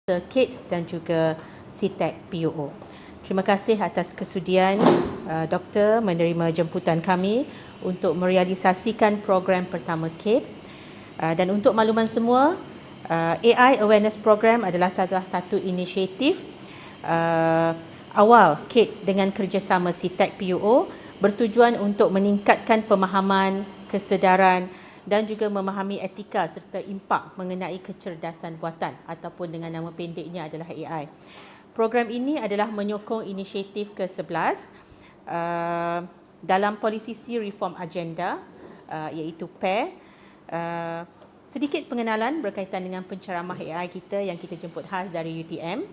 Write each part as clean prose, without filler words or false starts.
CAAiT dan juga CTEC POO. Terima kasih atas kesudian Doktor menerima jemputan kami untuk merealisasikan program pertama CAAiT. Dan untuk makluman semua, AI Awareness Program adalah salah satu inisiatif awal CAAiT dengan kerjasama CTEC POO bertujuan untuk meningkatkan pemahaman, kesedaran dan juga memahami etika serta impak mengenai kecerdasan buatan ataupun dengan nama pendeknya adalah AI. Program ini adalah menyokong inisiatif ke-11 dalam POLYCC Reform Agenda iaitu PAIR. Sedikit pengenalan berkaitan dengan penceramah AI kita yang kita jemput khas dari UTM.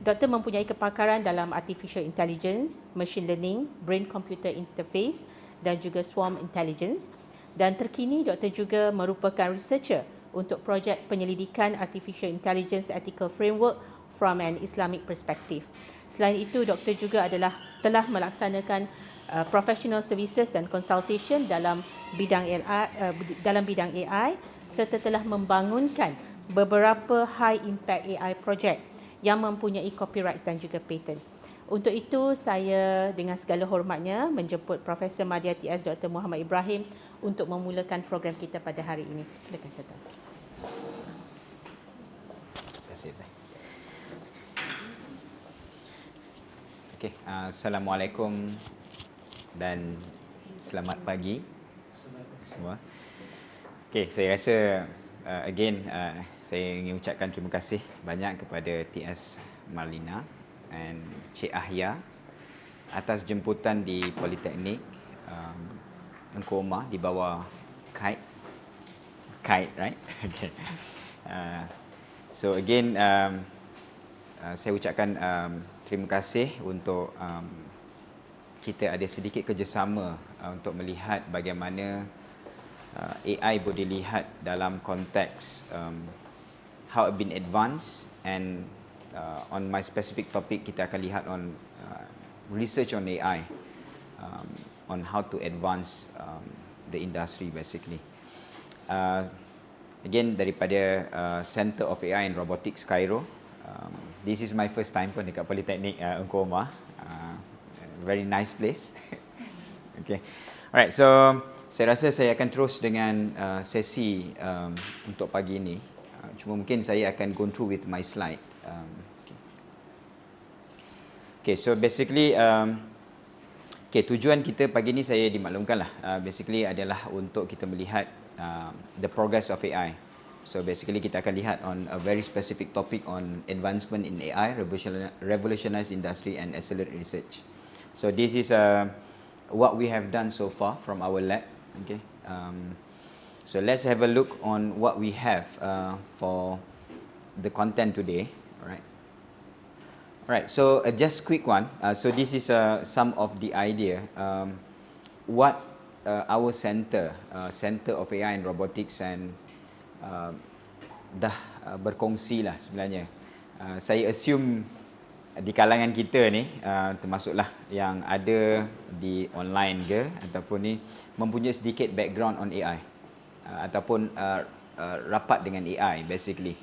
Doktor mempunyai kepakaran dalam Artificial Intelligence, Machine Learning, Brain Computer Interface dan juga Swarm Intelligence. Dan terkini doktor juga merupakan researcher untuk projek penyelidikan Artificial Intelligence Ethical Framework from an Islamic perspective. Selain itu, doktor juga telah melaksanakan professional services dan consultation dalam bidang AI serta telah membangunkan beberapa high impact AI project yang mempunyai copyright dan juga patent. Untuk itu, saya dengan segala hormatnya menjemput Profesor Madya TS Dr. Muhammad Ibrahim untuk memulakan program kita pada hari ini. Silakan, Dr. Terima kasih. Okey, Assalamualaikum dan selamat pagi semua. Okey, saya rasa saya ingin ucapkan terima kasih banyak kepada TS Marlina dan Cik Ahya atas jemputan di Polytechnic Ungku Omar di bawah CAIRO, right? Okay. So again, saya ucapkan terima kasih untuk kita ada sedikit kerjasama untuk melihat bagaimana AI boleh dilihat dalam konteks how it been advanced and on my specific topic kita akan lihat on research on AI, on how to advance the industry basically. Again daripada Center of AI and Robotics CAIRO. This is my first time pun dekat Polytechnic Ungku Omar. Very nice place. Okay. Alright, so saya rasa saya akan terus dengan sesi untuk pagi ini. Cuma mungkin saya akan go through with my slide. Okay, so basically tujuan kita pagi ni saya dimaklumkanlah basically adalah untuk kita melihat the progress of AI. So basically kita akan lihat on a very specific topic on advancement in AI, revolutionize industry and accelerate research. So this is what we have done so far from our lab. Okay. So let's have a look on what we have for the content today. Alright, so just quick one. So this is some of the idea what our Center of AI and Robotics and dah berkongsi lah sebenarnya. Saya assume di kalangan kita ni termasuklah yang ada di online ke ataupun ni mempunyai sedikit background on AI ataupun rapat dengan AI basically.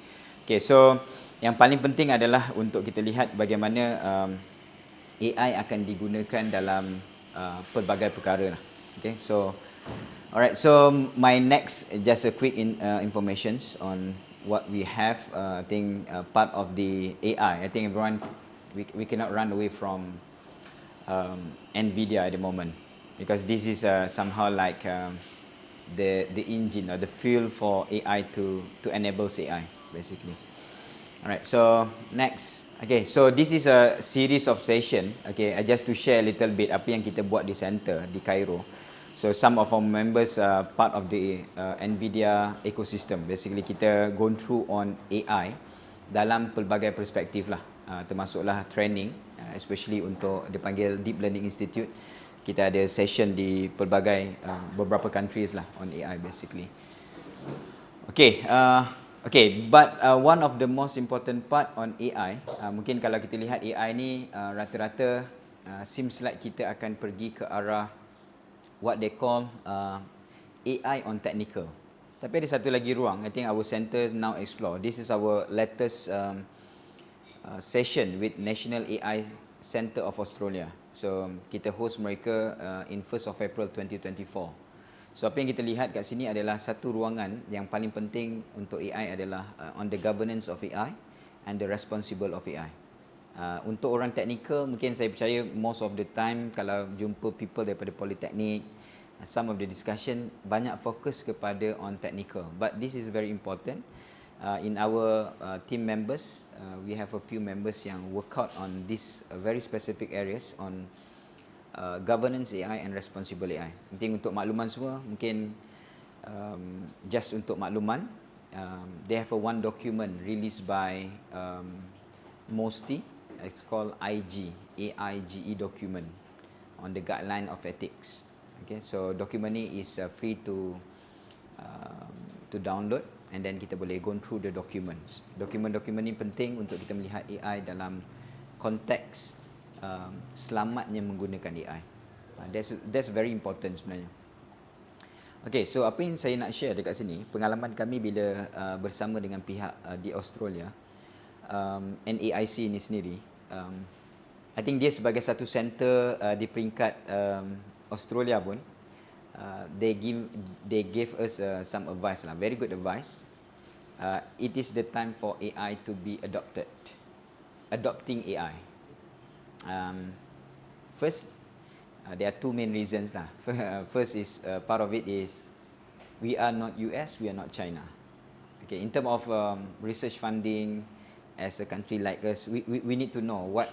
Okay, so yang paling penting adalah untuk kita lihat bagaimana AI akan digunakan dalam pelbagai perkara lah. Okay, so alright, so my next just a quick informations on what we have. I think part of the AI. I think everyone we cannot run away from NVIDIA at the moment because this is somehow like the engine or the fuel for AI to enable AI basically. Alright, so next. Okay, so this is a series of session. Okay, just to share a little bit apa yang kita buat di center di CAIRO. So some of our members are part of the NVIDIA ecosystem. Basically kita go through on AI dalam pelbagai perspektif lah, termasuklah training, especially untuk dipanggil Deep Learning Institute. Kita ada session di pelbagai beberapa countries lah on AI basically. Okay, but one of the most important part on AI, mungkin kalau kita lihat AI ni rata-rata seems like kita akan pergi ke arah what they call AI on technical. Tapi ada satu lagi ruang, I think our center now explore. This is our latest session with National AI Centre of Australia. So kita host mereka in 1st of April 2024. So apa yang kita lihat kat sini adalah satu ruangan yang paling penting untuk AI adalah on the governance of AI and the responsible of AI. Untuk orang teknikal, mungkin saya percaya most of the time kalau jumpa people daripada Polytechnic, some of the discussion banyak fokus kepada on technical. But this is very important. In our team members, we have a few members yang work out on these very specific areas on governance AI and responsible AI. Penting untuk makluman semua, mungkin just untuk makluman, they have a one document released by Mohd, it's called AIGE document on the guideline of ethics. Okay, so document ni is free to download, and then kita boleh go through the documents. Dokumen-dokumen ni penting untuk kita melihat AI dalam konteks selamatnya menggunakan AI. That's very important sebenarnya. Okay, so apa yang saya nak share dekat sini, pengalaman kami bila bersama dengan pihak di Australia, NAIC ni sendiri, I think dia sebagai satu center di peringkat Australia pun, they gave us some advice lah, very good advice. It is the time for AI to be adopted. Adopting AI. First, there are two main reasons lah. First is part of it is we are not US, we are not China. Okay, in terms of research funding, as a country like us, we need to know what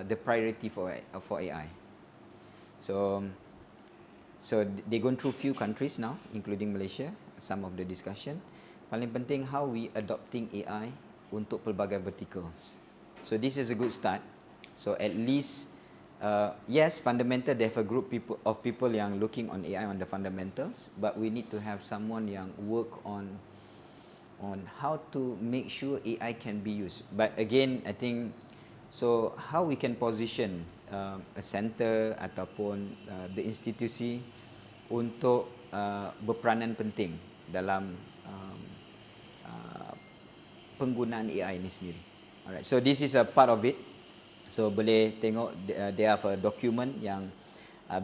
the priority for AI. So they gone through few countries now, including Malaysia, some of the discussion. Paling penting, how we adopting AI untuk pelbagai verticals. So this is a good start. So at least, yes, fundamental, they have a group of people yang looking on AI on the fundamentals, but we need to have someone yang work on how to make sure AI can be used. But again, I think, so how we can position a center ataupun the institusi untuk berperanan penting dalam penggunaan AI ini sendiri. Alright, so this is a part of it. So boleh tengok they have a document yang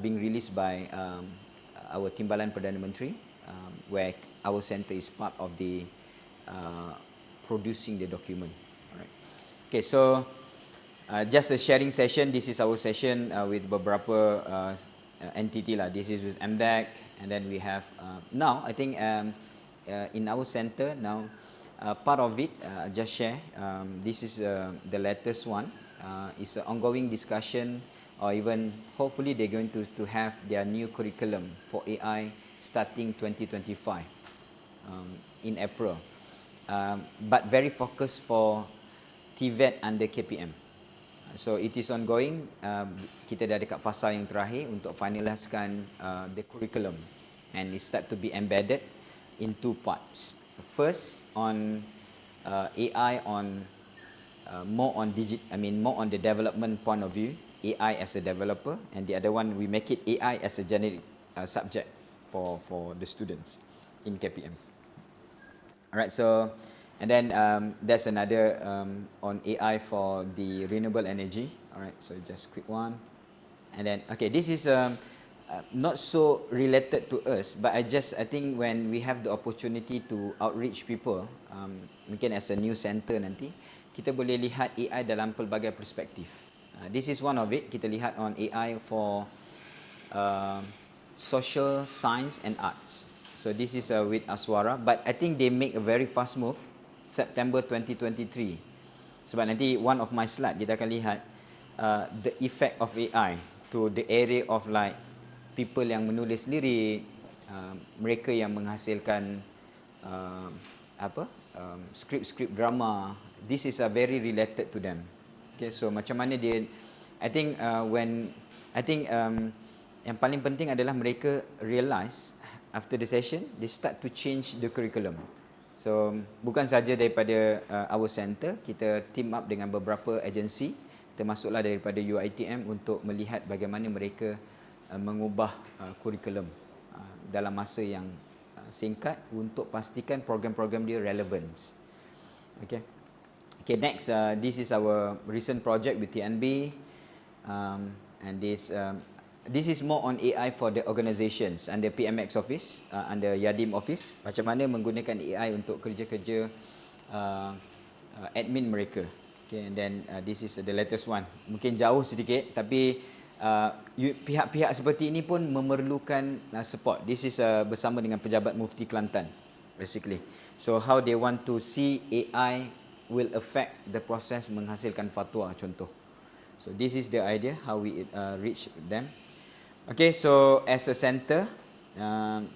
being released by our Timbalan Perdana Menteri, where our center is part of the producing the document. Alright. Okay, so just a sharing session. This is our session with beberapa entity lah. This is with MDAC, and then we have now I think in our center now, part of it just share. This is the latest one. It's an ongoing discussion, or even hopefully they're going to have their new curriculum for AI starting 2025 in April. But very focused for TVET under KPM. So it is ongoing. Kita dah dekat fasa yang terakhir untuk finaliskan the curriculum, and it start to be embedded in two parts. First on AI on more on more on the development point of view, AI as a developer, and the other one we make it AI as a generic subject for the students in KPM. Alright, so and then there's another on AI for the renewable energy. Alright, so just quick one. And then okay, this is not so related to us, but I think when we have the opportunity to outreach people, mungkin as a new center nanti, kita boleh lihat AI dalam pelbagai perspektif. This is one of it. Kita lihat on AI for social science and arts. So this is with Aswara, but I think they make a very fast move. September 2023. Sebab nanti one of my slide kita akan lihat the effect of AI to the area of like people yang menulis lirik, mereka yang menghasilkan skrip-skrip drama. This is very related to them. Okay, so macam mana dia, I think yang paling penting adalah mereka realize after the session they start to change the curriculum. So bukan saja daripada our center, kita team up dengan beberapa agensi, termasuklah daripada UiTM untuk melihat bagaimana mereka mengubah kurikulum dalam masa yang singkat untuk pastikan program-program dia relevant. Okay. Okay, next, this is our recent project with TNB, and this is more on AI for the organizations under PMX office, under Yadim office. Macam mana menggunakan AI untuk kerja-kerja admin mereka. Okay, and then this is the latest one. Mungkin jauh sedikit, tapi pihak-pihak seperti ini pun memerlukan support. This is bersama dengan pejabat Mufti Kelantan, basically. So how they want to see AI will affect the process menghasilkan fatwa, contoh. So this is the idea how we reach them. Okay, so as a center,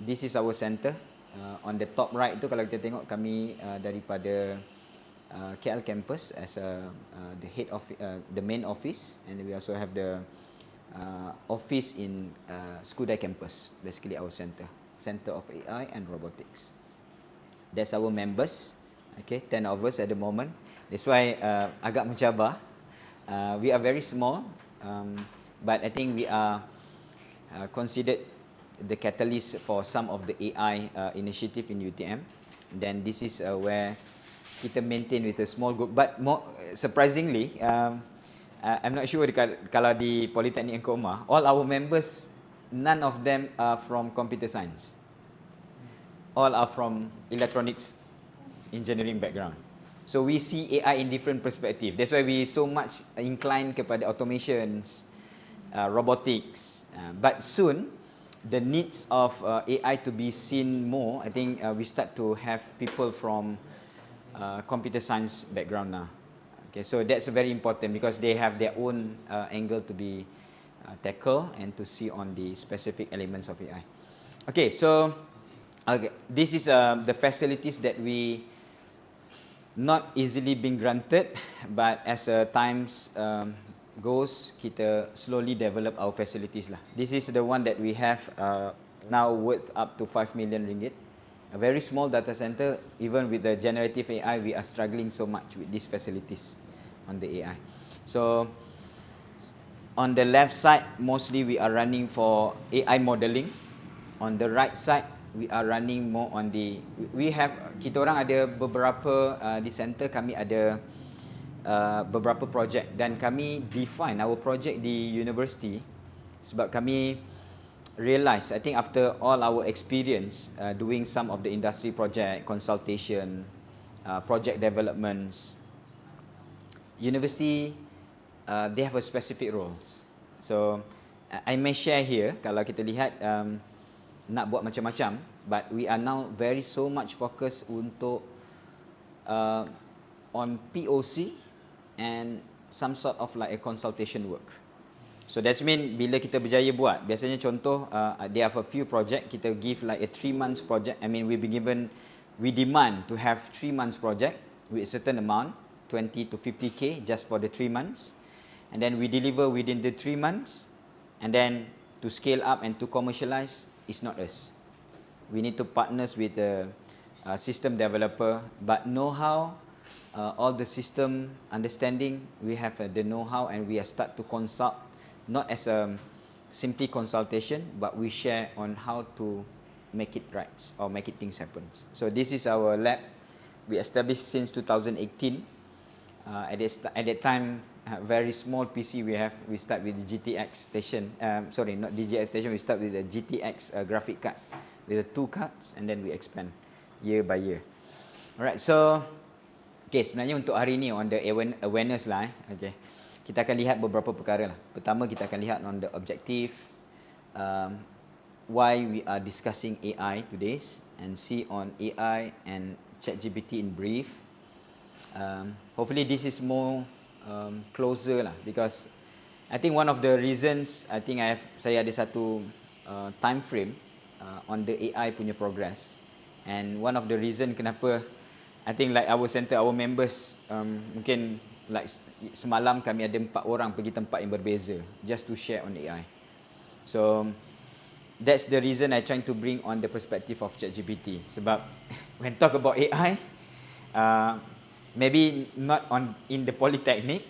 this is our center. On the top right tu kalau kita tengok, kami daripada KL campus as the head of the main office, and we also have the office in Skudai campus, basically our center of AI and robotics. That's our members. Okay, 10 of us at the moment. That's why agak mencabar. We are very small, but I think we are considered the catalyst for some of the AI initiative in UTM. Then this is where kita maintain with a small group. But more surprisingly, I'm not sure kalau di Polytechnic Ungku Omar, all our members, none of them are from computer science. All are from electronics engineering background. So we see AI in different perspective. That's why we so much inclined kepada automations, robotics. But soon, the needs of AI to be seen more, I think we start to have people from computer science background now. Okay, so that's very important because they have their own angle to be tackled and to see on the specific elements of AI. Okay, so this is the facilities that we not easily being granted, but as times goes, kita slowly develop our facilities lah. This is the one that we have now worth up to 5 million ringgit. A very small data center. Even with the generative AI, we are struggling so much with these facilities on the AI. So on the left side, mostly we are running for AI modeling. On the right side, we are running more on the, kita orang ada beberapa di center, kami ada beberapa project, dan kami define our project di university sebab kami realize, I think after all our experience doing some of the industry project, consultation, project developments, university they have a specific roles. So I may share here, kalau kita lihat nak buat macam-macam, but we are now very so much focus untuk on POC and some sort of like a consultation work. So that's mean bila kita berjaya buat, biasanya contoh they have a few project, kita give like a 3 months project. I mean we demand to have 3 months project with a certain amount, 20 to 50k just for the 3 months, and then we deliver within the 3 months, and then to scale up and to commercialize, it's not us. We need to partners with the system developer, but know-how, all the system understanding, we have the know-how, and we are start to consult, not as a simply consultation, but we share on how to make it right or make it things happen. So this is our lab. We established since 2018. At that time, very small PC we have. We start with the GTX station. Sorry, not DGX station. We start with the GTX graphic card with the 2 cards, and then we expand year by year. Alright, so okay, sebenarnya untuk hari ini on the awareness lah. Okay, kita akan lihat beberapa perkara lah. Pertama, kita akan lihat on the objective, why we are discussing AI today, and see on AI and ChatGPT in brief. Hopefully this is more closer lah, because I think one of the reasons, I think saya ada satu time frame on the AI punya progress, and one of the reason kenapa I think like our center, our members, mungkin like semalam kami ada 4 orang pergi tempat yang berbeza just to share on AI. So that's the reason I trying to bring on the perspective of ChatGPT. Sebab when talk about AI, maybe not in the Polytechnic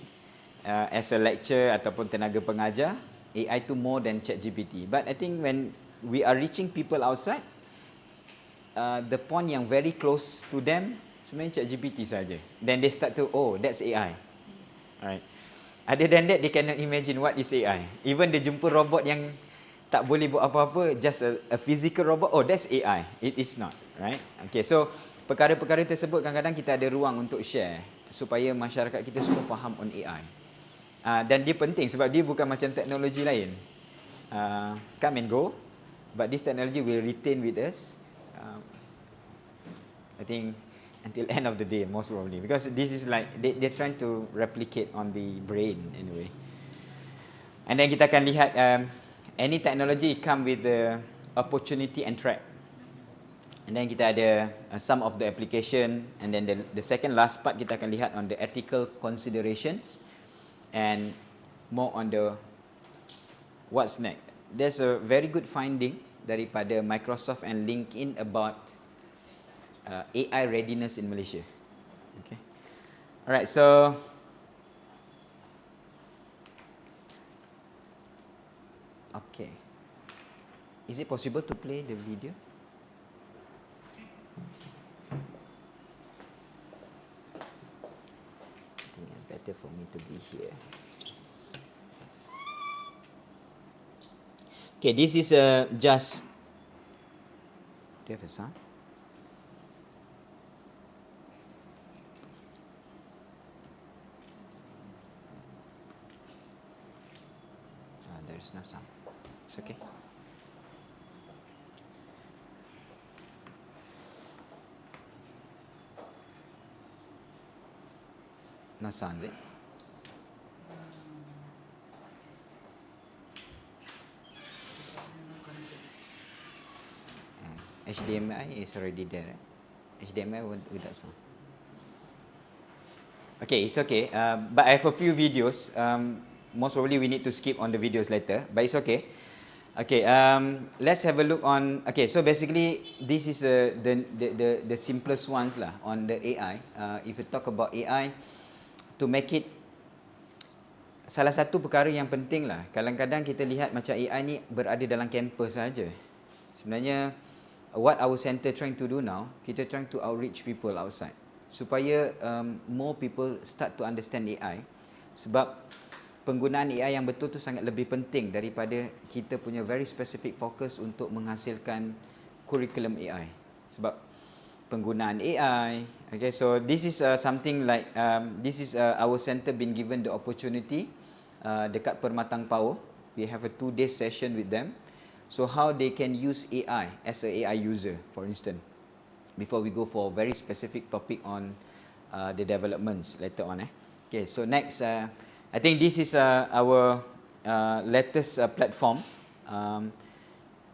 as a lecturer ataupun tenaga pengajar, AI tu more than ChatGPT. But I think when we are reaching people outside, the point yang very close to them, sebenarnya ChatGPT saja. Then they start to, oh, that's AI. Alright. Other than that, they cannot imagine what is AI. Even dia jumpa robot yang tak boleh buat apa-apa, just a physical robot, oh, that's AI. It is not, right? Okay, so perkara-perkara tersebut kadang-kadang kita ada ruang untuk share supaya masyarakat kita semua faham on AI. Dan dia penting sebab dia bukan macam teknologi lain. Come and go, but this technology will retain with us. I think until end of the day, most probably, because this is like they're trying to replicate on the brain anyway. And then kita akan lihat any technology come with the opportunity and threat. And then kita ada some of the application, and then the second last part kita akan lihat on the ethical considerations and more on the what's next. There's a very good finding daripada Microsoft and LinkedIn about AI readiness in Malaysia. Okay. Alright, so okay. Is it possible to play the video? I think it's better for me to be here. Okay, this is just. Do you have a sound? There's no sound. It's okay. No sound, is it? HDMI is already there, right? HDMI without sound. Okay, it's okay. But I have a few videos. Most probably we need to skip on the videos later, but it's okay. Okay, let's have a look on. Okay, so basically this is the simplest ones lah on the AI. If you talk about AI, to make it, salah satu perkara yang penting lah. Kadang-kadang kita lihat macam AI ni berada dalam kampus saja. Sebenarnya what our center trying to do now, kita trying to outreach people outside supaya more people start to understand AI. Sebab penggunaan AI yang betul tu sangat lebih penting daripada kita punya very specific focus untuk menghasilkan curriculum AI. Sebab penggunaan AI, okay, so this is something like this is our center been given the opportunity dekat Permatang Power. We have a 2-day session with them. So how they can use AI as a AI user, for instance, before we go for a very specific topic on the developments later on. Okay, so next, I think this is our latest platform.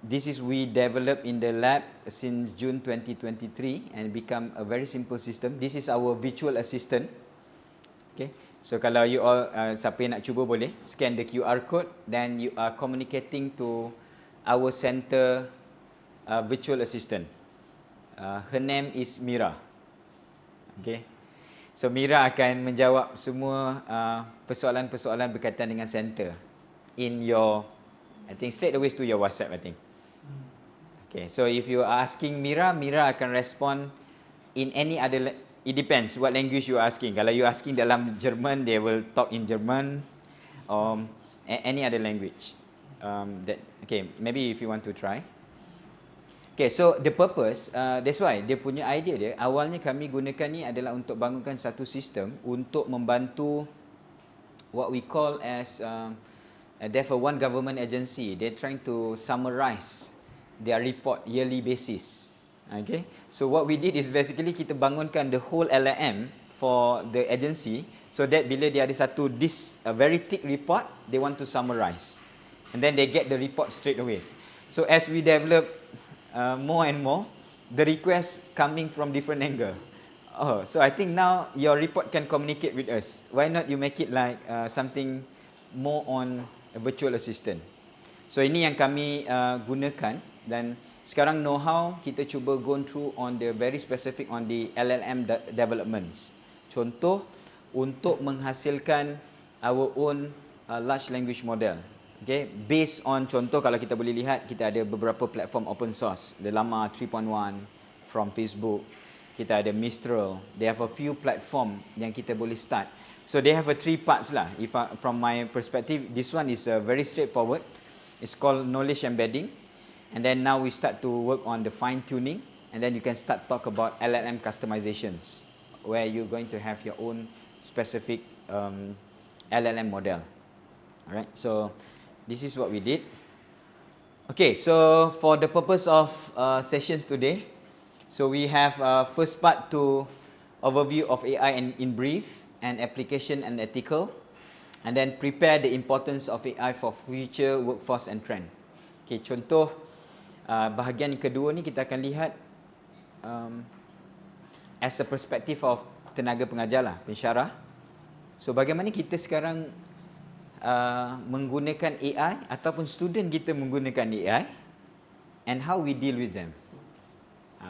This is we developed in the lab since June 2023 and become a very simple system. This is our virtual assistant. Okay, so kalau you all, siapa yang nak cuba boleh scan the QR code, then you are communicating to our center virtual assistant. Her name is Mira. Okay, so Mira akan menjawab semua persoalan-persoalan berkaitan dengan center in your, I think straight away to your WhatsApp, I think. Okay, so if you are asking Mira, Mira akan respond in any other, it depends what language you are asking. Kalau you asking dalam Jerman, they will talk in German or any other language. Okay, maybe if you want to try. Okay, so the purpose, that's why dia punya idea dia, awalnya kami gunakan ni adalah untuk bangunkan satu sistem untuk membantu what we call as, therefore one government agency, they're trying to summarize their report yearly basis. Okay, so what we did is basically kita bangunkan the whole LLM for the agency, so that bila dia ada satu a very thick report, they want to summarize. And then they get the report straight away. So as we develop more and more, the requests coming from different angle. Oh, so I think now your report can communicate with us. Why not you make it like something more on a virtual assistant? So ini yang kami gunakan, dan sekarang know-how kita cuba go through on the very specific on the LLM developments. Contoh untuk menghasilkan our own large language model. Okay, based on contoh kalau kita boleh lihat, kita ada beberapa platform open source, the Llama 3.1 from Facebook, kita ada Mistral. They have a few platform yang kita boleh start. So they have a 3 parts lah. From my perspective, this one is very straightforward. It's called knowledge embedding. And then now we start to work on the fine tuning. And then you can start talk about LLM customizations, where you're going to have your own specific LLM model. Alright, so this is what we did. Okay, so for the purpose of sessions today, so we have first part to overview of AI in brief, and application and ethical, and then prepare the importance of AI for future workforce and trend. Okay, contoh bahagian yang kedua ni kita akan lihat as a perspective of tenaga pengajar lah, pensyarah. So bagaimana kita sekarang menggunakan AI ataupun student kita menggunakan AI and how we deal with them.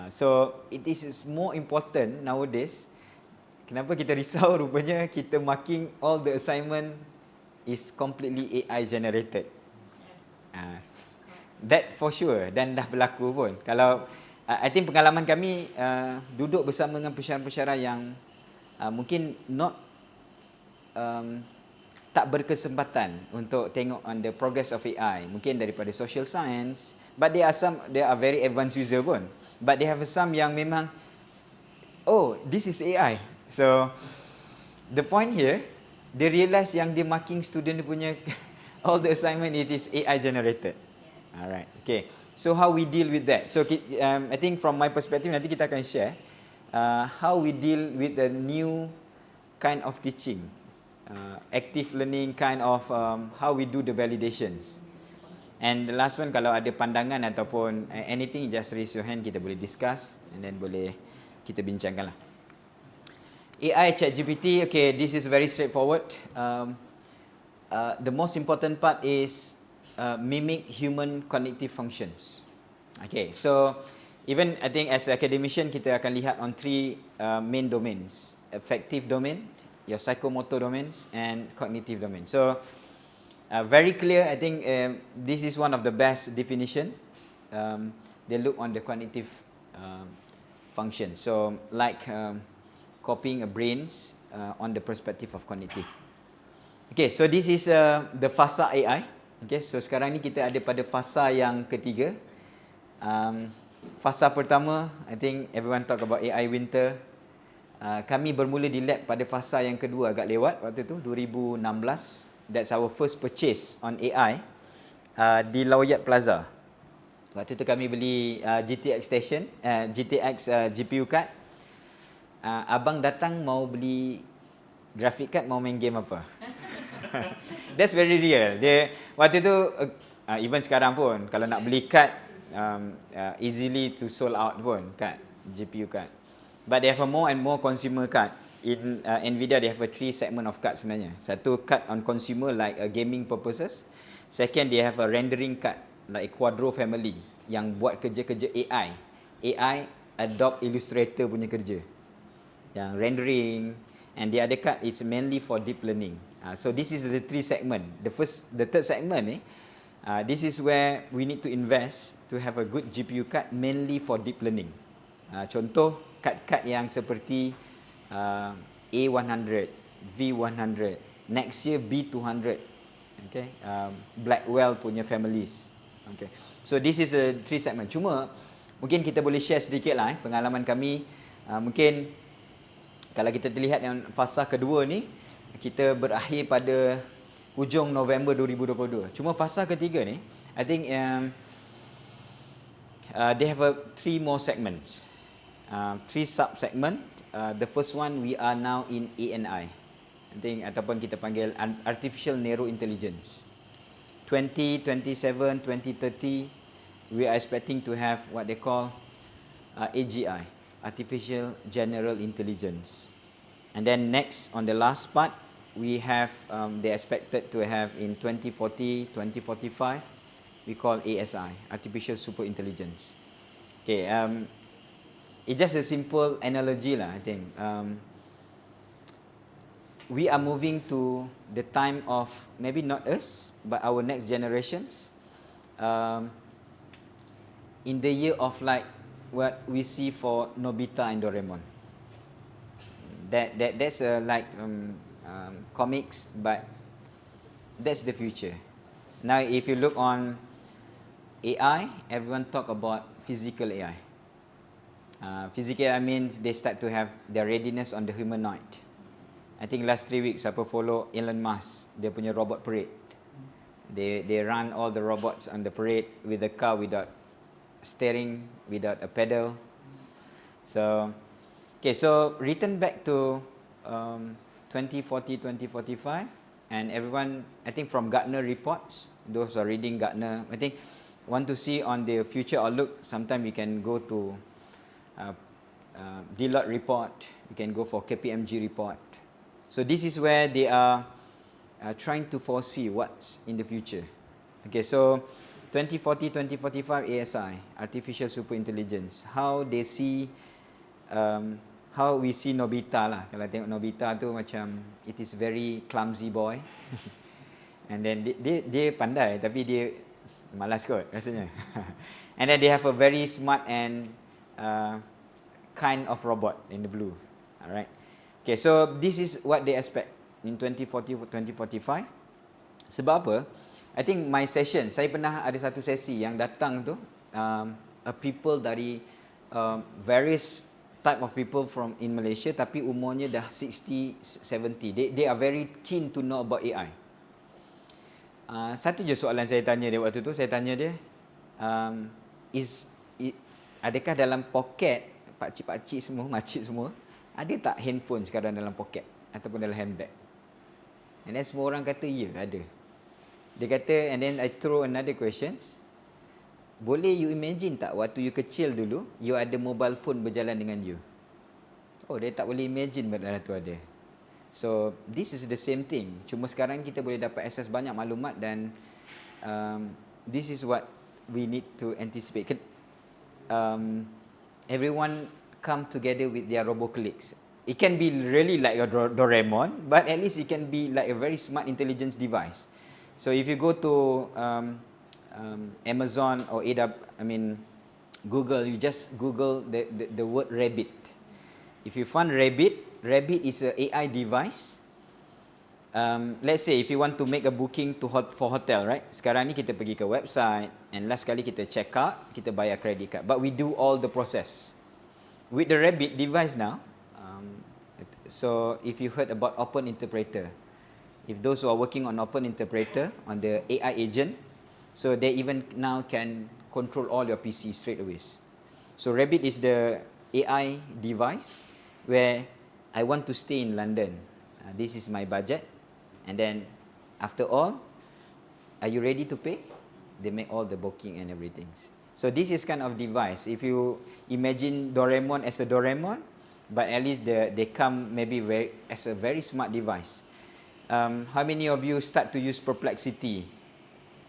So it is more important nowadays. Kenapa kita risau? Rupanya kita marking all the assignment is completely AI generated. That for sure, dan dah berlaku pun. Kalau I think pengalaman kami duduk bersama dengan pensyarah-pensyarah yang mungkin tak berkesempatan untuk tengok on the progress of AI, mungkin daripada social science, but there are very advanced user pun, but they have some yang memang, oh, this is AI. So the point here, they realize yang dia marking student punya all the assignment it is AI generated. Alright, okay. So how we deal with that? So I think from my perspective nanti kita akan share how we deal with the new kind of teaching, active learning kind of how we do the validations. And the last one, kalau ada pandangan ataupun anything, just raise your hand, kita boleh discuss and then boleh kita bincangkan lah. AI ChatGPT, okay, this is very straightforward. The most important part is mimic human cognitive functions. Okay, so even I think as academician kita akan lihat on 3 main domains: affective domain, your psychomotor domains, and cognitive domain. So very clear. I think this is one of the best definition. They look on the cognitive function. So like copying a brains on the perspective of cognitive. Okay, so this is the fasa AI. Okay, so sekarang ni kita ada pada fasa yang ketiga. Fasa pertama, I think everyone talk about AI winter. Kami bermula di lab pada fasa yang kedua, agak lewat waktu tu, 2016. That's our first purchase on AI di Lawyat Plaza. Waktu tu kami beli GTX station, GTX GPU card. Abang datang mau beli graphic card, mau main game apa? That's very real. Dia waktu tu even sekarang pun kalau nak beli card easily to sold out pun card GPU card. But they have a more and more consumer card. In Nvidia they have a 3 segment of card sebenarnya. Satu card on consumer like gaming purposes. Second they have a rendering card like Quadro family yang buat kerja-kerja AI. AI adopt Illustrator punya kerja. Yang rendering, and the other card is mainly for deep learning. So this is the 3 segment. The third segment this is where we need to invest to have a good GPU card mainly for deep learning. Contoh card-card yang seperti A100, V100, next year B200, okay, Blackwell punya families. Okay, so this is a 3 segment. Cuma mungkin kita boleh share sedikit lah pengalaman kami. Mungkin kalau kita lihat yang fasa kedua ni, kita berakhir pada hujung November 2022. Cuma fasa ketiga ni, I think they have 3 more segments, 3 sub-segment. The first one, we are now in ANI, I think, ataupun kita panggil Artificial Narrow Intelligence. 2027, 2030, we are expecting to have what they call AGI, Artificial General Intelligence. And then next, on the last part, we have, they expected to have in 2040, 2045, we call ASI, Artificial Super Intelligence. Okay, it's just a simple analogy lah, I think. We are moving to the time of, maybe not us, but our next generations. In the year of like what we see for Nobita and Doraemon. That's like comics, but that's the future. Now, if you look on AI, everyone talk about physical AI. Physical AI means they start to have their readiness on the humanoid. I think last 3 weeks, siapa follow Elon Musk, dia punya robot parade. They run all the robots on the parade with the car without steering, without a pedal. So, okay, so return back to 2040, 2045, and everyone, I think from Gartner reports, those are reading Gartner, I think want to see on the future outlook, sometime we can go to Deloitte report, we can go for KPMG report. So this is where they are trying to foresee what's in the future. Okay, so 2040, 2045 ASI, artificial super intelligence, how they see, how we see Nobita lah. Kalau tengok Nobita tu macam it is very clumsy boy. And then dia pandai tapi dia malas kot rasanya. And then they have a very smart and kind of robot in the blue. Alright. Okay, so this is what they expect in 2040, 2045. Sebab apa? I think my session, saya pernah ada satu sesi yang datang tu, people dari various type of people from in Malaysia, tapi umurnya dah 60, 70. They are very keen to know about AI. Satu je soalan saya tanya dia waktu tu, saya tanya dia, adakah dalam poket pakcik-pakcik semua, makcik semua, ada tak handphone sekarang dalam poket ataupun dalam handbag? And then semua orang kata ya, ada. Dia kata, and then I throw another questions. Boleh you imagine tak waktu you kecil dulu, you ada mobile phone berjalan dengan you? Oh, dia tak boleh imagine benda tu ada. So, this is the same thing. Cuma sekarang kita boleh dapat akses banyak maklumat dan this is what we need to anticipate. Everyone come together with their robo-colleagues. It can be really like a Doraemon, but at least it can be like a very smart intelligence device. So if you go to Amazon or Google, you just Google the word rabbit. If you find rabbit is an AI device. Let's say if you want to make a booking for hotel, right? Sekarang ni kita pergi ke website, and last kali kita check out, kita bayar credit card. But we do all the process. With the rabbit device now, so if you heard about open interpreter, if those who are working on open interpreter, on the AI agent, so they even now can control all your PC straight away. So rabbit is the AI device where I want to stay in London. This is my budget. And then after all, are you ready to pay? They make all the booking and everything. So this is kind of device. If you imagine Doraemon as a Doraemon, but at least they come maybe as a very smart device. How many of you start to use Perplexity?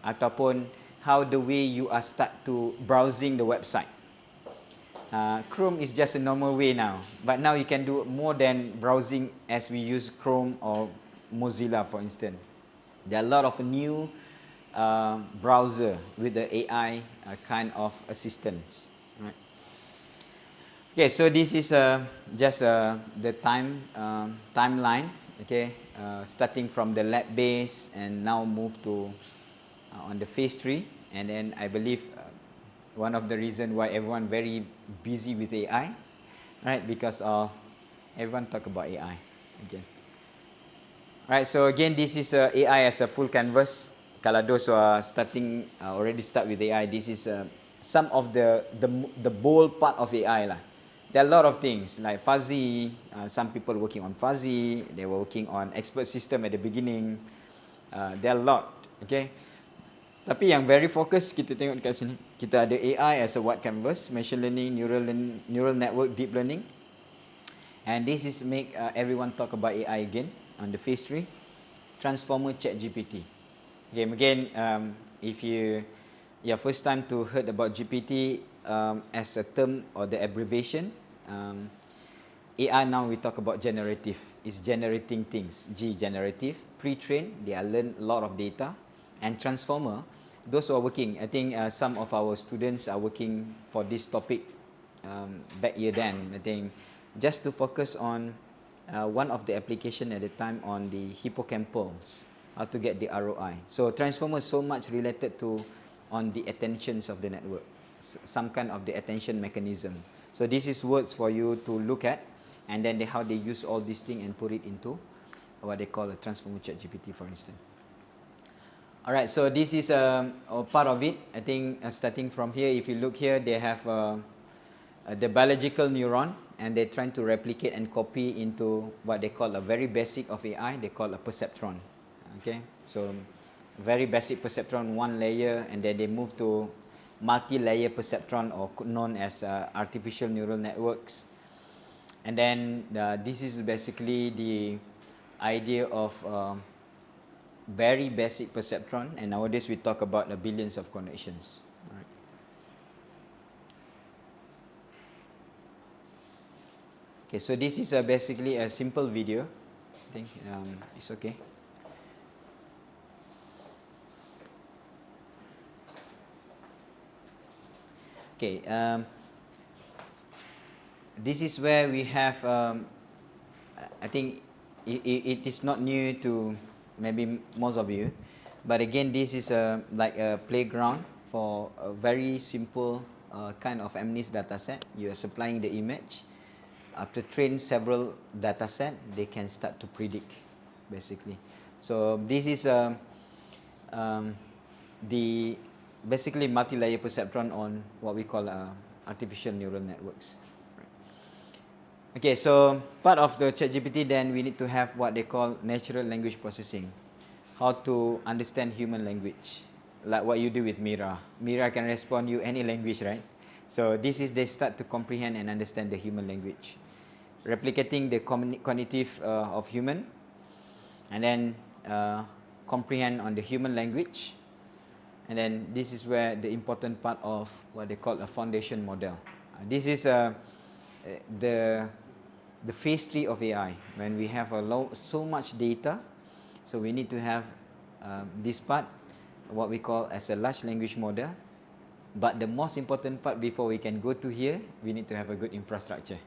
Ataupun how the way you are start to browsing the website? Chrome is just a normal way now, but now you can do more than browsing as we use Chrome or Mozilla, for instance. There are a lot of new browser with the AI kind of assistance. Right? Okay, so this is just the timeline. Okay, starting from the lab base and now move to on the phase 3, and then I believe one of the reason why everyone very busy with AI, right? Because of everyone talk about AI. Okay. Right. So again, this is AI as a full canvas. Kalau those who are starting already start with AI, this is some of the bold part of AI lah. There are a lot of things like fuzzy. Some people working on fuzzy. They were working on expert system at the beginning. There are a lot. Okay. Tapi yang very focus kita tengok dekat sini, kita ada AI as a white canvas, machine learning, neural network, deep learning. And this is make everyone talk about AI again on the phase 3. Transformer ChatGPT. Okay, again, if you first time to heard about GPT as a term or the abbreviation, AI now we talk about generative. It's generating things. G, generative. Pre-trained, they are learn a lot of data. And transformer, those who are working, I think some of our students are working for this topic back year then, I think, just to focus on one of the application at the time on the hippocampals, how to get the ROI. So transformer is so much related to on the attentions of the network, some kind of the attention mechanism. So this is words for you to look at, and then how they use all these things and put it into what they call a transformer ChatGPT, for instance. All right, so this is a part of it. I think starting from here, if you look here, they have the biological neuron, and they're trying to replicate and copy into what they call a very basic of AI. They call a perceptron. Okay, so very basic perceptron, one layer, and then they move to multi-layer perceptron, or known as artificial neural networks. And then this is basically the idea of very basic perceptron, and nowadays we talk about the billions of connections. All right. Okay, so this is basically a simple video. I think it's okay. Okay, this is where we have, I think it is not new to maybe most of you, but again, this is like a playground for a very simple kind of MNIST data set. You are supplying the image. After train several data set, they can start to predict, basically. So this is the basically multi-layer perceptron on what we call artificial neural networks. Okay, so part of the ChatGPT, then we need to have what they call natural language processing. How to understand human language, like what you do with Mira. Mira can respond you any language, right? So this is, they start to comprehend and understand the human language. Replicating the cognitive of human, and then comprehend on the human language. And then this is where the important part of what they call a foundation model. This is the phase 3 of AI, when we have so much data. So we need to have this part, what we call as a large language model. But the most important part before we can go to here, we need to have a good infrastructure.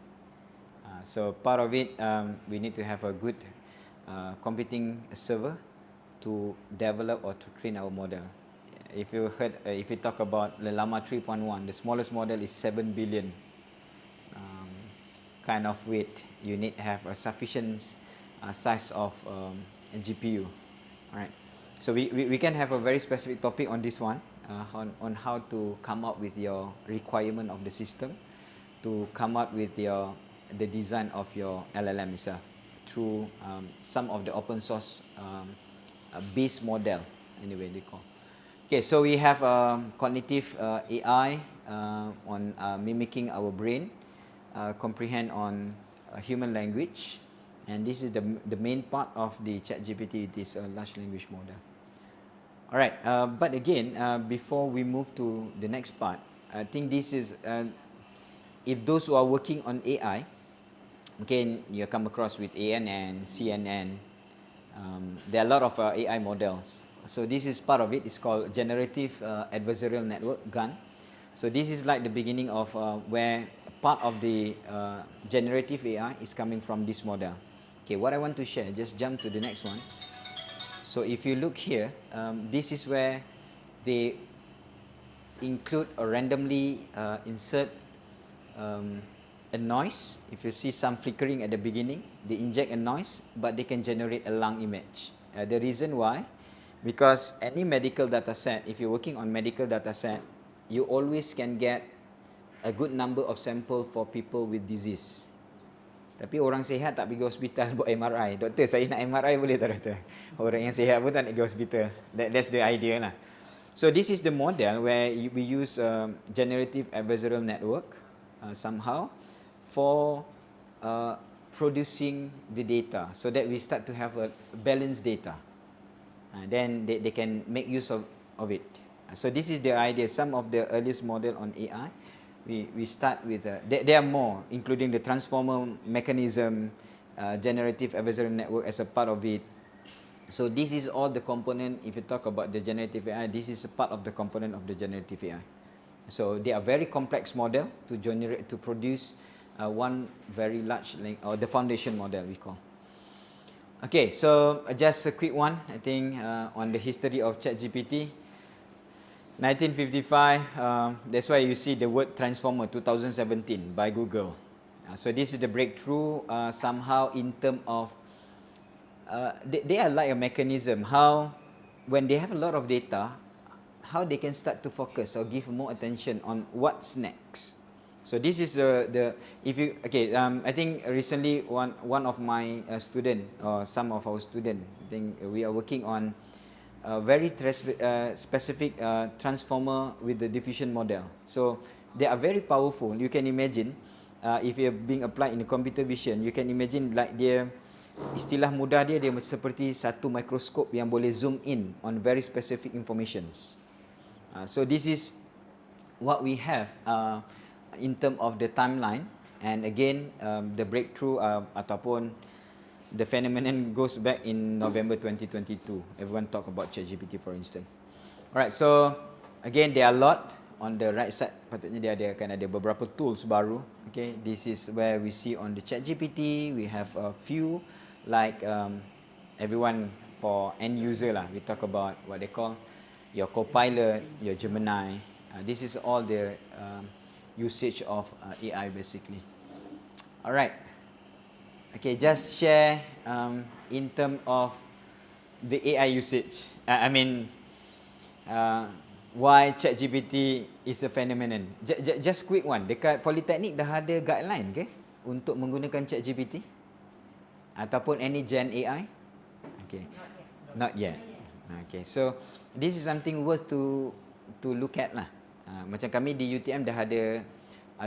So part of it, we need to have a good computing server to develop or to train our model. If you heard, if you talk about the Llama 3.1, the smallest model is 7 billion kind of weight. You need to have a sufficient size of a GPU. All right. So we can have a very specific topic on this one, on how to come up with your requirement of the system, to come up with the design of your LLM itself through some of the open source base model, anyway they call. Okay, so we have cognitive AI on mimicking our brain, comprehend on human language, and this is the main part of the ChatGPT. It is a large language model. All right, but again, before we move to the next part, I think this is, if those who are working on AI, again, you come across with ANN, CNN, there are a lot of AI models. So this is part of it. It's called Generative Adversarial Network, GAN. So this is like the beginning of where part of the generative AI is coming from this model. Okay, what I want to share, just jump to the next one. So if you look here, this is where they include or randomly insert a noise. If you see some flickering at the beginning, they inject a noise, but they can generate a lung image. The reason why, because any medical data set, if you're working on medical data set, you always can get a good number of sample for people with disease. Tapi orang sihat tak pergi hospital buat MRI. Doktor, saya nak MRI boleh tak doktor? Orang yang sihat pun tak nak pergi hospital. That's the idea lah. So this is the model where we use generative adversarial network somehow for producing the data, so that we start to have a balanced data. Then they can make use of it. So this is the idea. Some of the earliest model on AI, we start with, there are more, including the transformer mechanism, generative adversarial network as a part of it. So this is all the component. If you talk about the generative AI, this is a part of the component of the generative AI. So they are very complex model to produce one very large or the foundation model we call. Okay, so just a quick one, I think, on the history of ChatGPT. 1955, that's why you see the word transformer 2017 by Google. So this is the breakthrough somehow in terms of, they are like a mechanism, how when they have a lot of data, how they can start to focus or give more attention on what's next. So this is I think recently one of my student or some of our student, I think we are working on a very specific transformer with the diffusion model. So they are very powerful. You can imagine if you're being applied in computer vision, you can imagine like dia, istilah mudah dia seperti satu mikroskop yang boleh zoom in on very specific informations. So this is what we have in terms of the timeline, and again the breakthrough ataupun the phenomenon goes back in November 2022. Everyone talk about ChatGPT, for instance. Alright, so again there are a lot on the right side. Patutnya dia akan ada beberapa tools baru. Okay, this is where we see on the ChatGPT we have a few like everyone for end user lah. We talk about what they call your Copilot, your Gemini. This is all the usage of AI basically. Alright. Okay, just share in terms of the AI usage. Why ChatGPT is a phenomenon. Just quick one. Dekat Polytechnic dah ada guideline ke untuk menggunakan ChatGPT? Ataupun any Gen AI? Okay. Not yet. Okay, so this is something worth to look at lah. Macam kami di UTM dah ada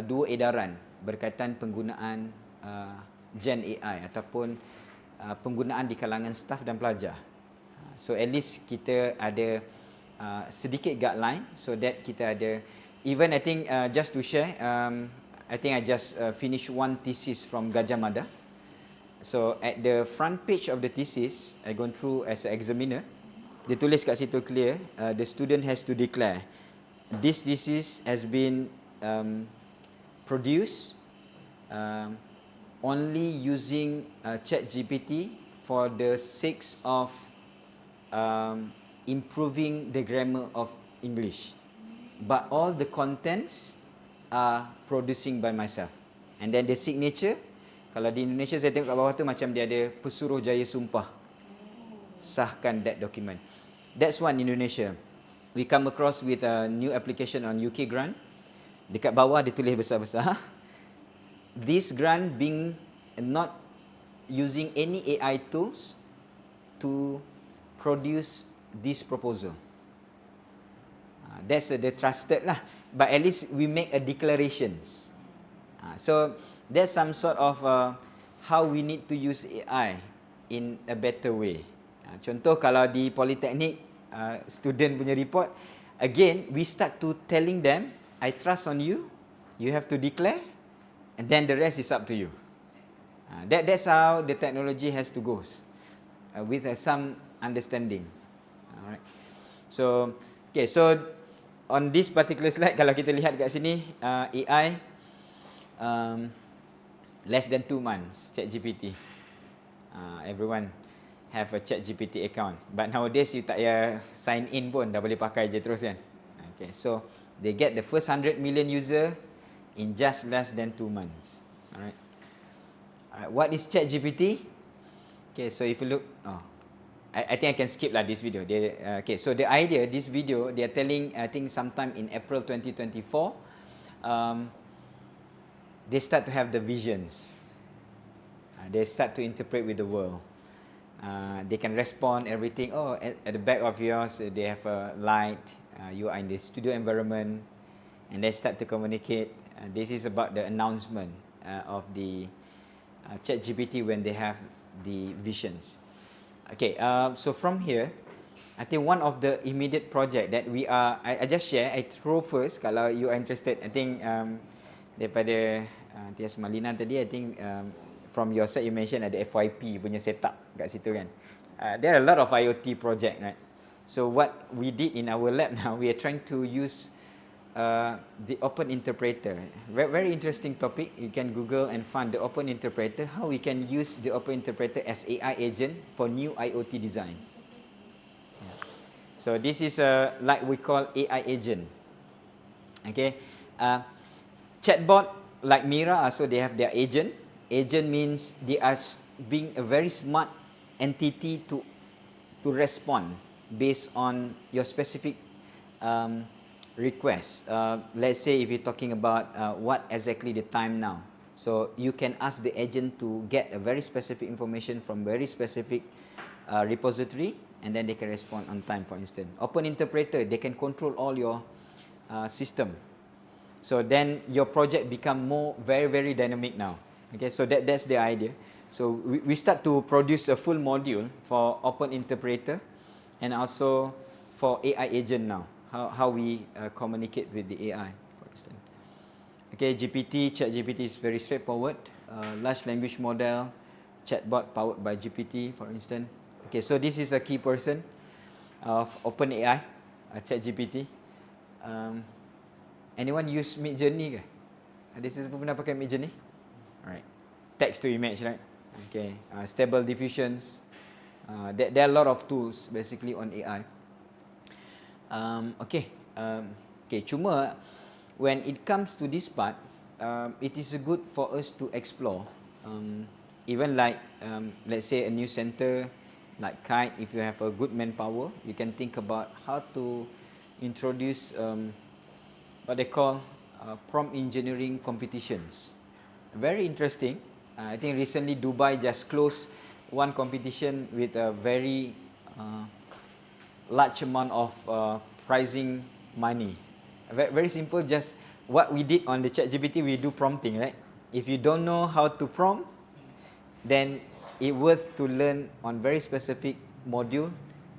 dua edaran berkaitan penggunaan Gen AI ataupun penggunaan di kalangan staff dan pelajar. So at least kita ada sedikit guideline so that kita ada, even I think just to share, I think I just finished one thesis from Gajah Mada. So at the front page of the thesis, I gone through as an examiner. Dia tulis kat situ clear, the student has to declare this thesis has been produced only using ChatGPT for the sake of improving the grammar of English, but all the contents are producing by myself. And then the signature, kalau di Indonesia saya tengok kat bawah tu macam dia ada pesuruh jaya sumpah, sahkan that document. That's one in Indonesia. We come across with a new application on UK grant. Dekat bawah dia tulis besar-besar, this grant being not using any AI tools to produce this proposal. That's the trusted lah. But at least we make a declarations. So there's some sort of how we need to use AI in a better way. Contoh kalau di Polytechnic student punya report, again we start to telling them, I trust on you, you have to declare, and then the rest is up to you. That's how the technology has to go, with some understanding. Alright. So, okay, so on this particular slide, kalau kita lihat kat sini, AI less than 2 months, ChatGPT. Everyone have a ChatGPT account, but nowadays you tak payah sign in pun dah boleh pakai je terus kan. Okay, so they get the first 100 million user in just less than 2 months. Alright. What is ChatGPT? Okay, so if you look, I think I can skip lah this video. Okay, so the idea, this video, they are telling, I think sometime in April 2024, they start to have the visions. They start to interpret with the world. They can respond everything. Oh, at the back of yours, they have a light. You are in the studio environment, and they start to communicate. This is about the announcement of the ChatGPT when they have the visions. Okay, so from here, I think one of the immediate project that we are, I just share, I throw first kalau you are interested. I think daripada Tias Malina tadi, I think from your side you mentioned ada FYP punya setup kat situ kan. There are a lot of IoT project, right? So what we did in our lab now, we are trying to use the open interpreter. Very interesting topic. You can Google and find the open interpreter, how we can use the open interpreter as AI agent for new IoT design. Yeah. So this is like we call AI agent. Okay, chatbot like Mira also they have their agent. Agent means they are being a very smart entity to respond based on your specific request. Let's say if you're talking about what exactly the time now, so you can ask the agent to get a very specific information from very specific repository, and then they can respond on time. For instance, open interpreter, they can control all your system. So then your project become very dynamic now. Okay, so that's the idea. So we start to produce a full module for open interpreter and also for AI agent now. How we communicate with the AI, for instance. Okay, ChatGPT is very straightforward. Large language model, chatbot powered by GPT, for instance. Okay, so this is a key person of OpenAI, ChatGPT. Anyone use Midjourney ke? Ada siapa pernah pakai Midjourney? Alright. Text to image, right? Okay. Stable diffusions. There are a lot of tools basically on AI. Okay. Cuma when it comes to this part, it is good for us to explore. Even like let's say a new center like CAIRO, if you have a good manpower, you can think about how to introduce what they call prompt engineering competitions. Very interesting. I think recently Dubai just closed one competition with a very large amount of pricing money. Very simple, just what we did on the ChatGPT, we do prompting, right? If you don't know how to prompt, then it's worth to learn on very specific module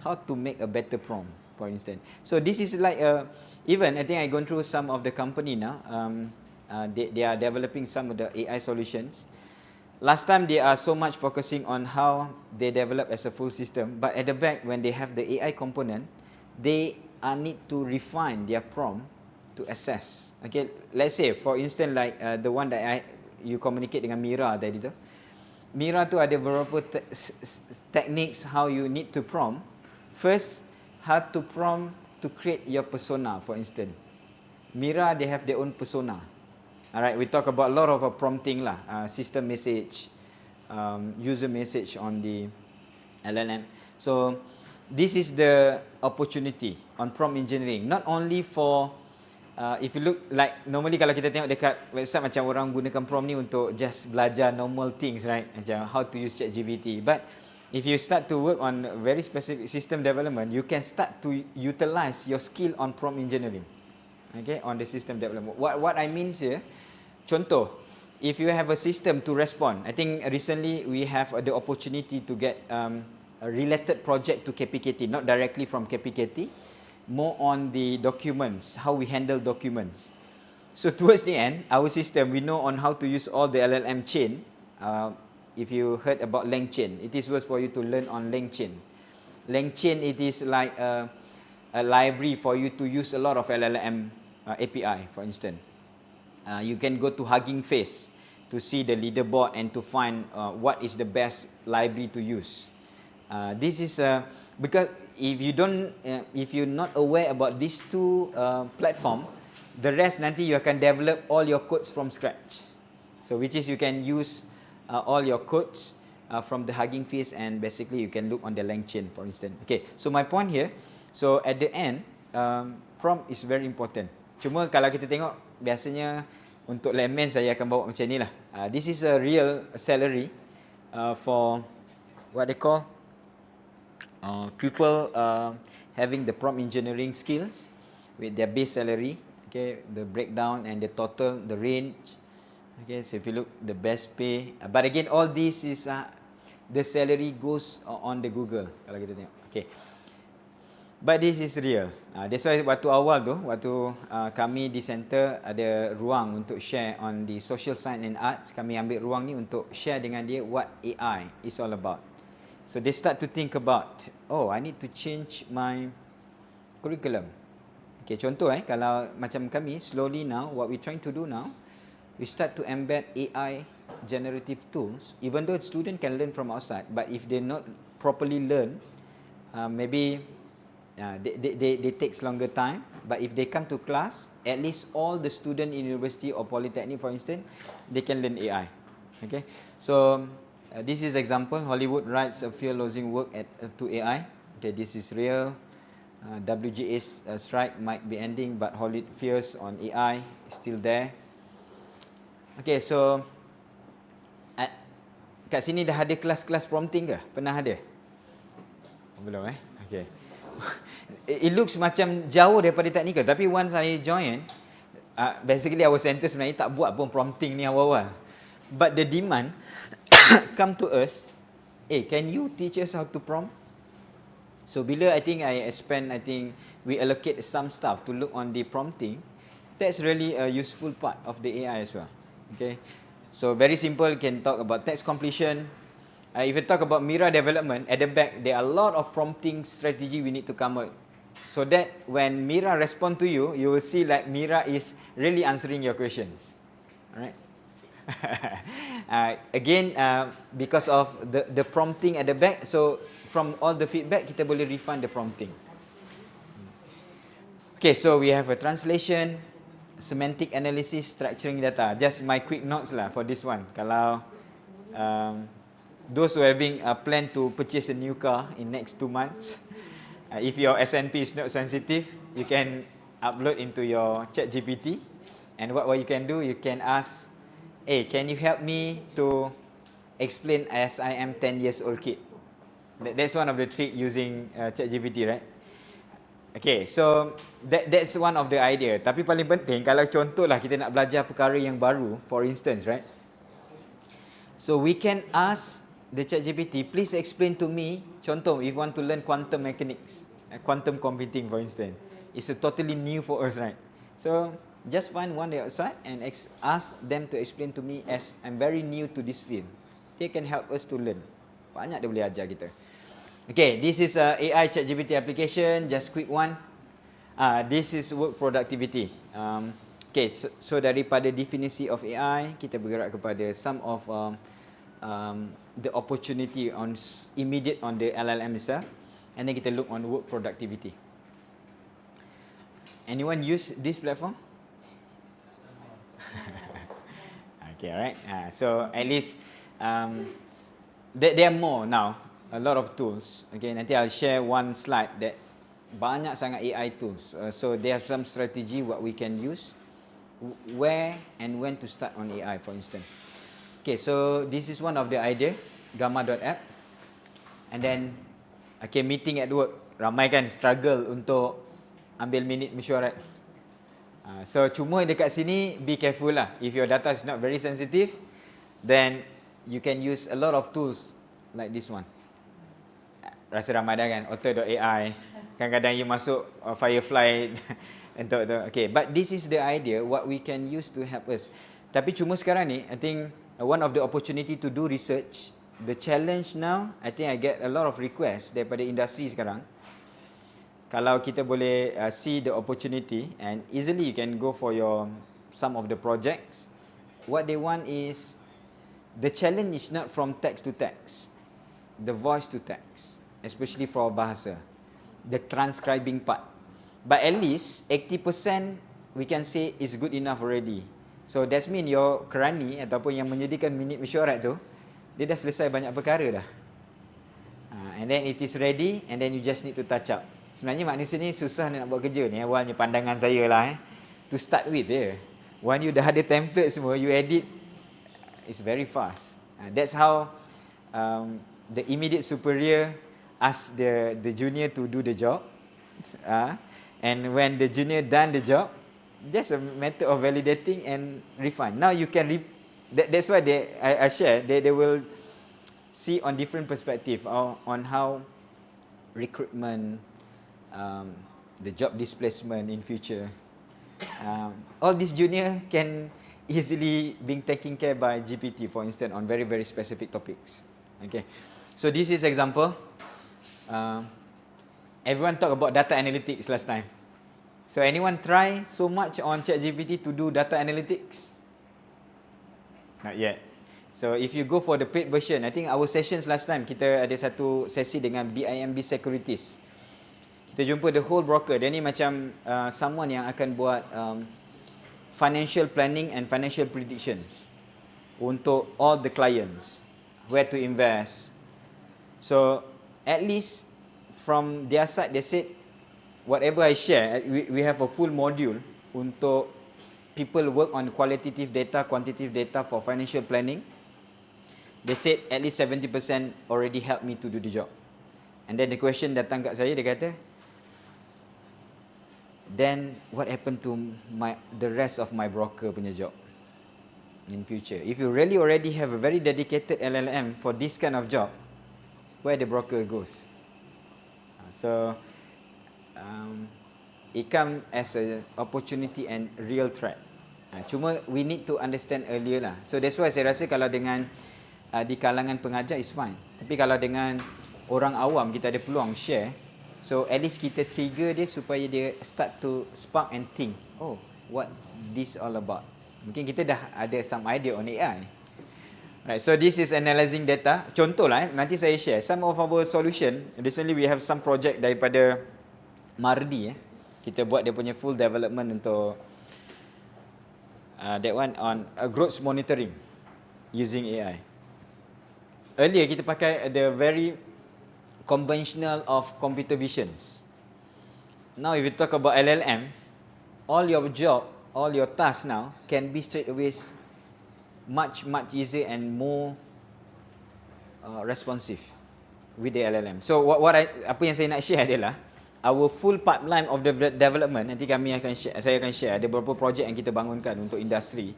how to make a better prompt, for instance. So this is like even I think I gone through some of the company now. They are developing some of the AI solutions. Last time they are so much focusing on how they develop as a full system, but at the back when they have the AI component, they need to refine their prompt to assess. Okay, let's say for instance like the one that you communicate dengan Mira tadi tu. Mira tu ada beberapa techniques how you need to prompt. First, how to prompt to create your persona, for instance. Mira, they have their own persona. Alright, we talk about a lot of prompting lah, system message, user message on the LLM. So this is the opportunity on prompt engineering. Not only for if you look like normally kalau kita tengok dekat website macam orang gunakan prompt ni untuk just belajar normal things, right? Macam how to use ChatGPT. But if you start to work on very specific system development, you can start to utilize your skill on prompt engineering. Okay, on the system development. What I mean here, contoh, if you have a system to respond, I think recently we have the opportunity to get a related project to KPKT, not directly from KPKT, more on the documents, how we handle documents. So towards the end, our system, we know on how to use all the LLM chain. If you heard about LangChain, it is worth for you to learn on LangChain. LangChain, it is like a library for you to use a lot of LLM API, for instance. You can go to Hugging Face to see the leaderboard and to find what is the best library to use. This is because if you're not aware about these two platform, the rest nanti you akan develop all your codes from scratch. So which is you can use all your codes from the Hugging Face, and basically you can look on the LangChain, for instance. Okay, so my point here, so at the end, prompt is very important. Cuma kalau kita tengok biasanya untuk layman saya akan bawa macam ni lah. This is a real salary for what they call people having the prompt engineering skills with their base salary. Okay, the breakdown and the total, the range. Okay, so if you look the best pay, but again all this is the salary goes on the Google kalau kita tengok. Okay, but this is real. That's why waktu awal tu, waktu kami di center ada ruang untuk share on the social science and arts, kami ambil ruang ni untuk share dengan dia what AI is all about. So they start to think about, oh, I need to change my curriculum. Okay, contoh kalau macam kami, slowly now, what we trying to do now, we start to embed AI generative tools, even though student can learn from outside, but if they not properly learn, maybe they takes longer time, but if they come to class, at least all the student in university or polytechnic, for instance, they can learn AI. Okay, so this is example. Hollywood writes a fear-losing work to AI. Okay, this is real. WGA's strike might be ending, but Hollywood fears on AI is still there. Okay, so kat sini dah ada kelas-kelas prompting ke? Pernah ada? Belum Okay. It looks macam jauh daripada technical, tapi once I join, basically our center sebenarnya tak buat pun prompting ni awal-awal. But the demand come to us, can you teach us how to prompt? So bila I think we allocate some staff to look on the prompting, that's really a useful part of the AI as well. Okay, so very simple, can talk about text completion. If you talk about Mira development, at the back there are a lot of prompting strategy we need to come out, so that when Mira respond to you, you will see like Mira is really answering your questions. Alright. Again, because of the prompting at the back, so from all the feedback, kita boleh refine the prompting. Okay, so we have a translation, semantic analysis, structuring data. Just my quick notes lah for this one. Kalau those who having a plan to purchase a new car in next 2 months, if your SNP is not sensitive, you can upload into your ChatGPT, and what you can do, you can ask, can you help me to explain as I am 10 years old kid? That's one of the trick using ChatGPT, right? Okay, so that's one of the idea. Tapi paling penting, kalau contohlah kita nak belajar perkara yang baru, for instance, right? So we can ask the ChatGPT, please explain to me, contoh, if you want to learn quantum mechanics, quantum computing, for instance. It's a totally new for us, right? So just find one day outside and ask them to explain to me, as I'm very new to this field. They can help us to learn. Banyak dia boleh ajar kita. Okay, this is a AI ChatGPT application, just quick one. This is work productivity. Okay, so daripada definisi of AI, kita bergerak kepada some of the opportunity on immediate on the LLM itself, and then kita look on work productivity. Anyone use this platform? Okay, alright. So at least there are more now. A lot of tools. Okay, nanti I'll share one slide that banyak sangat AI tools. So there are some strategy what we can use, where and when to start on AI, for instance. Okay, so this is one of the idea, gamma.app. And then, okay, meeting at work. Ramai kan struggle untuk ambil minit mesyuarat. So cuma dekat sini, be careful lah. If your data is not very sensitive, then you can use a lot of tools like this one. Rasa ramai dah kan, auto.ai. Kadang-kadang you masuk Firefly untuk okay, but this is the idea what we can use to help us. Tapi cuma sekarang ni, I think one of the opportunity to do research, the challenge now, I think I get a lot of requests daripada industri sekarang. Kalau kita boleh see the opportunity and easily you can go for your some of the projects. What they want is, the challenge is not from text to text, the voice to text, especially for bahasa, the transcribing part. But at least 80% we can say is good enough already. So that means your kerani ataupun yang menyediakan minit mesyuarat tu, dia dah selesai banyak perkara dah. And then it is ready, and then you just need to touch up. Sebenarnya manusia ni susah nak buat kerja ni, awalnya pandangan saya lah. To start with dia, when you dah ada template semua, you edit, it's very fast. That's how the immediate superior ask the junior to do the job, and when the junior done the job, just a matter of validating and refine. Now you can that's why I share they will see on different perspective on how recruitment, the job displacement in future, all these junior can easily being taken care by GPT, for instance, on very very specific topics. Okay, so this is example. Everyone talk about data analytics last time. So anyone try so much on ChatGPT to do data analytics? Not yet. So if you go for the paid version, I think our sessions last time, kita ada satu sesi dengan BIMB Securities. Kita jumpa the whole broker. Dia ni macam someone yang akan buat financial planning and financial predictions untuk all the clients, where to invest. So at least from their side, they said, whatever I share, we have a full module untuk people work on qualitative data, quantitative data for financial planning. They said at least 70% already helped me to do the job. And then the question datang kat saya, dia kata, then what happened to the rest of my broker punya job in future? If you really already have a very dedicated LLM for this kind of job, where the broker goes? So it comes as an opportunity and real threat. Cuma we need to understand earlier lah. So that's why saya rasa kalau dengan di kalangan pengajar is fine. Tapi kalau dengan orang awam kita ada peluang share, so at least kita trigger dia supaya dia start to spark and think, oh, what this all about. Mungkin kita dah ada some idea on AI. Right, so this is analyzing data. Contoh lah, nanti saya share some of our solution. Recently we have some project daripada Mardi. Kita buat dia punya full development untuk that one on growth monitoring using AI. Earlier kita pakai the very conventional of computer visions. Now if you talk about LLM, all your job, all your tasks now can be straight away much easier and more responsive with the LLM. So apa yang saya nak share adalah our full pipeline of the development. Nanti saya akan share ada beberapa projek yang kita bangunkan untuk industri.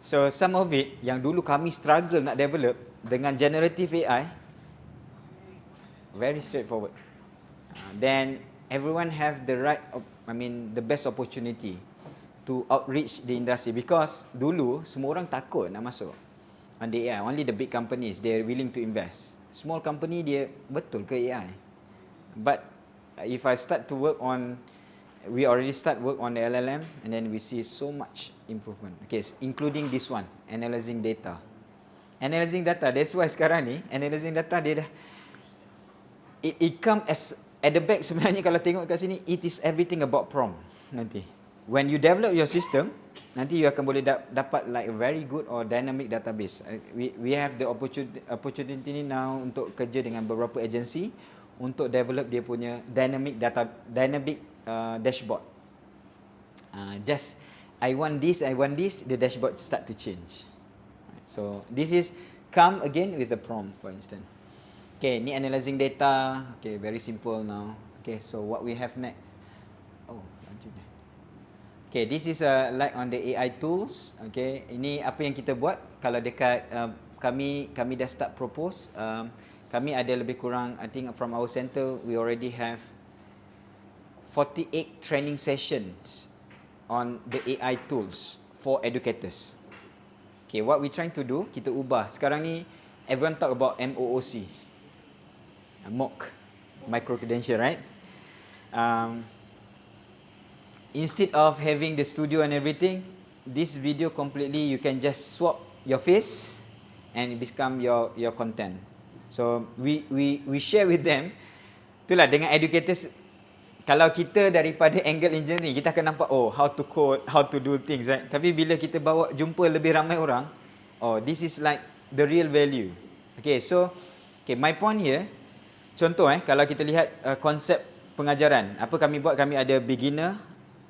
So some of it yang dulu kami struggle nak develop dengan generative AI, very straightforward. Then everyone have the right, the best opportunity to outreach the industry, because dulu semua orang takut nak masuk on the AI. Only the big companies they are willing to invest. Small company dia betul ke AI? But if I start to work on, we already start work on the LLM, and then we see so much improvement. Okay, including this one, analyzing data. Analyzing data, that's why sekarang ni analyzing data dia dah it come as at the back. Sebenarnya kalau tengok kat sini, it is everything about prompt nanti. When you develop your system, nanti you akan boleh dapat like a very good or dynamic database. We have the opportunity ni now untuk kerja dengan beberapa agency untuk develop dia punya dynamic dashboard. Just I want this, the dashboard start to change. So this is come again with the prompt, for instance. Okay, ni analyzing data. Okay, very simple now. Okay, so what we have next? Oh, lanjut. Okay, this is like on the AI tools. Okay, ini apa yang kita buat. Kalau dekat kami dah start propose. Kami ada lebih kurang, I think from our center we already have 48 training sessions on the AI tools for educators. Okay, what we trying to do, kita ubah. Sekarang ni everyone talk about MOOC, MOOC, micro credential, right? Instead of having the studio and everything, this video completely you can just swap your face and it become your content. So we share with them. Itulah dengan educators, kalau kita daripada angle engineering, kita akan nampak how to code, how to do things, right? Tapi bila kita bawa jumpa lebih ramai orang, this is like the real value. Okay, so my point here, contoh kalau kita lihat konsep pengajaran, apa kami buat, kami ada beginner,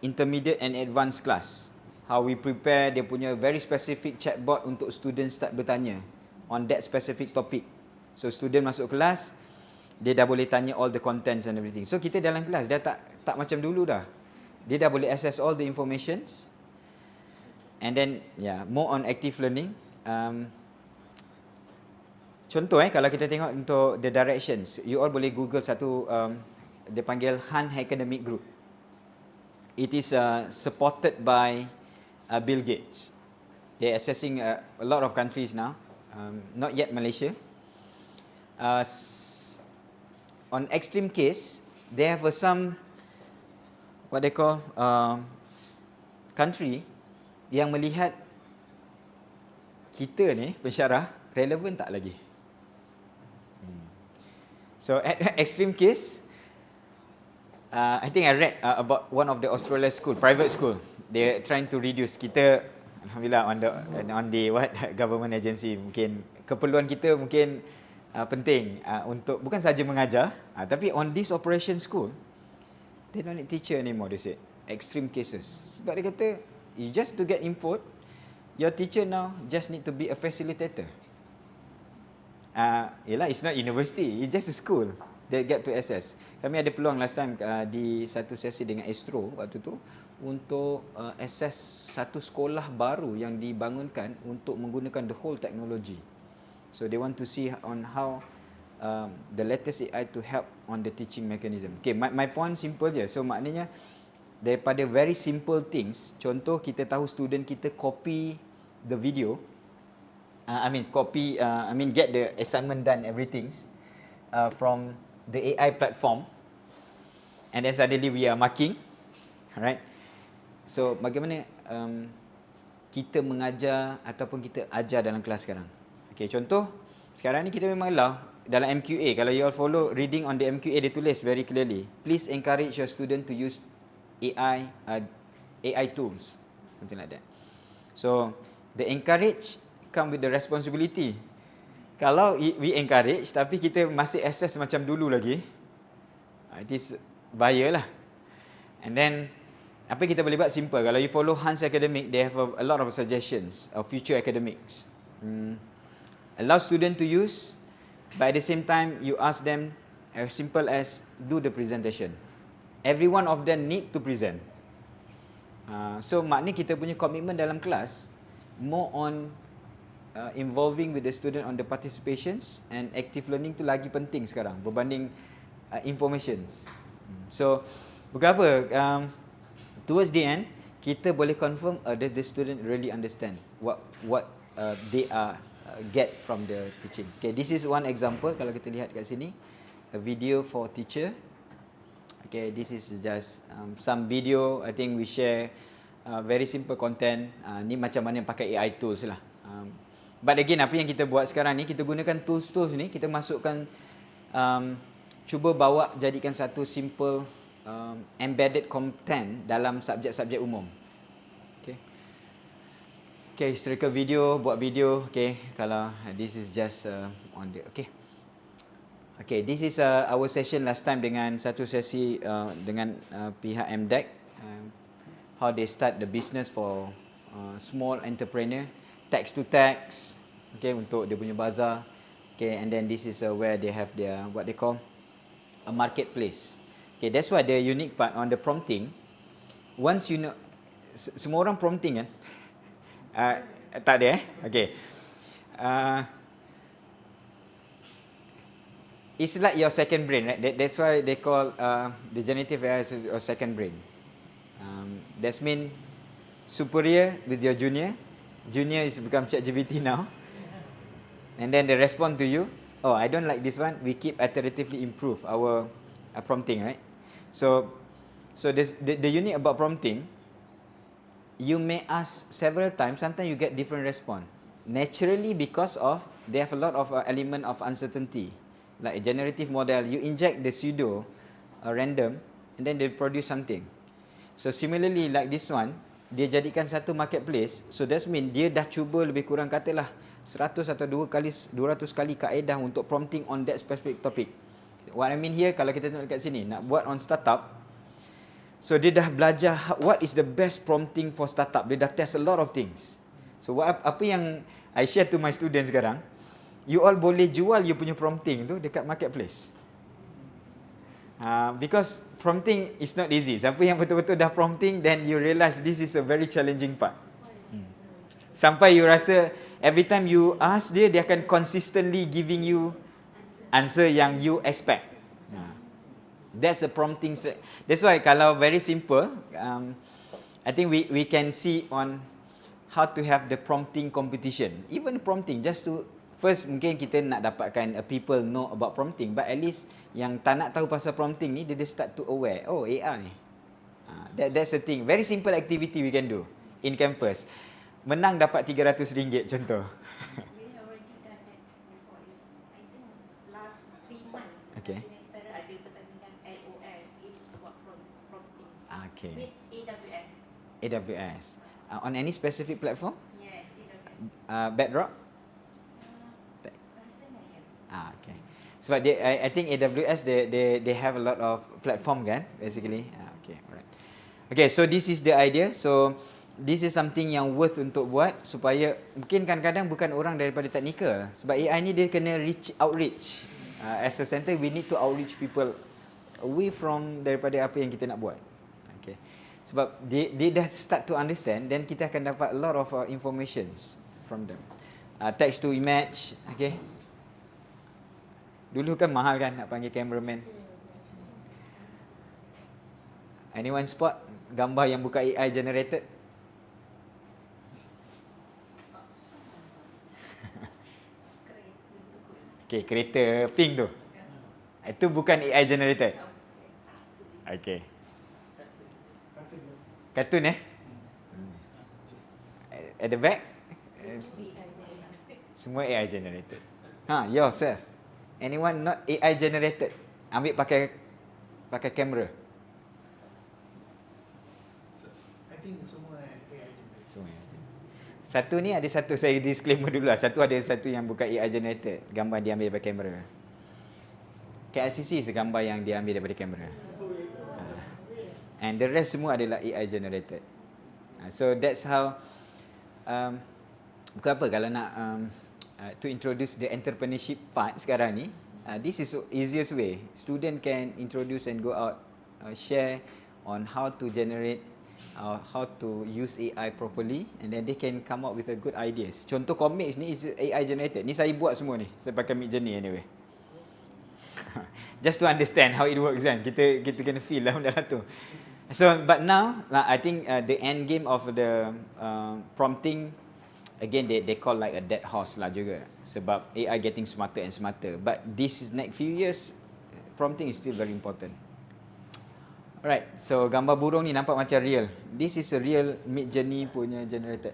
intermediate and advanced class. How we prepare dia punya very specific chatbot untuk student start bertanya on that specific topic. So student masuk kelas, dia dah boleh tanya all the contents and everything. So kita dalam kelas dia tak macam dulu dah. Dia dah boleh access all the informations. And then more on active learning. Contoh kalau kita tengok untuk the directions, you all boleh Google satu dia panggil Han Academic Group. It is supported by Bill Gates. They are accessing a lot of countries now, not yet Malaysia. On extreme case, they have some what they call country yang melihat kita ni pensyarah relevan tak lagi. So at extreme case, I think I read about one of the Australia school, private school. They're trying to reduce. Kita, alhamdulillah, on the what government agency, mungkin keperluan kita mungkin penting untuk bukan saja mengajar, tapi on this operation school, they don't need teacher anymore. They said extreme cases. Sebab dia kata, you just to get input, your teacher now just need to be a facilitator. Yelah, it's not university, it's just a school. They get to access. Kami ada peluang last time di satu sesi dengan Astro waktu tu untuk access satu sekolah baru yang dibangunkan untuk menggunakan the whole technology. So they want to see on how the latest AI to help on the teaching mechanism. Okay, my point simple je. So maknanya daripada very simple things, contoh kita tahu student kita copy the video, get the assignment done, everything from the AI platform, and then suddenly we are marking, alright. So bagaimana kita mengajar ataupun kita ajar dalam kelas sekarang? Okay, contoh sekarang ni kita memang allow dalam MQA, kalau you all follow reading on the MQA, dia tulis very clearly, please encourage your student to use AI tools, something like that. So the encourage come with the responsibility. Kalau we encourage tapi kita masih access macam dulu lagi, it is bahaya lah. And then apa yang kita boleh buat simple. Kalau you follow Hans Academic, they have a lot of suggestions of future academics. Allow student to use, but at the same time you ask them as simple as do the presentation. Every one of them need to present. So maknanya kita punya komitmen dalam kelas more on involving with the student on the participations, and active learning tu lagi penting sekarang berbanding informations. So bukan apa, towards the end kita boleh confirm that the student really understand what they are get from the teaching. Okay, this is one example. Kalau kita lihat kat sini, a video for teacher. Okay, this is just some video. I think we share very simple content. Ni macam mana pakai AI tools lah. But again, apa yang kita buat sekarang ni, kita gunakan tools-tools ni, kita masukkan, cuba bawa jadikan satu simple embedded content dalam subjek-subjek umum. Okay. Okay, historical video, buat video. Okay, kalau this is just on the, okay. Okay, this is our session last time dengan satu sesi dengan pihak MDEC, how they start the business for small entrepreneur, text to text, okay, untuk dia punya bazaar. Okay, and then this is where they have their what they call a marketplace. Okay, that's why the unique part on the prompting. Once you know, semua orang prompting kan? Tak ada Okay. It's like your second brain, right? That's why they call the generative AI as your second brain. That's mean superior with your junior. Junior is become ChatGPT now. And then they respond to you. Oh, I don't like this one. We keep iteratively improve our prompting, right? So the unique about prompting, you may ask several times. Sometimes you get different response. Naturally, because of they have a lot of element of uncertainty. Like a generative model, you inject the pseudo random, and then they produce something. So similarly, like this one, dia jadikan satu marketplace. So that's mean dia dah cuba lebih kurang katalah 100 atau 200 kali kaedah untuk prompting on that specific topic. What I mean here, kalau kita tengok dekat sini, nak buat on startup, so dia dah belajar what is the best prompting for startup. Dia dah test a lot of things. So apa yang I share to my students sekarang, you all boleh jual you punya prompting tu dekat marketplace. Because prompting is not easy. Siapa yang betul-betul dah prompting, then you realise this is a very challenging part. Sampai you rasa every time you ask dia akan consistently giving you answer yang you expect. That's a prompting. That's why kalau very simple, I think we can see on how to have the prompting competition. Even prompting, just to first mungkin kita nak dapatkan people know about prompting, but at least yang tak nak tahu pasal prompting ni, dia start to aware, oh AI ni. That's the thing. Very simple activity we can do in campus. Menang dapat RM300 contoh. We have already done that before. I think last 3 months. Okay. Kita ada pertandingan LOL is about prompting. Okay. With AWS. AWS. On any specific platform? Yes, AWS. Bedrock? Rasanya ya. Okay. Sebab I think AWS they have a lot of platform kan, basically. Okay, alright. Okay, so this is the idea. So this is something yang worth untuk buat supaya mungkin kadang-kadang bukan orang daripada teknikal. Sebab AI ni dia kena outreach. As a center, we need to outreach people away from daripada apa yang kita nak buat. Okay. Sebab dia dah start to understand, then kita akan dapat a lot of informations from them. Text to image, okay. Dulu kan mahal kan nak panggil cameraman. Anyone spot gambar yang bukan AI generated? Okay, kereta pink tu. Itu bukan AI generated. Okay. Kartun At the back? Semua AI generated. Yourself. Anyone not AI generated? Ambil pakai kamera. I think semua AI generated. Satu ni ada satu, saya disclaimer dulu lah. Satu ada satu yang bukan AI generated. Gambar dia ambil daripada kamera. KLCC segambar yang dia ambil daripada kamera. And the rest semua adalah AI generated. So that's how bukan apa kalau nak to introduce the entrepreneurship part sekarang ni, this is the easiest way. Student can introduce and go out, share on how to generate, how to use AI properly, and then they can come up with a good ideas. Contoh comics ni is AI generated. Ni saya buat semua ni. Saya pakai Midjourney anyway. Just to understand how it works kan. Kita kena feel lah dalam tu. So but now I think the end game of the prompting, again they call like a dead horse lah juga, sebab AI getting smarter and smarter, but this next few years prompting is still very important. Alright, so gambar burung ni nampak macam real. This is a real Midjourney punya generated.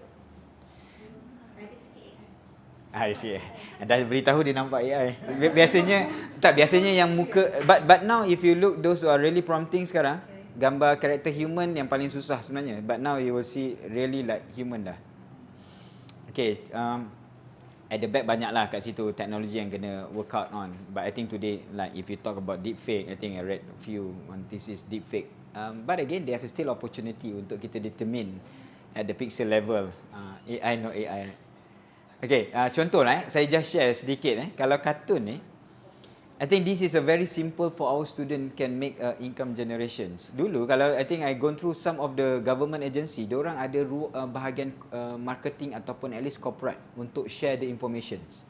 Ada sikit. Dah beritahu dia nampak AI. Biasanya yang muka, but now if you look those who are really prompting sekarang, gambar karakter human yang paling susah sebenarnya, but now you will see really like human dah. Okay, at the back banyaklah kat situ teknologi yang kena work out on. But I think today, like if you talk about deepfake, I think I read a few on this is deepfake. But again, they have still opportunity untuk kita determine at the pixel level, AI no AI. Okay, contoh lah, saya just share sedikit. Kalau kartun ni, I think this is a very simple for our student can make income generations. Dulu kalau I think I gone through some of the government agency, diorang ada bahagian marketing ataupun at least corporate untuk share the informations.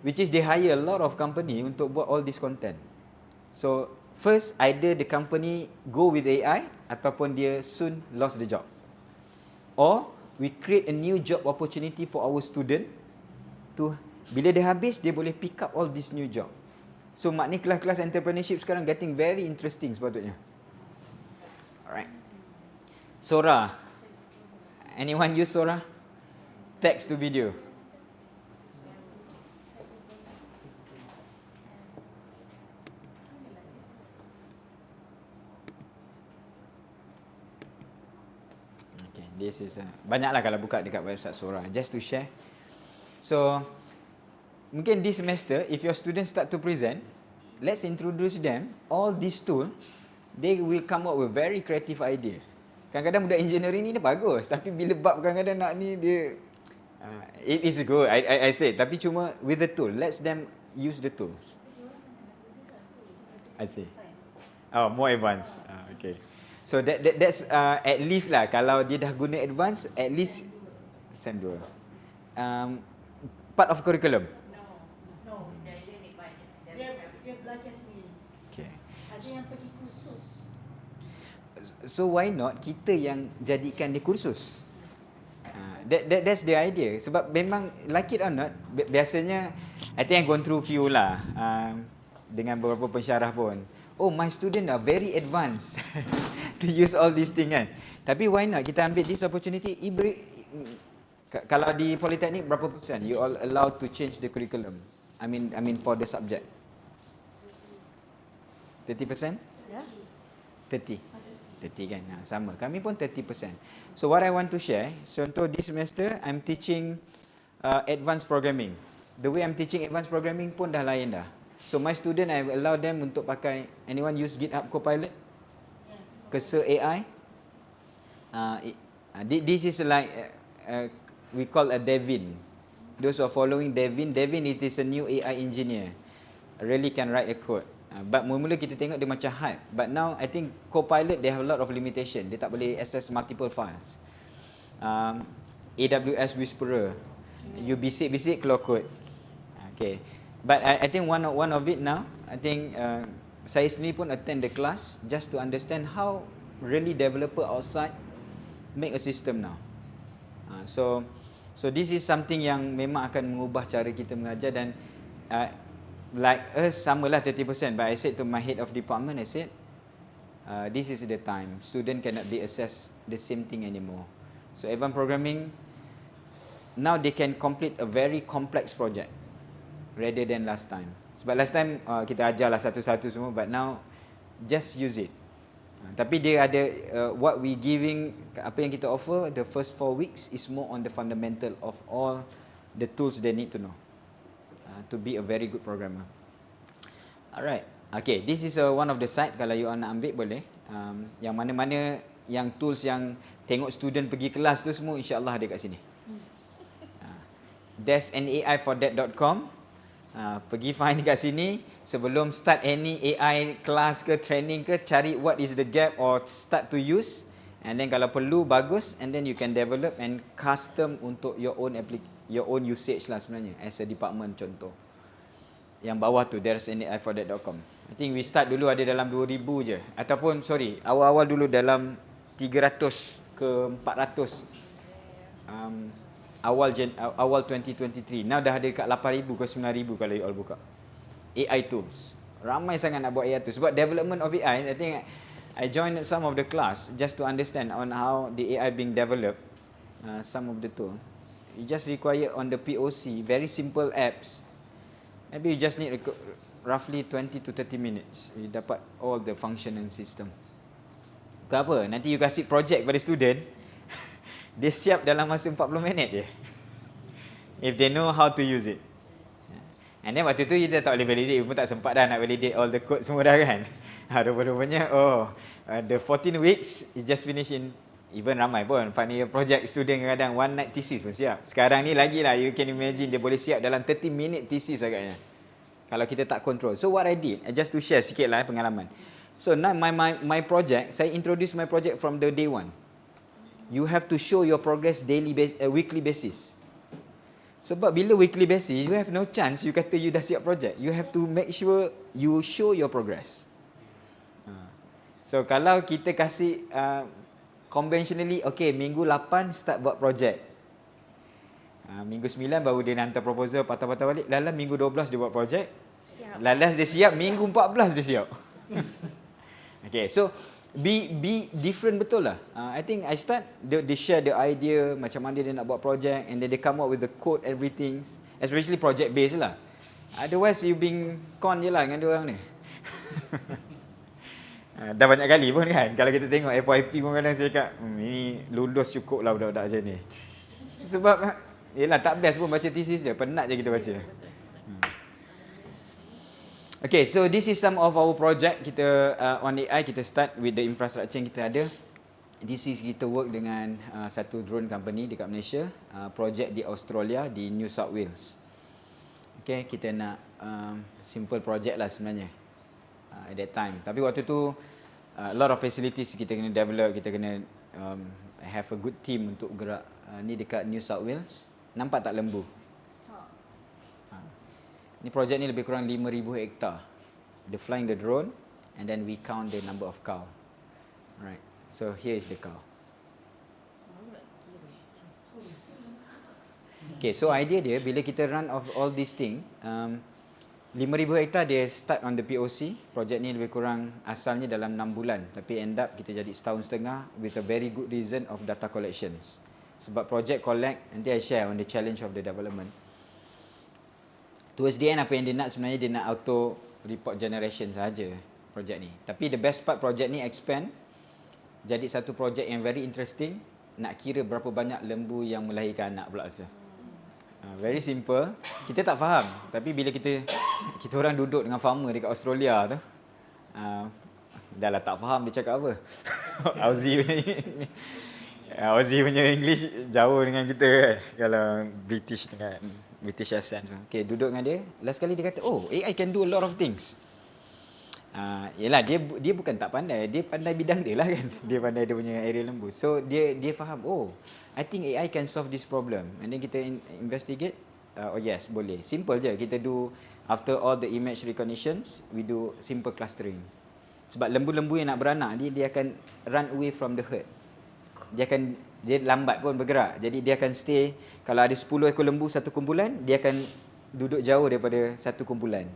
Which is they hire a lot of company untuk buat all this content. So first either the company go with AI ataupun dia soon lost the job. Or we create a new job opportunity for our student to bila dia habis dia boleh pick up all this new job. So maknanya kelas-kelas entrepreneurship sekarang getting very interesting sepatutnya. Alright. Sora. Anyone use Sora? Text to video. Okay, this is banyaklah kalau buka dekat website Sora just to share. So mungkin this semester, if your students start to present, let's introduce them all these tools. They will come up with very creative idea. Kadang-kadang budak engineering ni dia bagus, tapi bila bab kadang-kadang nak ni dia, it is good. I say, tapi cuma with the tool, let them use the tools. I see. Oh, more advanced. Okay. So that's at least lah. Kalau dia dah guna advanced, at least send dua. Part of curriculum. Dia belajar sendiri. Okay. Ada yang pergi kursus. So why not kita yang jadikan dia kursus? That's the idea. Sebab memang like it or not, biasanya I think I've gone through few lah, dengan beberapa pensyarah pun. Oh, my student are very advanced. to use all these things kan. Tapi why not kita ambil this opportunity. Kalau di Polytechnic berapa persen you all allowed to change the curriculum? I mean for the subject. 30%? Ya. 30 kan, sama. Kami pun 30%. So what I want to share, contoh this semester I'm teaching advanced programming. The way I'm teaching advanced programming pun dah lain dah. So my student I allow them untuk pakai, anyone use GitHub Copilot? CAAiT? This is like we call a Devin. Those who are following Devin, it is a new AI engineer. Really can write a code. But mula-mula kita tengok dia macam hype. But now I think Copilot they have a lot of limitation. Dia tak boleh access multiple files. AWS Whisperer, you bisik-bisik keluar code. Okay. But I think one of it now, I think saya sendiri pun attend the class just to understand how really developer outside make a system now. So this is something yang memang akan mengubah cara kita mengajar dan like us samalah 30%, but I said to my head of department, I said this is the time student cannot be assessed the same thing anymore. So advanced programming now they can complete a very complex project rather than last time. Sebab last time kita ajarlah satu-satu semua, but now just use it. Tapi dia ada what we giving, apa yang kita offer the first 4 weeks is more on the fundamental of all the tools they need to know to be a very good programmer. Alright. Okay, this is one of the site kalau you all nak ambil boleh. Yang mana-mana yang tools yang tengok student pergi kelas tu semua insya-Allah ada kat sini. There's an AI for that.com. Pergi find kat sini sebelum start any AI class ke training ke, cari what is the gap or start to use, and then kalau perlu bagus, and then you can develop and custom untuk your own usage lah sebenarnya as a department. Contoh yang bawah tu there's an AI for that.com. I think we start dulu ada dalam 2000 je, ataupun sorry awal-awal dulu dalam 300 ke 400 awal 2023. Now dah ada dekat 8,000 ke 9,000 kalau you all buka. AI tools. Ramai sangat nak buat AI tu. Sebab development of AI, I think I joined some of the class just to understand on how the AI being developed. Some of the tool. You just require on the POC, very simple apps. Maybe you just need roughly 20 to 30 minutes. You dapat all the function and system. Bukan apa, nanti you kasih project pada student, dia siap dalam masa 40 minit je. If they know how to use it. And then waktu tu kita tak boleh validate, pun tak sempat dah nak validate all the code semua dah kan. Rupa-rupanya the 14 weeks is just finish in, even ramai pun final year project student kadang one night thesis pun siap. Sekarang ni lagi lah, you can imagine dia boleh siap dalam 30 minute thesis agaknya. Kalau kita tak control. So what I did, just to share sikit lah pengalaman. So now my project, saya introduce my project from the day one. You have to show your progress weekly basis. Sebab bila weekly basis, you have no chance you kata you dah siap project. You have to make sure you show your progress. So kalau kita kasih conventionally, okay, minggu 8 start buat project. Minggu 9 baru dia hantar proposal, patah-patah balik. Lalu minggu 12 dia buat project. Lalu dia siap, minggu 14 dia siap. Okay, so be different betul lah. I think I start they share the idea macam mana dia nak buat project, and then they come up with the code everything, especially project based lah. Otherwise you being con je lah dengan dia orang ni. Dah banyak kali pun kan kalau kita tengok FYP pun kadang saya cakap ini lulus cukup lah budak-budak macam ni. Sebab yelah tak best pun baca thesis dia, penat je kita baca. Okay, so this is some of our project kita on AI. Kita start with the infrastructure yang kita ada. This is kita work dengan satu drone company dekat Malaysia, project di Australia, di New South Wales. Okay, kita nak simple project lah sebenarnya at that time. Tapi waktu tu a lot of facilities kita kena develop, kita kena have a good team untuk gerak ni dekat New South Wales. Nampak tak lembu? Ni projek ni lebih kurang 5,000 hektar. They flying the drone and then we count the number of cow. Right. So here is the cow. Okay, so idea dia bila kita run of all these thing, 5,000 hektar dia start on the POC. Projek ni lebih kurang asalnya dalam 6 bulan. Tapi end up kita jadi setahun setengah with a very good reason of data collections. Sebab projek collect, nanti I share on the challenge of the development. Towards the end, apa yang dia nak sebenarnya dia nak auto report generation saja projek ni. Tapi the best part projek ni expand. Jadi satu projek yang very interesting. Nak kira berapa banyak lembu yang melahirkan anak pula rasa. Very simple. Kita tak faham. Tapi bila kita orang duduk dengan farmer dekat Australia tu, dah lah tak faham dia cakap apa. Aussie punya English jauh dengan kita kan. Kalau British dengan British accent. Okay, duduk dengan dia. Last kali dia kata, oh, AI can do a lot of things. Yelah, dia bukan tak pandai. Dia pandai bidang dia lah kan. Dia pandai dia punya area lembu. So, dia faham, oh, I think AI can solve this problem. And then kita investigate. Oh yes, boleh. Simple je. Kita do, after all the image recognitions, we do simple clustering. Sebab lembu-lembu yang nak beranak, dia akan run away from the herd. Dia lambat pun bergerak. Jadi dia akan stay, kalau ada 10 ekor lembu satu kumpulan, dia akan duduk jauh daripada satu kumpulan.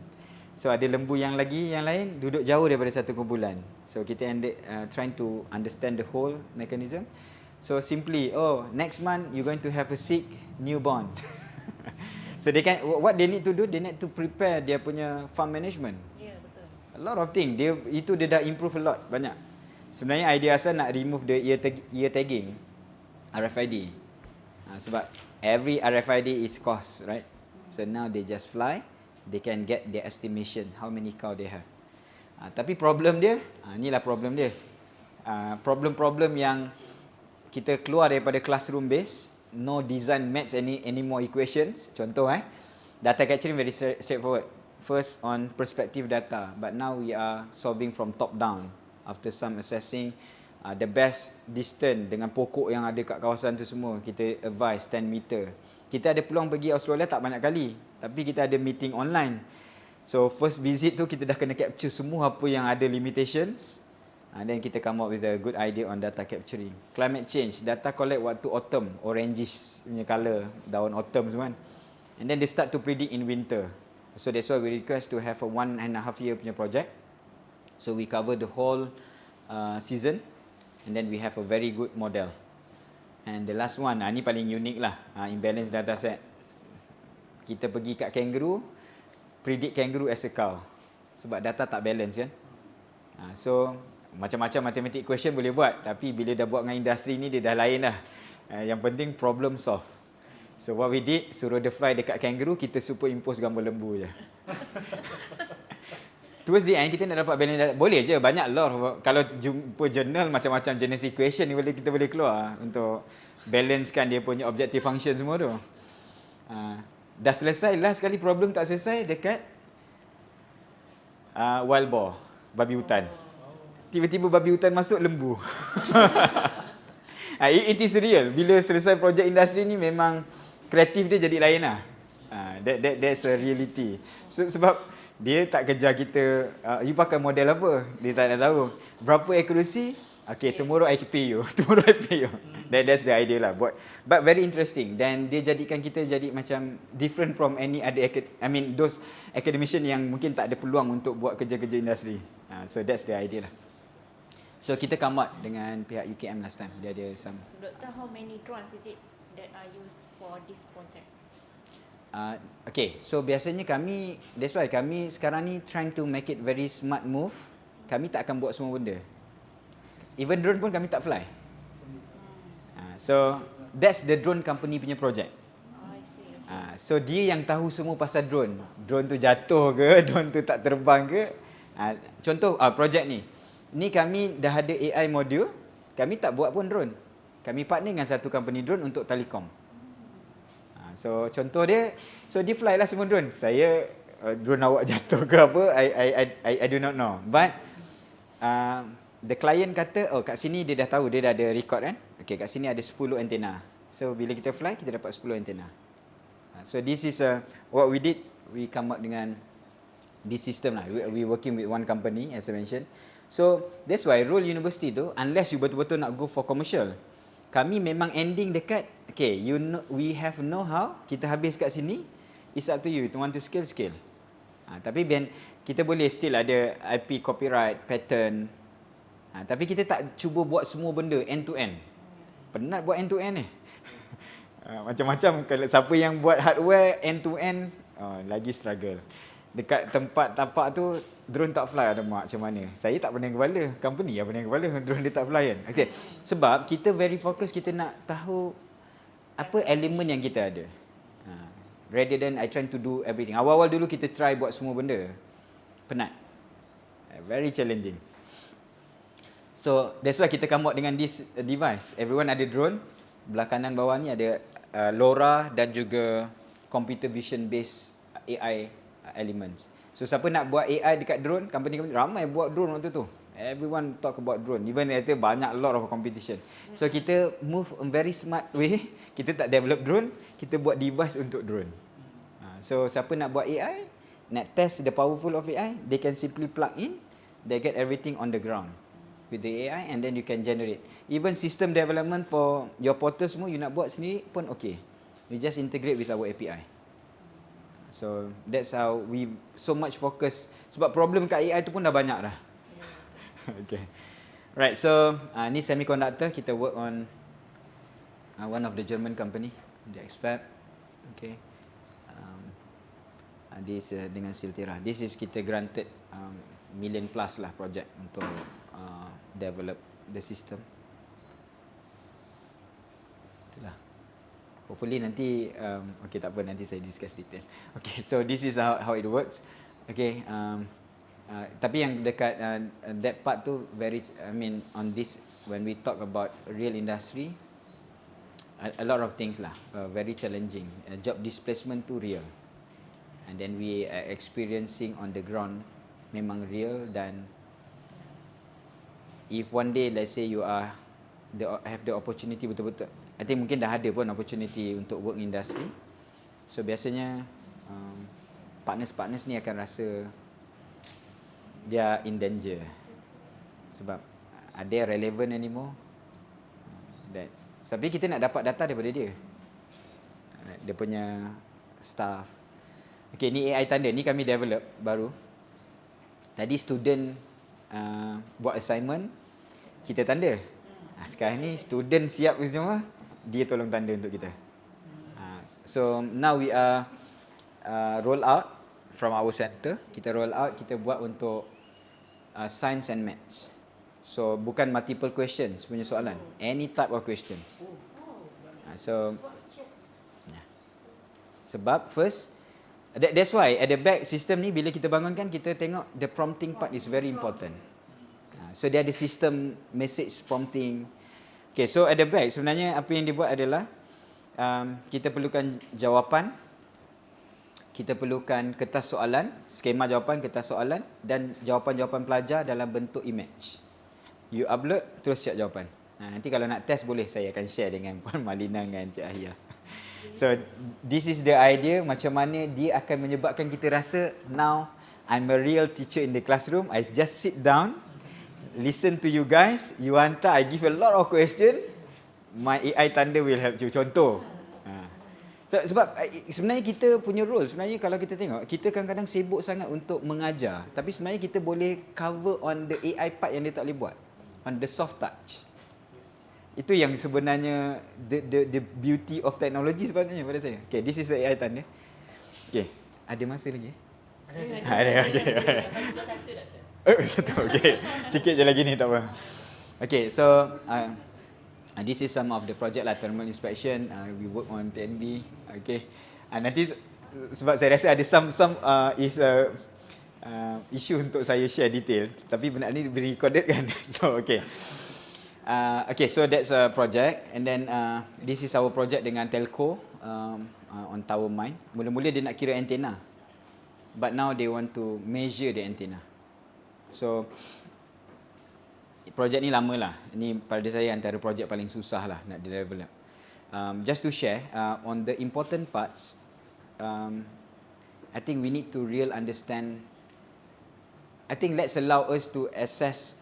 So ada lembu yang lain duduk jauh daripada satu kumpulan. So kita trying to understand the whole mechanism. So simply, oh, next month you're going to have a sick newborn. So what they need to do, they need to prepare dia punya farm management. Ya, betul. A lot of thing. Dia dah improve a lot, banyak. Sebenarnya idea asal nak remove the ear tagging, RFID. Sebab every RFID is cost, right? So now they just fly, they can get their estimation how many cow they have. Tapi problem dia, inilah problem dia. Problem yang kita keluar daripada classroom base, no design match any more equations. Contoh data capturing very straightforward. First on perspective data, but now we are solving from top down. After some assessing, the best distance dengan pokok yang ada kat kawasan tu semua, kita advise 10 meter. Kita ada peluang pergi Australia tak banyak kali, tapi kita ada meeting online. So first visit tu kita dah kena capture semua apa yang ada limitations. And then kita come up with a good idea on data capturing. Climate change, data collect waktu autumn, oranges punya colour, daun autumn semua kan. And then they start to predict in winter. So that's why we request to have a 1.5 year punya project. So we cover the whole season. And then we have a very good model. And the last one, ni paling unik lah, imbalance data set. Kita pergi kat kangaroo, predict kangaroo as a cow. Sebab data tak balance kan. So macam-macam matematik equation boleh buat, tapi bila dah buat dengan industri ni dia dah lain lah. Yang penting problem solve. So what we did, suruh dia fly dekat kangaroo, kita superimpose gambar lembu je. Towards the end kita nak dapat balance data. Boleh je, banyak lot. Kalau jumpa journal macam-macam jenis equation ni kita boleh keluar untuk balancekan dia punya objective function semua tu. Dah selesai, last sekali problem tak selesai dekat wild boar, babi hutan. Tiba-tiba babi hutan masuk lembu. It is real. Bila selesai projek industri ni memang kreatif dia jadi lain lah. That's a reality. Sebab dia tak kejar kita, you pakai model apa? Dia tak nak tahu. Berapa accuracy? Okay, tomorrow I pay you. Tomorrow I pay you. That's the idea lah. But very interesting. Dan dia jadikan kita jadi macam different from any other, those academician yang mungkin tak ada peluang untuk buat kerja-kerja industri. So that's the idea lah. So kita come out dengan pihak UKM last time. Dia ada some. Doktor, how many drones is it that are used for this project? Okay, so biasanya that's why kami sekarang ni trying to make it very smart move. Kami tak akan buat semua benda. Even drone pun kami tak fly. So that's the drone company punya project. I see. Okay. So dia yang tahu semua pasal drone. Drone tu jatuh ke, drone tu tak terbang ke. Contoh projek ni kami dah ada AI module, kami tak buat pun drone. Kami partner dengan satu company drone untuk telekom. So contoh dia, so dia fly lah semua drone. Saya drone awak jatuh ke apa, I do not know. But the client kata, oh kat sini dia dah tahu, dia dah ada record kan. Okay, kat sini ada 10 antena. So bila kita fly, kita dapat 10 antena. So this is what we did. We come up dengan this system lah. We working with one company as I mentioned. So that's why role university tu, unless you betul-betul nak go for commercial, kami memang ending dekat, okay, we have know-how, kita habis kat sini, it's up to you. You want to scale. Tapi kita boleh still ada IP, copyright, patent. Tapi kita tak cuba buat semua benda end to end. Penat buat end to end ni. Macam-macam. Kalau siapa yang buat hardware end to end, lagi struggle. Dekat tempat tapak tu drone tak fly, ada mak macam mana. Saya tak pernah kepala, company yang pernah kepala drone dia tak fly kan. Okay. Sebab kita very fokus, kita nak tahu apa elemen yang kita ada. Rather than I trying to do everything. Awal-awal dulu kita try buat semua benda. Penat. Very challenging. So that's why kita come out dengan this device. Everyone ada drone. Belah kanan bawah ni ada LoRa dan juga computer vision based AI elements. So siapa nak buat AI dekat drone, company ramai buat drone waktu tu. Everyone talk about drone. Even kata banyak lot of competition. So kita move in very smart way. Kita tak develop drone, kita buat device untuk drone. So siapa nak buat AI, nak test the powerful of AI, they can simply plug in, they get everything on the ground with the AI and then you can generate. Even system development for your portal semua you nak buat sendiri pun okay. You just integrate with our API. So that's how we so much focus. Sebab problem kat AI tu pun dah banyak dah. Okay. Right, so ni semiconductor, kita work on one of the German company, the expert. Okay. This dengan Siltera. This is kita granted million plus lah project untuk develop the system. Itulah. Hopefully nanti okay, tak apa, nanti saya discuss detail. Okay, so this is how it works. Okay, tapi yang dekat that part tu very, I mean on this, when we talk about real industry, a lot of things lah, very challenging. Job displacement tu real, and then we are experiencing on the ground memang real. Dan if one day let's say you are have the opportunity betul-betul, I think mungkin dah ada pun opportunity untuk work industry. So biasanya partners ni akan rasa they are in danger. Sebab are they relevant anymore? Tapi kita nak dapat data daripada dia. Dia punya staff. Okay, ni AI tanda. Ni kami develop baru. Tadi student buat assignment, kita tanda. Sekarang ni student siap semua, dia tolong tanda untuk kita. So now we are roll out from our center. Kita roll out, kita buat untuk science and maths. So bukan multiple questions punya soalan, any type of questions. So sebab first, that's why at the back system ni bila kita bangunkan, kita tengok the prompting part is very important. So dia ada sistem message prompting. Okay, so at the back sebenarnya apa yang dibuat adalah kita perlukan jawapan, kita perlukan kertas soalan, skema jawapan, kertas soalan dan jawapan-jawapan pelajar dalam bentuk image. You upload, terus siap jawapan. Nanti kalau nak test boleh, saya akan share dengan Puan Malina dengan Cik Ahia. So this is the idea, macam mana dia akan menyebabkan kita rasa now I'm a real teacher in the classroom. I just sit down, listen to you guys, you hantar, I give a lot of question, my AI tanda will help you. Contoh. Sebab sebenarnya kita punya role, sebenarnya kalau kita tengok, kita kadang-kadang sibuk sangat untuk mengajar, tapi sebenarnya kita boleh cover on the AI part yang dia tak boleh buat, on the soft touch. Itu yang sebenarnya the beauty of technology sebenarnya pada saya. Okay, this is the AI tanda. Okay, ada masa lagi? Ada. Okay. Satu, okay. Sikit je lagi ni, tak apa. Okay, so this is some of the project lah, thermal inspection. We work on TNB. Okay. Nanti sebab saya rasa ada some is issue untuk saya share detail. Tapi benda ni recorded kan. So okay. Okay, so that's a project. And then this is our project dengan telco on tower mine. Mula-mula dia nak kira antena, but now they want to measure the antenna. So projek ni lama lah. Ini pada saya antara projek paling susah lah nak develop. Just to share on the important parts, I think we need to real understand. I think let's allow us to assess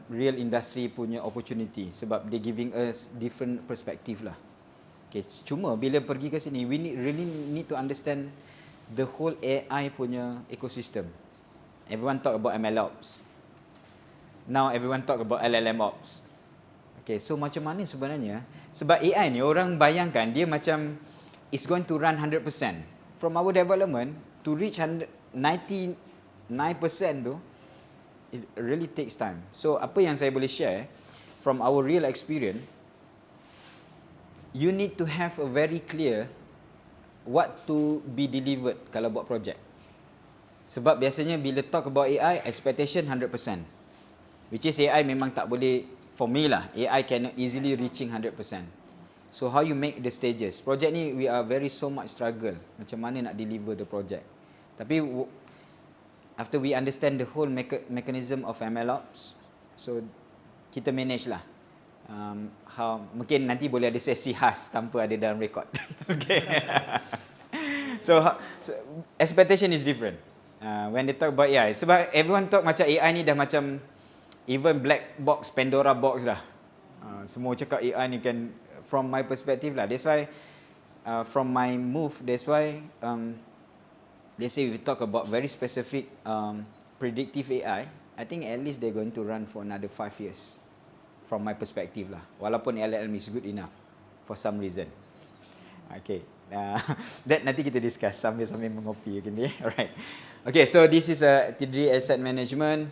real industry punya opportunity, sebab they giving us different perspective lah. Okay, cuma bila pergi ke sini, we really need to understand the whole AI punya ecosystem. Everyone talk about MLOps. Now everyone talk about LLM Ops. Okay, so macam mana sebenarnya? Sebab AI ni orang bayangkan dia macam it's going to run 100%. From our development to reach 99% tu, it really takes time. So apa yang saya boleh share from our real experience, you need to have a very clear what to be delivered kalau buat project. Sebab biasanya bila talk about AI, expectation 100%. Which is AI memang tak boleh, for me lah, AI cannot easily reaching 100%. So how you make the stages. Project ni we are very so much struggle. Macam mana nak deliver the project. Tapi after we understand the whole mechanism of MLOps, so kita manage lah. How, mungkin nanti boleh ada sesi khas tanpa ada dalam record. Okay. So expectation is different. When they talk about AI, sebab everyone talk macam AI ni dah macam even black box, Pandora box dah. Semua cakap AI ni kan, from my perspective lah. That's why from my move, that's why they say we talk about very specific predictive AI. I think at least they're going to run for another 5 years. From my perspective lah. Walaupun LLM is good enough for some reason. Okay. That nanti kita discuss sambil mengopi. Okay. Alright. Okay, so this is a TVET asset management.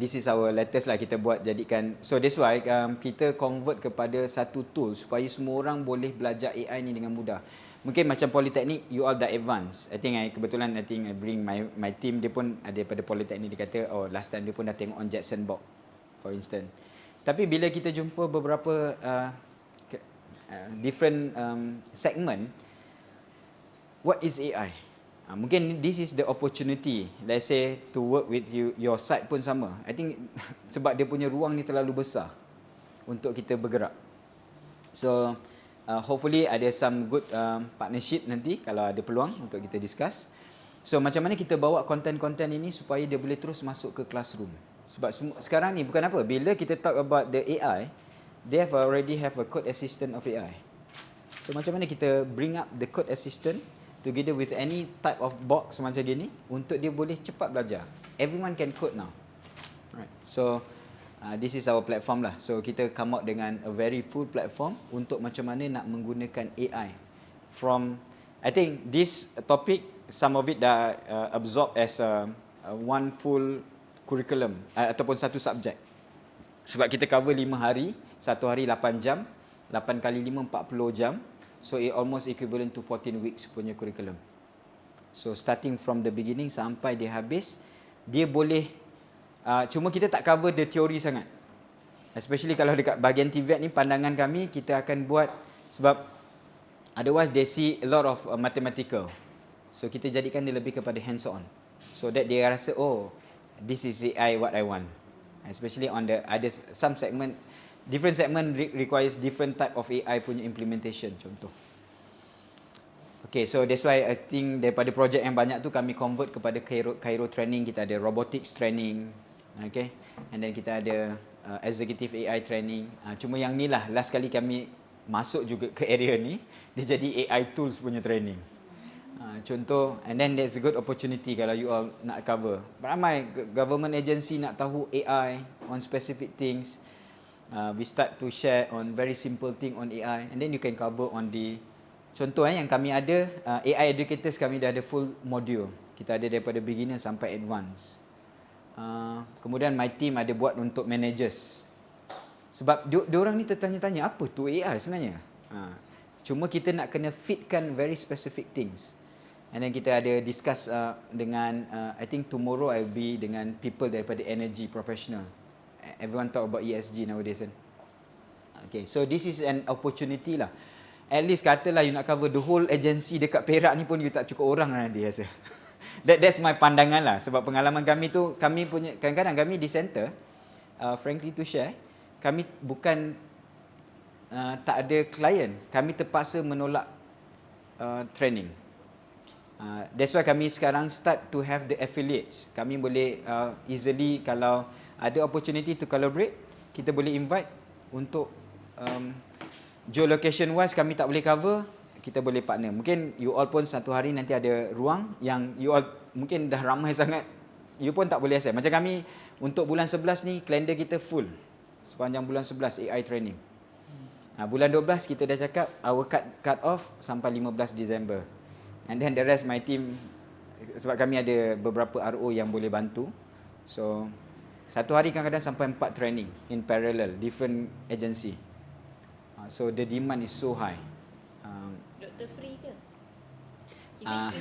This is our latest lah kita buat jadikan. So that's why kita convert kepada satu tool supaya semua orang boleh belajar AI ni dengan mudah. Mungkin macam Polytechnic, you all dah advance. I think kebetulan I bring my team, dia pun ada daripada Polytechnic, dia kata oh last time dia pun dah tengok on Jetson box for instance. Tapi bila kita jumpa beberapa different segment, what is AI? Mungkin this is the opportunity, let's say, to work with your side pun sama. I think sebab dia punya ruang ni terlalu besar untuk kita bergerak. So hopefully ada some good partnership nanti kalau ada peluang untuk kita discuss. So macam mana kita bawa konten-konten ini supaya dia boleh terus masuk ke classroom. Sebab sekarang ni bukan apa, bila kita talk about the AI, they already have a code assistant of AI. So macam mana kita bring up the code assistant together with any type of box macam gini untuk dia boleh cepat belajar. Everyone can code now. Right. So this is our platform lah. So kita come out dengan a very full platform untuk macam mana nak menggunakan AI. From, I think this topic, some of it dah absorb as one full curriculum ataupun satu subjek. Sebab kita cover 5 hari, satu hari 8 jam, 8 kali 5 40 jam. So it almost equivalent to 14 weeks punya curriculum. So starting from the beginning sampai dia habis, dia boleh cuma kita tak cover the theory sangat. Especially kalau dekat bahagian TVET ni, pandangan kami kita akan buat sebab otherwise they see a lot of mathematical. So kita jadikan dia lebih kepada hands on. So that dia rasa oh this is AI what I want. Especially on the other some segment, different segment requires different type of AI punya implementation contoh. Okay, so that's why I think daripada projek yang banyak tu kami convert kepada CAIRO training. Kita ada robotics training, okay, and then kita ada executive AI training. Cuma yang ni lah last kali kami masuk juga ke area ni, dia jadi AI tools punya training. Contoh, and then there's a good opportunity kalau you all nak cover. Ramai government agency nak tahu AI on specific things. We start to share on very simple thing on AI, and then you can cover on the contoh yang kami ada AI educators, kami dah ada full module. Kita ada daripada beginner sampai advance. Kemudian my team ada buat untuk managers. Sebab diorang ni tertanya-tanya apa tu AI sebenarnya. Cuma kita nak kena fitkan very specific things. And then kita ada discuss dengan I think tomorrow I will be dengan people daripada energy professional. Everyone talk about ESG nowadays kan. Okay, so this is an opportunity lah. At least katalah you nak cover the whole agency dekat Perak ni pun you tak cukup orang nanti rasa. That's my pandangan lah. Sebab pengalaman kami tu, kami punya, kadang-kadang kami di center, frankly to share, kami bukan tak ada klien. Kami terpaksa menolak training. That's why kami sekarang start to have the affiliates. Kami boleh easily kalau ada opportunity to collaborate, kita boleh invite untuk geolocation wise kami tak boleh cover, kita boleh partner. Mungkin you all pun satu hari nanti ada ruang yang you all mungkin dah ramai sangat, you pun tak boleh access. Macam kami untuk bulan 11 ni, kalender kita full. Sepanjang bulan 11 AI training. Bulan 12 kita dah cakap our cut off sampai 15 Disember. And then the rest my team, sebab kami ada beberapa RO yang boleh bantu. So satu hari kadang-kadang sampai 4 training in parallel, different agency. So the demand is so high. Doktor free ke? Is it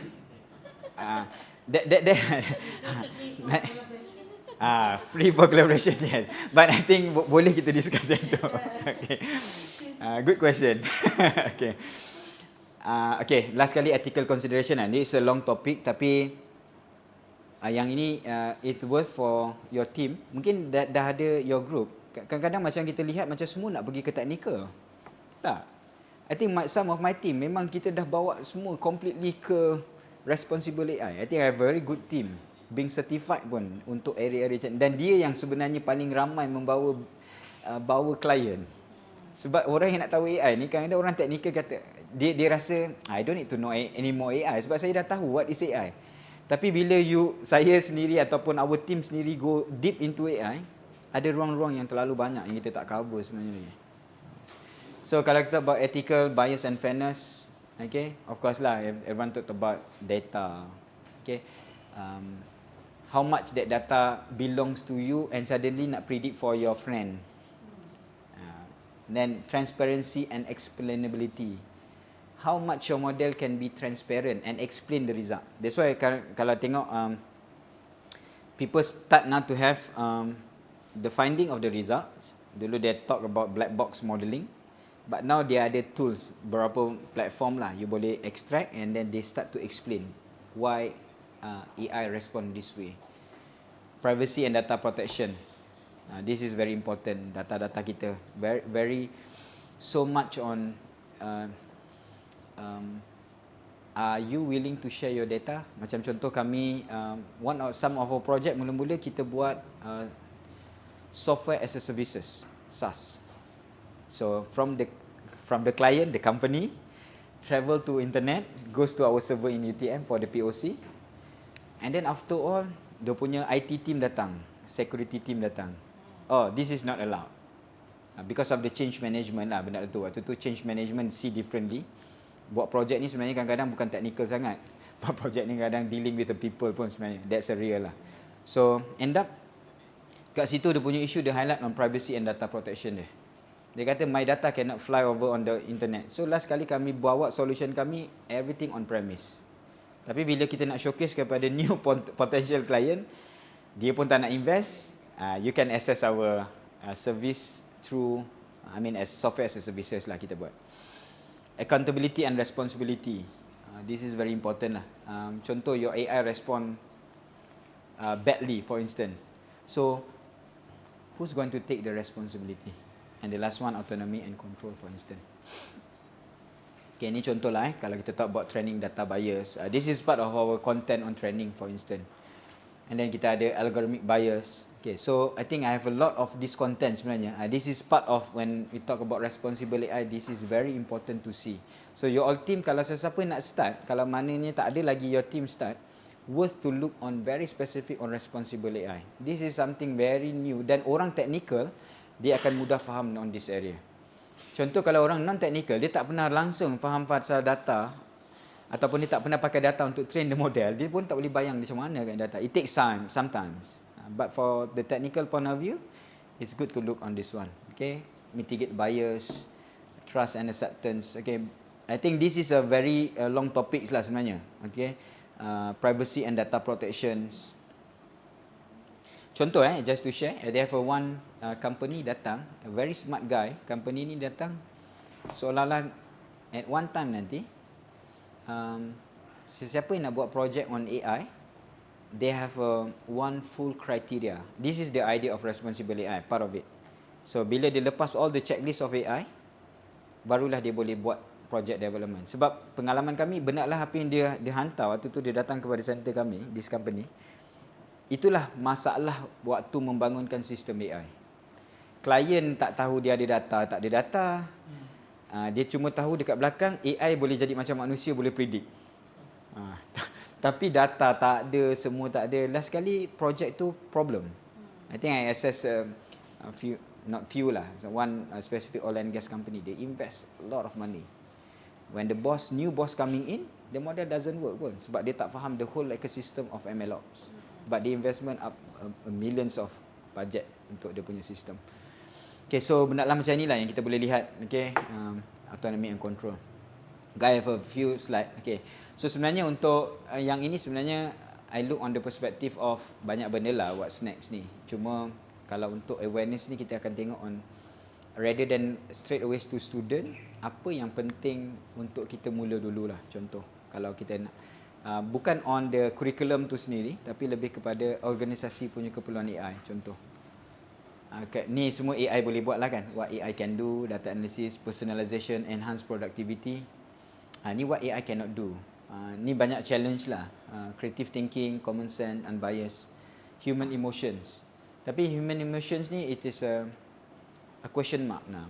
Uh, free? Free for collaboration, yes. But I think boleh kita discuss itu. Okay. Good question. Okay. Okay, last kali ethical consideration. This is a long topic, tapi yang ini it's worth for your team. Mungkin dah ada your group. Kadang-kadang macam kita lihat macam semua nak pergi ke technical. Tak. I think some of my team memang kita dah bawa semua completely ke responsible AI. I think I have a very good team being certified pun untuk area-area macam, dan dia yang sebenarnya paling ramai membawa bawa klien. Sebab orang yang nak tahu AI ni, kadang-kadang orang technical kata dia rasa I don't need to know any more AI sebab saya dah tahu what is AI. Tapi bila saya sendiri ataupun our team sendiri go deep into AI, ada ruang-ruang yang terlalu banyak yang kita tak cover sebenarnya. So kalau kita about ethical, bias and fairness, okay, of course lah, everyone talk about data, okay, how much that data belongs to you and suddenly nak predict for your friend. Then transparency and explainability. How much your model can be transparent and explain the result. That's why kalau tengok people start now to have the finding of the results. Dulu they talk about black box modeling, but now there ada tools, beberapa platform lah, you boleh extract and then they start to explain why AI respond this way. Privacy and data protection. This is very important. Data-data kita very so much on are you willing to share your data? Macam contoh kami some of our project mula-mula kita buat software as a services, SaaS. So from the client, the company travel to internet, goes to our server in UTM for the POC, and then after all, dia punya IT team datang, security team datang. Oh, this is not allowed. Because of the change management lah benda tu. Waktu tu change management see differently. Buat projek ni sebenarnya kadang-kadang bukan technical sangat. Buat projek ni kadang dealing with the people pun sebenarnya. That's a real lah. So end up kat situ dia punya issue, dia highlight on privacy and data protection dia. Dia kata my data cannot fly over on the internet. So last kali kami bawa solution kami everything on premise. Tapi bila kita nak showcase kepada new potential client, dia pun tak nak invest. You can access our service through, as software as a services lah kita buat. Accountability and responsibility. This is very important lah. Contoh your AI respond badly, for instance. So who's going to take the responsibility? And the last one, autonomy and control, for instance. Okay, ni contoh lah kalau kita talk about training data bias. This is part of our content on training, for instance. And then kita ada algorithmic bias. Okay, so I think I have a lot of this content sebenarnya. This is part of when we talk about responsible AI, this is very important to see. So your all team, kalau sesiapa nak start, kalau maknanya tak ada lagi your team start, worth to look on very specific on responsible AI. This is something very new dan orang technical, dia akan mudah faham on this area. Contoh kalau orang non-technical, dia tak pernah langsung faham pasal data ataupun dia tak pernah pakai data untuk train the model, dia pun tak boleh bayang macam mana kan data. It takes time sometimes. But for the technical point of view, it's good to look on this one. Okay, mitigate bias, trust and acceptance. Okay, I think this is a very long topics lah sebenarnya. Okay, privacy and data protections. Contoh just to share, they have one company datang, a very smart guy, company ni datang seolah-olah at one time nanti sesiapa yang nak buat project on AI, they have one full criteria. This is the idea of responsible AI, part of it. So bila dia lepas all the checklist of AI, barulah dia boleh buat project development. Sebab pengalaman kami, benarlah apa yang dia hantar waktu tu dia datang kepada center kami, this company, itulah masalah waktu membangunkan sistem AI. Klien tak tahu dia ada data, tak ada data. Dia cuma tahu dekat belakang AI boleh jadi macam manusia, boleh predict. Tapi data tak ada, semua tak ada. Last kali project tu problem. I think I assess a few, not few lah, one specific oil and gas company. They invest a lot of money. When the new boss coming in, the model doesn't work pun sebab dia tak faham the whole ecosystem of MLOps. But the investment up millions of budget untuk dia punya sistem. Okay, so benda lah macam ni lah yang kita boleh lihat. Okay, autonomy and control. I have a few slide. Okay, so sebenarnya untuk yang ini sebenarnya I look on the perspective of banyak benda lah what's next ni. Cuma kalau untuk awareness ni kita akan tengok on rather than straight away to student, apa yang penting untuk kita mula dululah. Contoh, kalau kita nak bukan on the curriculum tu sendiri, tapi lebih kepada organisasi punya keperluan AI. Contoh, ni semua AI boleh buat lah kan. What AI can do, data analysis, personalization, enhance productivity. Ni what AI cannot do. Ni banyak challenge lah. Creative thinking, common sense, unbiased, human emotions. Tapi human emotions ni it is a question mark now.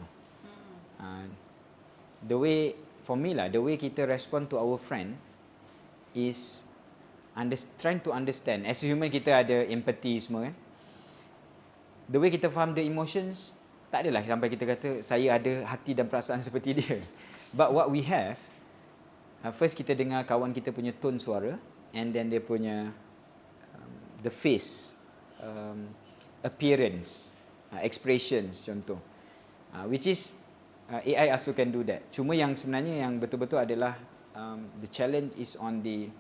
The way, for me lah, the way kita respond to our friend is trying to understand. As a human kita ada empathy semua kan. The way kita faham the emotions, tak adalah sampai kita kata saya ada hati dan perasaan seperti dia. But what we have, first kita dengar kawan kita punya tone suara, and then dia punya the face, appearance, expressions contoh, which is AI also can do that. Cuma yang sebenarnya yang betul-betul adalah the challenge is on the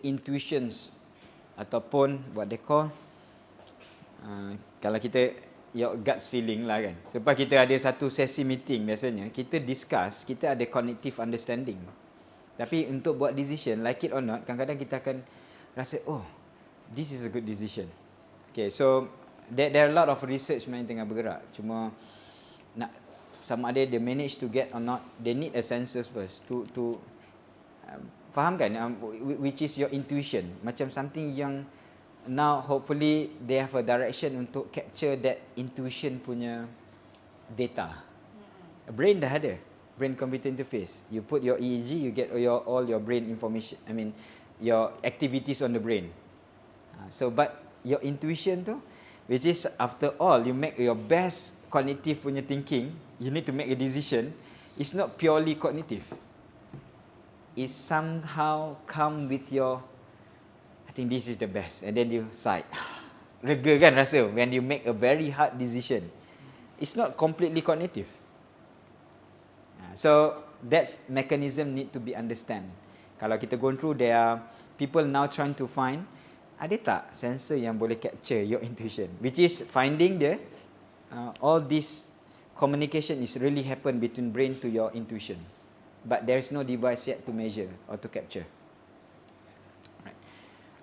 intuitions ataupun what they call kalau kita your guts feeling lah kan. Sebab kita ada satu sesi meeting biasanya, kita discuss, kita ada cognitive understanding. Tapi untuk buat decision, like it or not, kadang-kadang kita akan rasa, oh, this is a good decision. Okay, so there are a lot of research yang tengah bergerak. Cuma nak sama ada they manage to get or not, they need a census first to faham kan, which is your intuition. Macam something yang now hopefully they have a direction untuk capture that intuition punya data. Brain dah ada, brain computer interface. You put your EEG, you get all your brain information. I mean your activities on the brain. So but your intuition tu, which is after all you make your best cognitive punya thinking, you need to make a decision. It's not purely cognitive. It's somehow come with your, I think this is the best, and then you sigh. Lega kan rasa when you make a very hard decision. It's not completely cognitive. So that's mechanism need to be understand. Kalau kita go through, there are people now trying to find, ada tak sensor yang boleh capture your intuition, which is finding the all this communication is really happen between brain to your intuition, but there is no device yet to measure or to capture.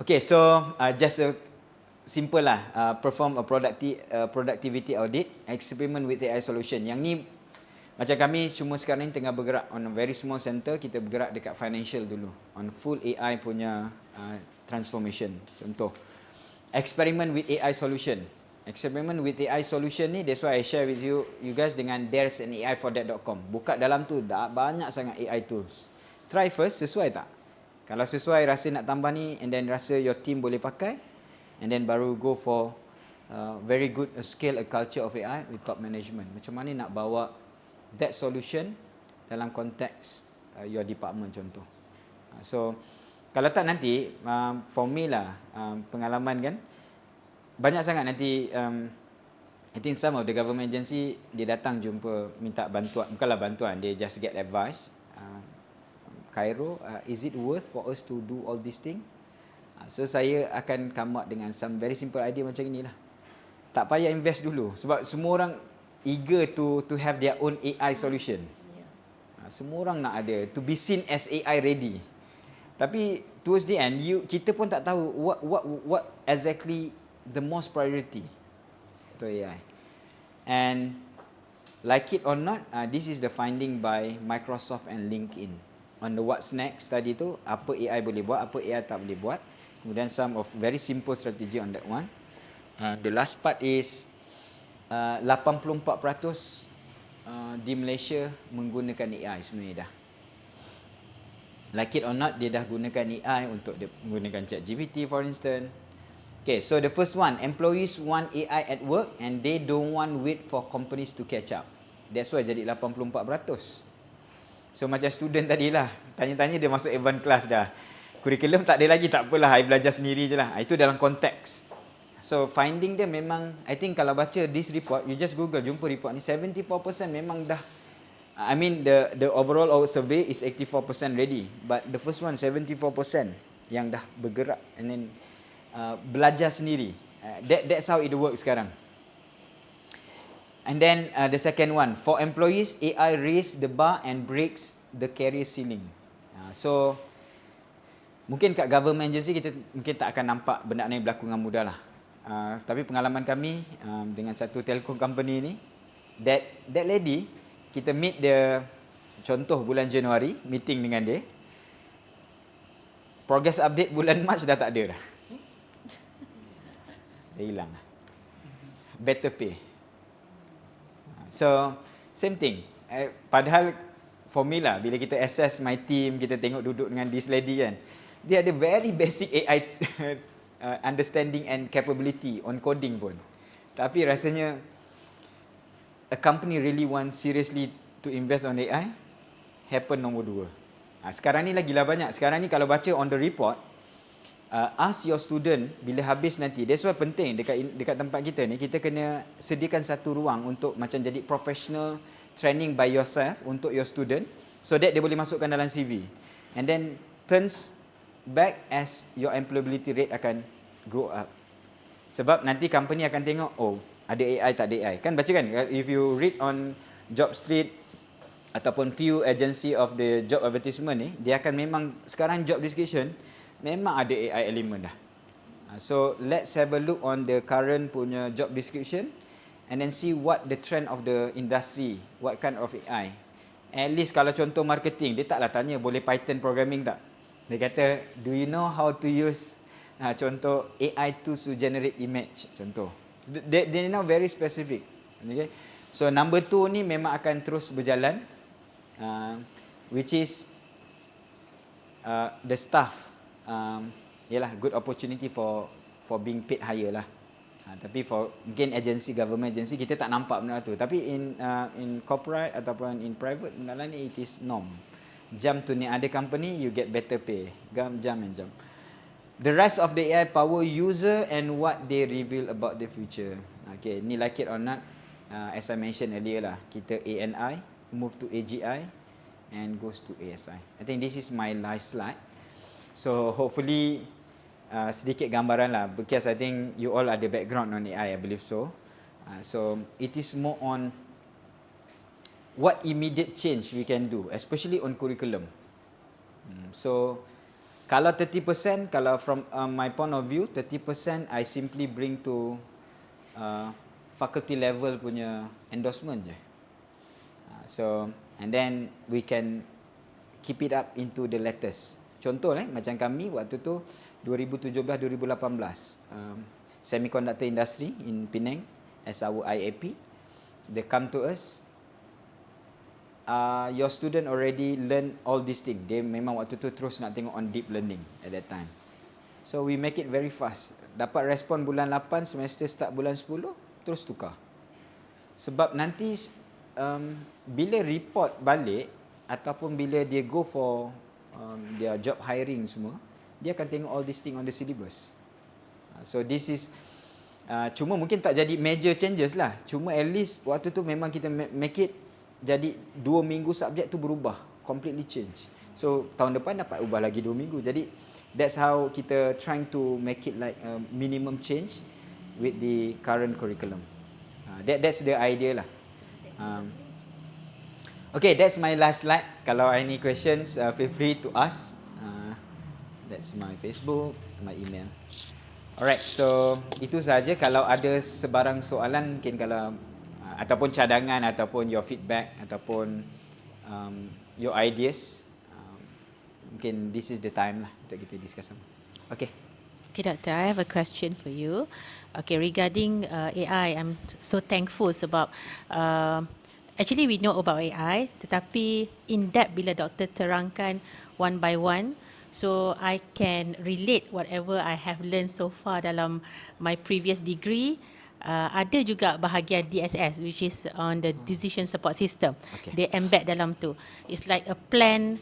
Okay, so just a simple lah, perform a productivity audit, experiment with AI solution. Yang ni macam kami cuma sekarang ni tengah bergerak on a very small center, kita bergerak dekat financial dulu, on full AI punya transformation. Contoh, experiment with AI solution. Experiment with AI solution ni, that's why I share with you guys dengan there'sanai4that.com. Buka dalam tu dah banyak sangat AI tools. Try first, sesuai tak? Kalau sesuai, rasa nak tambah ni, and then rasa your team boleh pakai, and then baru go for very good scale a culture of AI with top management. Macam mana nak bawa that solution dalam konteks your department contoh. So kalau tak nanti, for me lah, pengalaman kan, banyak sangat nanti, I think some of the government agency, dia datang jumpa, minta bantuan, bukanlah bantuan, they just get advice. CAIRO, is it worth for us to do all this thing? So saya akan come up dengan some very simple idea macam inilah. Tak payah invest dulu, sebab semua orang eager to have their own AI solution. Semua orang nak ada, to be seen as AI ready. Tapi towards the end, kita pun tak tahu what exactly the most priority to AI. And like it or not, this is the finding by Microsoft and LinkedIn on the what's next tadi tu, apa AI boleh buat, apa AI tak boleh buat. Kemudian some of very simple strategy on that one. The last part is 84% di Malaysia menggunakan AI sebenarnya dah. Like it or not, dia dah gunakan AI untuk dia menggunakan ChatGPT for instance. Okay, so the first one, employees want AI at work and they don't want wait for companies to catch up. That's why jadi 84%. So macam student tadilah, tanya-tanya dia masuk advanced class dah. Kurikulum tak ada lagi, tak apalah, I belajar sendiri je lah. Itu dalam konteks. So finding dia memang, I think kalau baca this report, you just Google, jumpa report ni, 74% memang dah, I mean the overall survey is 84% ready. But the first one, 74% yang dah bergerak and then belajar sendiri. That's how it works sekarang. And then the second one, for employees, AI raise the bar and breaks the career ceiling. So mungkin kat government agency kita mungkin tak akan nampak benda ni berlaku dengan mudah lah. Tapi pengalaman kami dengan satu telco company ni, that lady, kita meet dia contoh bulan Januari, meeting dengan dia. Progress update bulan Mac dah tak ada dah. Dia hilang lah. Better pay. So, same thing. Padahal for me lah, bila kita assess my team, kita tengok duduk dengan this lady kan, dia ada very basic AI understanding and capability on coding pun. Tapi rasanya a company really want seriously to invest on AI, happen nombor 2. Sekarang ni lagi lah banyak. Sekarang ni kalau baca on the report, ask your student bila habis nanti. That's why penting dekat tempat kita ni, kita kena sediakan satu ruang untuk macam jadi professional training by yourself untuk your student, so that dia boleh masukkan dalam CV. And then turns back as your employability rate akan grow up. Sebab nanti company akan tengok, oh, ada AI tak ada AI. Kan baca kan, if you read on Job Street ataupun few agency of the job advertisement ni, dia akan memang sekarang job description memang ada AI element dah. So let's have a look on the current punya job description and then see what the trend of the industry, what kind of AI. At least kalau contoh marketing, dia taklah tanya boleh Python programming tak. Dia kata, do you know how to use contoh AI tools to generate image, contoh. They now very specific. Okay? So number 2 ni memang akan terus berjalan, which is the staff. Yalah, good opportunity for being paid higher lah. Tapi for mungkin agency, government agency, kita tak nampak benda tu. Tapi in corporate ataupun in private, benda lain ni it is norm. Jump to ni other company, you get better pay. Jump. The rise of the AI power user and what they reveal about the future. Okay, ni like it or not, as I mentioned earlier lah, kita ANI, move to AGI and goes to ASI. I think this is my last slide. So hopefully sedikit gambaran lah, because I think you all ada background on AI, I believe so. So it is more on what immediate change we can do, especially on curriculum. So kalau 30%, kalau from my point of view, 30% I simply bring to faculty level punya endorsement je. So and then we can keep it up into the letters. Contoh macam kami waktu tu 2017-2018 semiconductor industry in Penang as our IAP, they come to us, your student already learn all these things. Dia memang waktu tu terus nak tengok on deep learning at that time. So we make it very fast. Dapat respon bulan 8, semester start bulan 10, terus tukar. Sebab nanti bila report balik ataupun bila dia go for their job hiring semua, dia akan tengok all these things on the syllabus. So this is cuma mungkin tak jadi major changes lah. Cuma at least waktu tu memang kita make it jadi 2 minggu subjek tu berubah, completely change. So tahun depan dapat ubah lagi 2 minggu. Jadi that's how kita trying to make it like a minimum change with the current curriculum. That's the idea lah. Okay, that's my last slide. Kalau any questions, feel free to ask. That's my Facebook, my email. Alright, so itu saja. Kalau ada sebarang soalan, mungkin kalau ataupun cadangan ataupun your feedback ataupun your ideas, mungkin this is the time lah untuk kita discuss sama. Okay. Okay, Doctor, I have a question for you. Okay, regarding AI, I'm so thankful sebab Actually, we know about AI, tetapi in depth bila doktor terangkan one by one, so I can relate whatever I have learned so far dalam my previous degree. Ada juga bahagian DSS, which is on the decision support system. Okay. They embed dalam tu. It's like a plan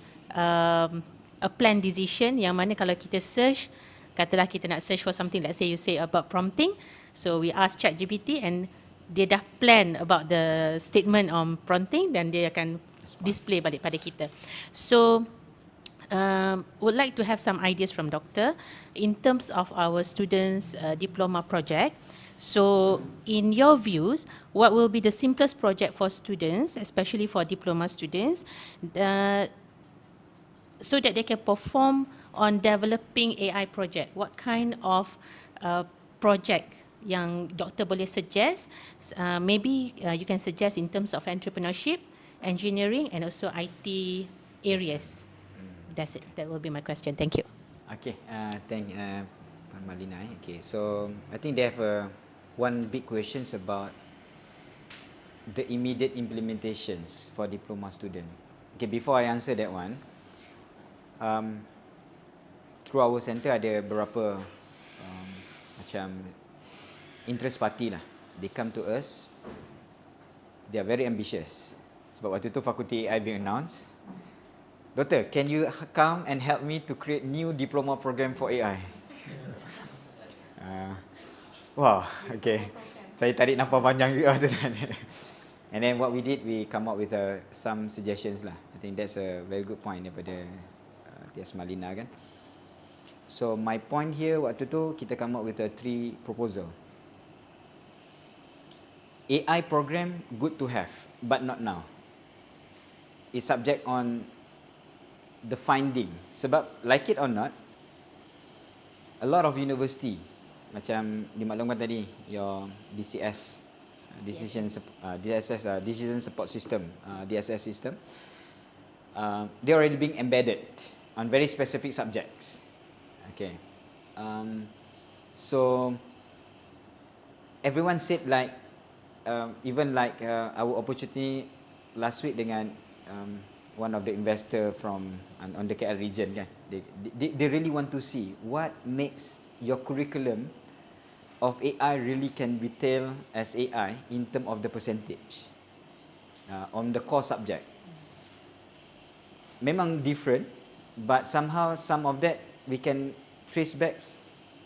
decision yang mana kalau kita search, katalah kita nak search for something, let's say you say about prompting, so we ask ChatGPT and dia dah plan about the statement on prompting dan dia akan display balik pada kita. So would like to have some ideas from Doctor in terms of our students' diploma project. So in your views, what will be the simplest project for students, especially for diploma students, so that they can perform on developing AI project? What kind of project yang doktor boleh suggest? Maybe you can suggest in terms of entrepreneurship, engineering and also IT areas. That's it. That will be my question. Thank you. Okay, thank Malina. Okay, so I think they have one big questions about the immediate implementations for diploma student. Okay, before I answer that one, through our center ada beberapa macam interest party lah. They come to us. They are very ambitious. Sebab waktu tu fakulti AI being announced. Doctor, can you come and help me to create new diploma program for AI? Wow, okay. Saya tarik nafas panjang juga tu. And then what we did, we come up with some suggestions lah. I think that's a very good point daripada Tias Malina kan. So my point here waktu tu kita come up with 3 proposal. AI program good to have, but not now. It's subject on the finding. Sebab like it or not, a lot of university, macam dimaklumkan tadi, your DCS, decision support system, DSS system, they already being embedded on very specific subjects. Okay, so everyone said like even like our opportunity last week dengan one of the investor from on the KL region kan, they really want to see what makes your curriculum of AI really can be tailed as AI in terms of the percentage on the core subject. Memang different, but somehow some of that we can trace back.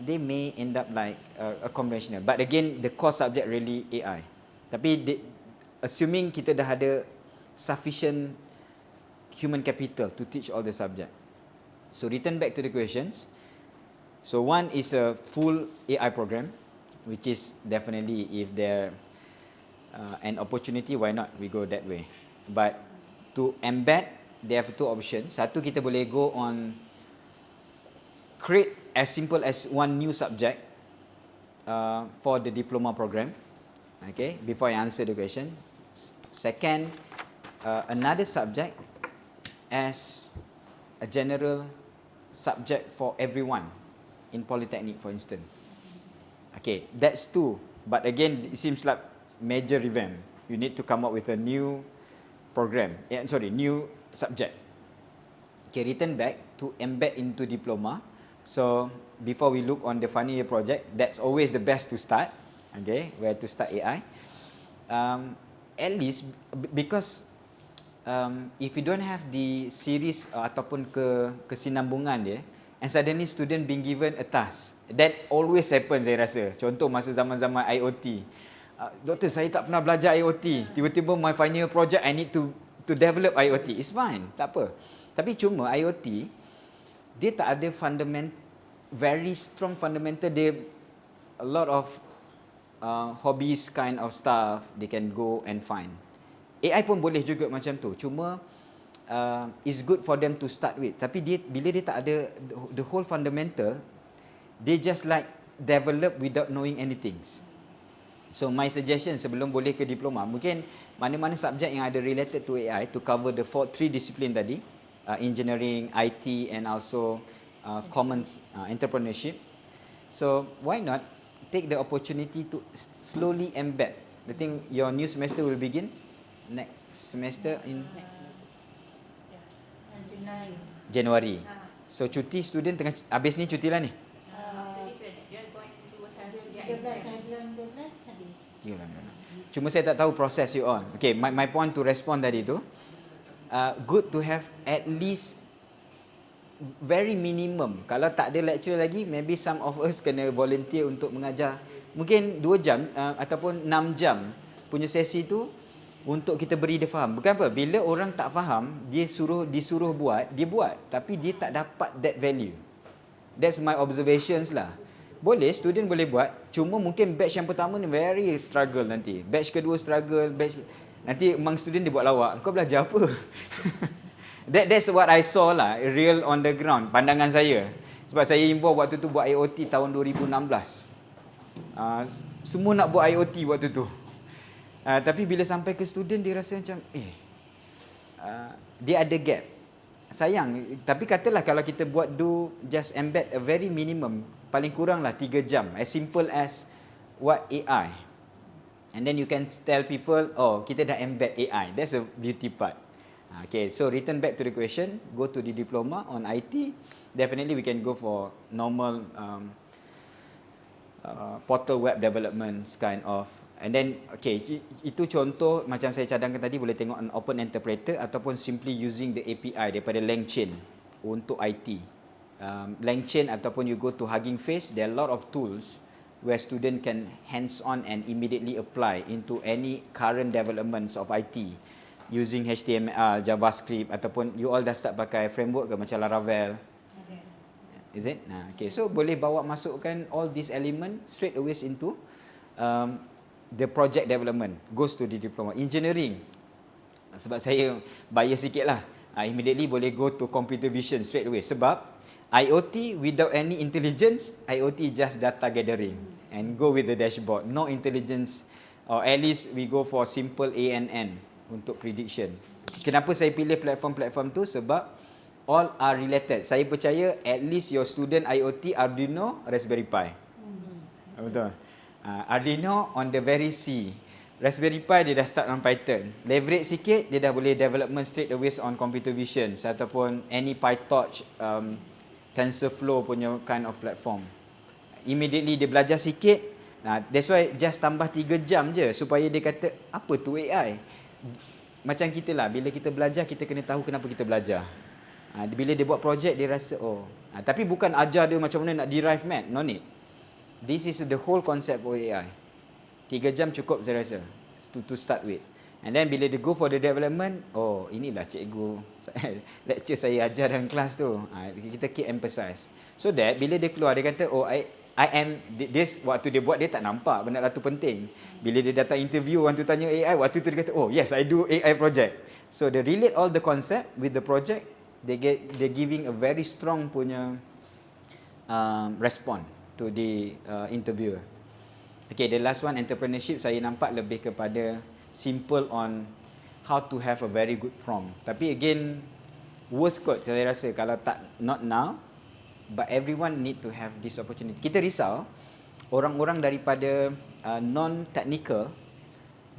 They may end up like a conventional, but again the core subject really AI. Tapi assuming kita dah ada sufficient human capital to teach all the subject. So return back to the questions. So one is a full AI program, which is definitely if there an opportunity, why not we go that way. But to embed, they have 2 options. Satu, kita boleh go on create as simple as one new subject for the diploma program. Okay, before I answer the question. Second, another subject as a general subject for everyone in Polytechnic, for instance. Okay, that's 2. But again, it seems like major revamp. You need to come up with a new program. New subject. Okay, return back to embed into diploma. So before we look on the final year project, that's always the best to start. Okay, where to start AI. At least because if you don't have the series ataupun kesinambungan dia, and suddenly student being given a task, that always happens saya rasa. Contoh masa zaman-zaman IoT. Doktor, saya tak pernah belajar IoT. Tiba-tiba my final year project I need to develop IoT. It's fine, tak apa. Tapi cuma IoT dia tak ada very strong fundamental. Dia a lot of hobbies kind of stuff they can go and find. AI pun boleh juga macam tu. Cuma it's good for them to start with. Tapi bila dia tak ada the whole fundamental, they just like develop without knowing anything. So my suggestion sebelum boleh ke diploma, mungkin mana-mana subjek yang ada related to AI to cover the 3 disiplin tadi, engineering, IT and also common entrepreneurship. So why not take the opportunity to slowly embed. I think your new semester will begin next semester in July. Januari. So cuti student tengah habis ni cuti lah ni. After this, they are going to have their 13 exam. bulan 12 habis. Cuma saya tak tahu proses you all. Okay, my point to respond tadi tu, good to have at least very minimum. Kalau tak ada lecture lagi, maybe some of us kena volunteer untuk mengajar. Mungkin 2 jam ataupun 6 jam punya sesi tu untuk kita beri dia faham. Bukan apa, bila orang tak faham, disuruh buat, dia buat. Tapi dia tak dapat that value. That's my observations lah. Boleh, student boleh buat. Cuma mungkin batch yang pertama ni very struggle nanti. Batch kedua struggle, nanti among student dia buat lawak. Kau belajar apa? That's what I saw lah, real on the ground, pandangan saya. Sebab saya involve waktu tu buat IoT tahun 2016. Semua nak buat IoT waktu tu. Tapi bila sampai ke student, dia rasa macam, dia ada gap. Sayang, tapi katalah kalau kita buat just embed a very minimum, paling kurang lah 3 jam, as simple as what AI. And then you can tell people, oh, kita dah embed AI. That's a beauty part. Okay, so return back to the question, go to the diploma on IT. Definitely we can go for normal portal web developments kind of. And then, okay, itu contoh macam saya cadangkan tadi, boleh tengok an open interpreter ataupun simply using the API daripada LangChain untuk IT. LangChain ataupun you go to Hugging Face, there are a lot of tools where student can hands-on and immediately apply into any current developments of IT using HTML, JavaScript ataupun you all dah start pakai framework ke macam Laravel. Is it? Okay, so boleh bawa masukkan all these element straight away into the project development, goes to the diploma. Engineering, sebab saya bias sikit lah, immediately boleh go to computer vision straight away. Sebab IoT without any intelligence, IoT just data gathering and go with the dashboard, no intelligence, or at least we go for simple ANN untuk prediction. Kenapa saya pilih platform-platform tu? Sebab all are related. Saya percaya at least your student IoT Arduino, Raspberry Pi. Betul. Arduino on the very C. Raspberry Pi dia dah start on Python. Leverage sikit, dia dah boleh development straight away on computer vision ataupun any PyTorch, TensorFlow punya kind of platform. Immediately dia belajar sikit. That's why just tambah 3 jam je supaya dia kata apa tu AI. Macam kita lah, bila kita belajar kita kena tahu kenapa kita belajar. Bila dia buat projek dia rasa tapi bukan ajar dia macam mana nak derive math, no need. This is the whole concept of AI. 3 jam cukup saya rasa to start with. And then bila dia go for the development, inilah cikgu lecture saya ajar dalam kelas tu. Kita keep emphasize. So that bila dia keluar dia kata I am this, waktu dia buat dia tak nampak benda tu penting. Bila dia datang interview, orang tu tanya AI, waktu tu dia kata, yes, I do AI project. So they relate all the concept with the project, they're giving a very strong punya response to the interviewer. Okay, the last one, entrepreneurship, saya nampak lebih kepada simple on how to have a very good prompt. Tapi again, worth kot saya rasa kalau tak, not now, but everyone need to have this opportunity. Kita risau orang-orang daripada non-technical,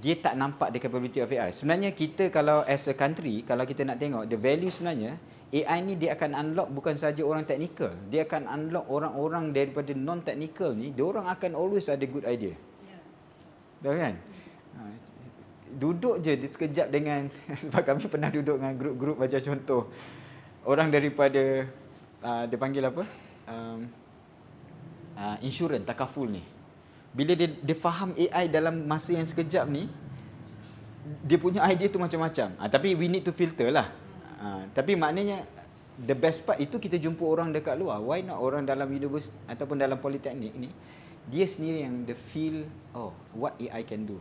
dia tak nampak the capability of AI. Sebenarnya kita kalau as a country, kalau kita nak tengok the value sebenarnya, AI ni dia akan unlock bukan saja orang technical, dia akan unlock orang-orang daripada non-technical ni, dia orang akan always ada good idea. Betul kan? Duduk je sekejap dengan sebab kami pernah duduk dengan grup-grup macam contoh orang daripada dia panggil apa? Insurans, takaful ni. Bila dia faham AI dalam masa yang sekejap ni, dia punya idea tu macam-macam. Tapi we need to filter lah. Tapi maknanya the best part itu kita jumpa orang dekat luar. Why not orang dalam universiti ataupun dalam Polytechnic ni, dia sendiri yang the feel what AI can do.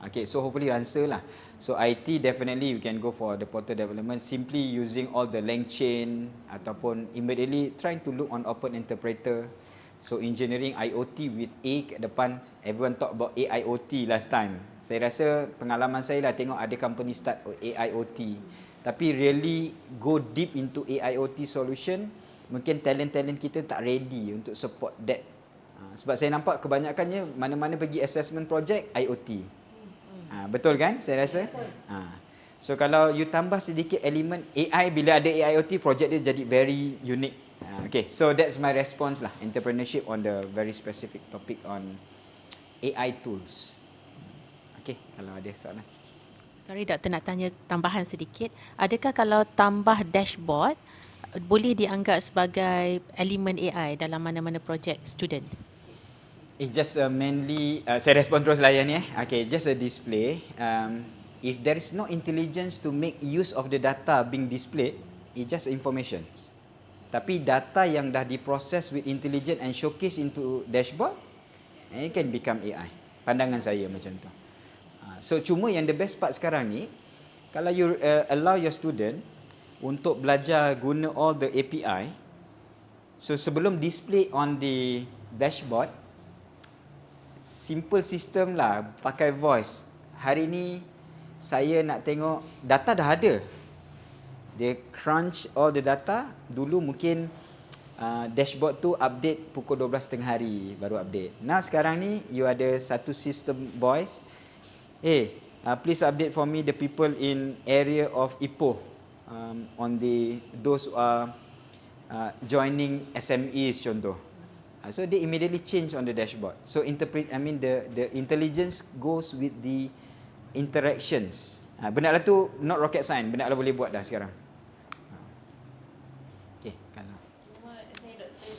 Okay, so hopefully answer lah. So IT definitely you can go for the portal development simply using all the LangChain ataupun immediately trying to look on open interpreter. So engineering IoT with A kat depan, everyone talk about AIoT last time. Saya rasa pengalaman saya lah tengok ada company start AIoT. Tapi really go deep into AIoT solution, mungkin talent-talent kita tak ready untuk support that. Sebab saya nampak kebanyakannya mana-mana pergi assessment project IoT. Betul kan saya rasa? So kalau you tambah sedikit elemen AI, bila ada AIoT, projek dia jadi very unique. Okay, so that's my response lah, entrepreneurship on the very specific topic on AI tools. Okay, kalau ada soalan. Sorry Doktor, nak tanya tambahan sedikit. Adakah kalau tambah dashboard boleh dianggap sebagai elemen AI dalam mana-mana projek student? It's just mainly, saya respon terus layan ni. Okay, just a display. If there is no intelligence to make use of the data being displayed, it's just information. Tapi data yang dah diproses with intelligence and showcase into dashboard, it can become AI. Pandangan saya macam tu. So cuma yang the best part sekarang ni, kalau you allow your student untuk belajar guna all the API, so sebelum display on the dashboard, simple system lah, pakai voice. Hari ni saya nak tengok data dah ada. Dia crunch all the data. Dulu mungkin dashboard tu update pukul 12 tengah hari baru update. Nah sekarang ni you ada satu system voice. Please update for me the people in area of Ipoh, on the those who are joining SMEs contoh. So they immediately change on the dashboard. So the intelligence goes with the interactions. Benda lah tu not rocket science, benda lah boleh buat dah sekarang. Okay, kalau Cuma saya doktor,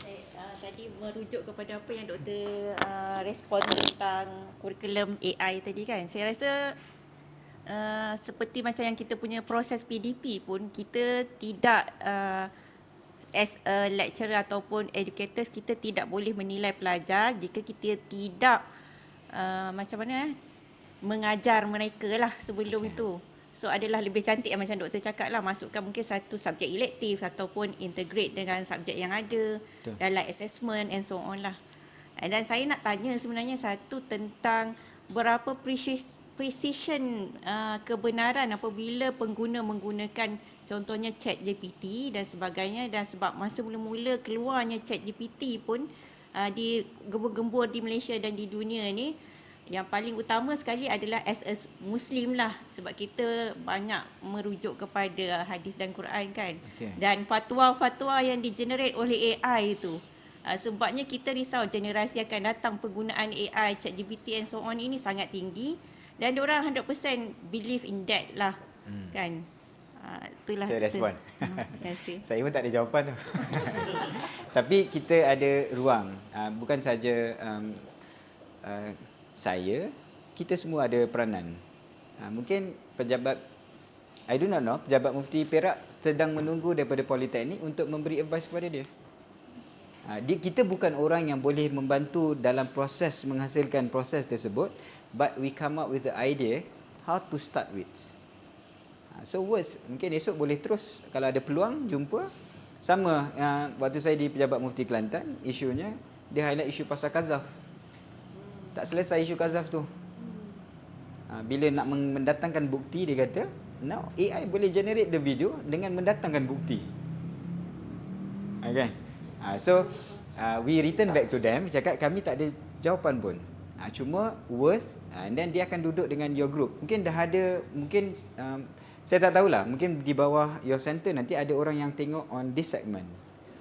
tadi merujuk kepada apa yang doktor respon tentang kurikulum AI tadi kan. Saya rasa seperti macam yang kita punya proses PDP pun, kita tidak as a lecturer ataupun educators, kita tidak boleh menilai pelajar jika kita tidak macam mana mengajar mereka lah sebelum itu. So adalah lebih cantik macam doktor cakap lah, masukkan mungkin satu subjek elektif ataupun integrate dengan subjek yang ada dalam assessment and so on lah. Dan saya nak tanya sebenarnya satu tentang berapa precision kebenaran apabila pengguna menggunakan contohnya ChatGPT dan sebagainya, dan sebab masa mula-mula keluarnya ChatGPT pun digembur-gembur di Malaysia dan di dunia ni, yang paling utama sekali adalah as a Muslim lah, sebab kita banyak merujuk kepada hadis dan Quran kan. Dan fatwa-fatwa yang digenerate oleh AI itu, sebabnya kita risau generasi akan datang penggunaan AI, ChatGPT and so on ini sangat tinggi, dan diorang 100% believe in that lah kan. Itulah saya respon. Terima kasih. Saya pun tak ada jawapan tu. Tapi kita ada ruang. Bukan saja saya, kita semua ada peranan. Mungkin pejabat, I do not know, pejabat Mufti Perak sedang menunggu daripada Polytechnic untuk memberi advice kepada dia. Kita bukan orang yang boleh membantu dalam proses menghasilkan proses tersebut, but we come up with the idea how to start with. So words, mungkin esok boleh terus kalau ada peluang jumpa. Sama waktu saya di Pejabat Mufti Kelantan, isunya dia highlight isu pasal kazaf. Tak selesai isu kazaf tu. Bila nak mendatangkan bukti, dia kata, now AI boleh generate the video dengan mendatangkan bukti. Okay. So we return back to them, cakap kami tak ada jawapan pun. Cuma worth, and then dia akan duduk dengan your group. Mungkin dah ada, mungkin saya tak tahulah, mungkin di bawah your center nanti ada orang yang tengok on this segment.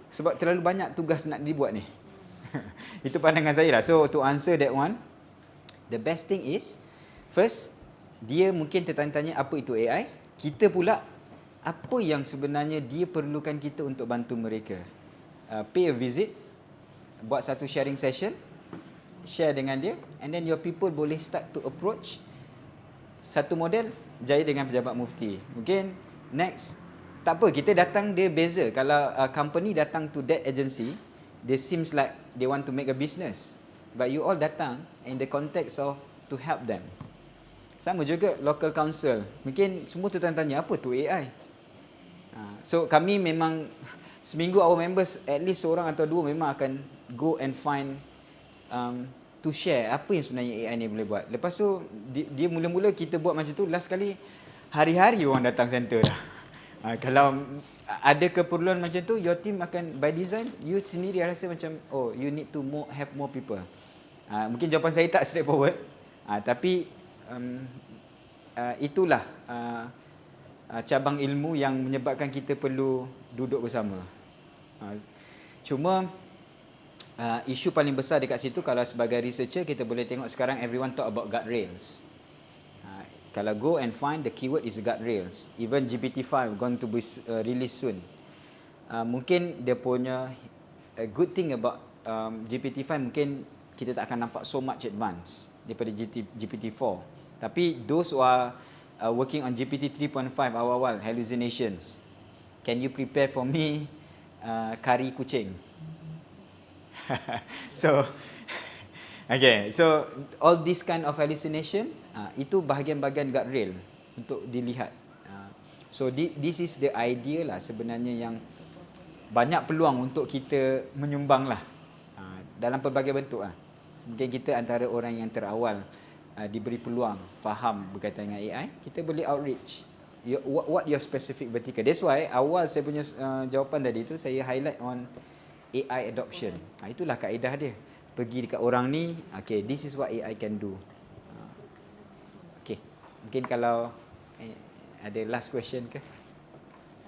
Sebab terlalu banyak tugas nak dibuat ni. Itu pandangan saya lah. So to answer that one, the best thing is, first, dia mungkin tertanya-tanya apa itu AI. Kita pula, apa yang sebenarnya dia perlukan kita untuk bantu mereka. Pay a visit, buat satu sharing session, share dengan dia, and then your people boleh start to approach satu model jaya dengan pejabat mufti. Mungkin next, tak apa, kita datang dia beza. Kalau company datang to that agency, they seems like they want to make a business, but you all datang in the context of to help them. Sama juga local council, mungkin semua tu tanya apa tu AI. So kami memang seminggu our members at least seorang atau dua memang akan go and find to share apa yang sebenarnya AI ni boleh buat. Lepas tu dia mula-mula kita buat macam tu, last kali hari-hari orang datang center dah. Kalau ada keperluan macam tu, your team akan by design, you sendiri rasa macam you need to have more people. Mungkin jawapan saya tak straightforward, tapi itulah cabang ilmu yang menyebabkan kita perlu duduk bersama. Cuma isu paling besar dekat situ, kalau sebagai researcher kita boleh tengok sekarang everyone talk about guardrails. Kalau go and find, the keyword is guardrails. Even GPT-5 going to be released soon. Mungkin dia punya a good thing about GPT-5, mungkin kita tak akan nampak so much advance daripada GPT-4. Tapi those who are working on GPT 3.5 awal-awal, hallucinations, can you prepare for me kari kucing? So okay, so all this kind of hallucination, itu bahagian-bahagian guardrail untuk dilihat. So this is the idea lah sebenarnya, yang banyak peluang untuk kita menyumbang lah dalam pelbagai bentuk lah. Mungkin kita antara orang yang terawal diberi peluang faham berkaitan dengan AI, kita boleh outreach what your specific vertical. That's why awal saya punya jawapan tadi tu saya highlight on AI adoption. Itulah kaedah dia. Pergi dekat orang ni, okay, this is what AI can do. Okay, mungkin kalau ada last question ke?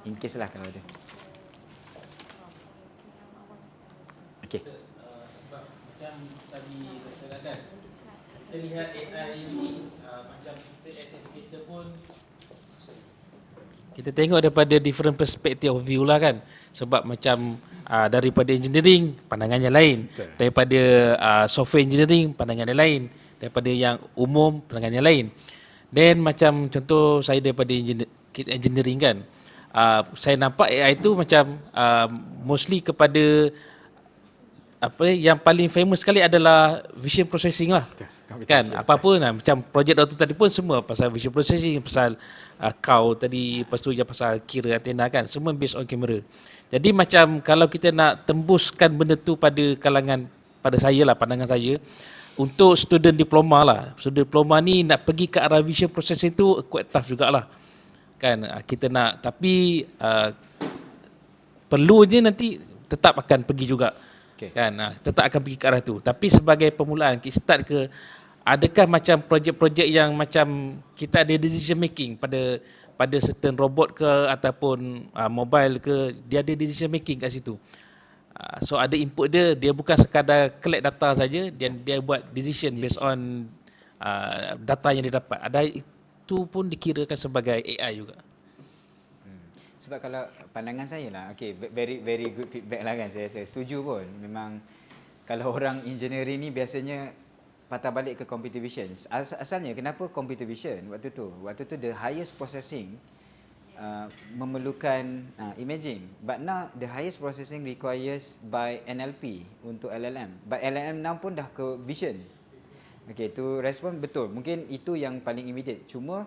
In case lah kalau ada. Okay. Sebab macam tadi Dr. Razak, kita lihat AI ni macam kita as educator pun kita tengok daripada different perspective of view lah kan. Sebab macam daripada engineering pandangannya lain, daripada software engineering pandangannya lain, daripada yang umum pandangannya lain. Then macam contoh saya daripada engineering kan, saya nampak AI tu macam mostly kepada yang paling famous sekali adalah vision processing lah. Kan, apa-apa lah, macam projek doktor tadi pun semua pasal vision processing, pasal cow tadi, lepas tu yang pasal kira antena kan, semua based on kamera. Jadi macam kalau kita nak tembuskan benda tu pada kalangan, pada saya lah, pandangan saya, untuk student diploma lah, student diploma ni nak pergi ke arah vision processing tu quite tough jugalah. Kan, kita nak, tapi perlunya nanti tetap akan pergi juga. Okay. Kan, tetap akan pergi ke arah tu. Tapi sebagai permulaan, kita start ke, adakah macam projek-projek yang macam kita ada decision making pada certain robot ke ataupun mobile ke, dia ada decision making kat situ. So ada input dia bukan sekadar collect data saja, dia buat decision based on data yang dia dapat. Ada itu pun dikirakan sebagai AI juga. Sebab kalau pandangan saya lah, okay, very good feedback lah kan, saya setuju pun. Memang kalau orang engineering ni biasanya patah balik ke computer vision. Asalnya kenapa computer vision waktu tu the highest processing memerlukan imaging, but now the highest processing requires by NLP untuk LLM, but LLM now pun dah ke vision. Okay, tu respon betul, mungkin itu yang paling immediate. Cuma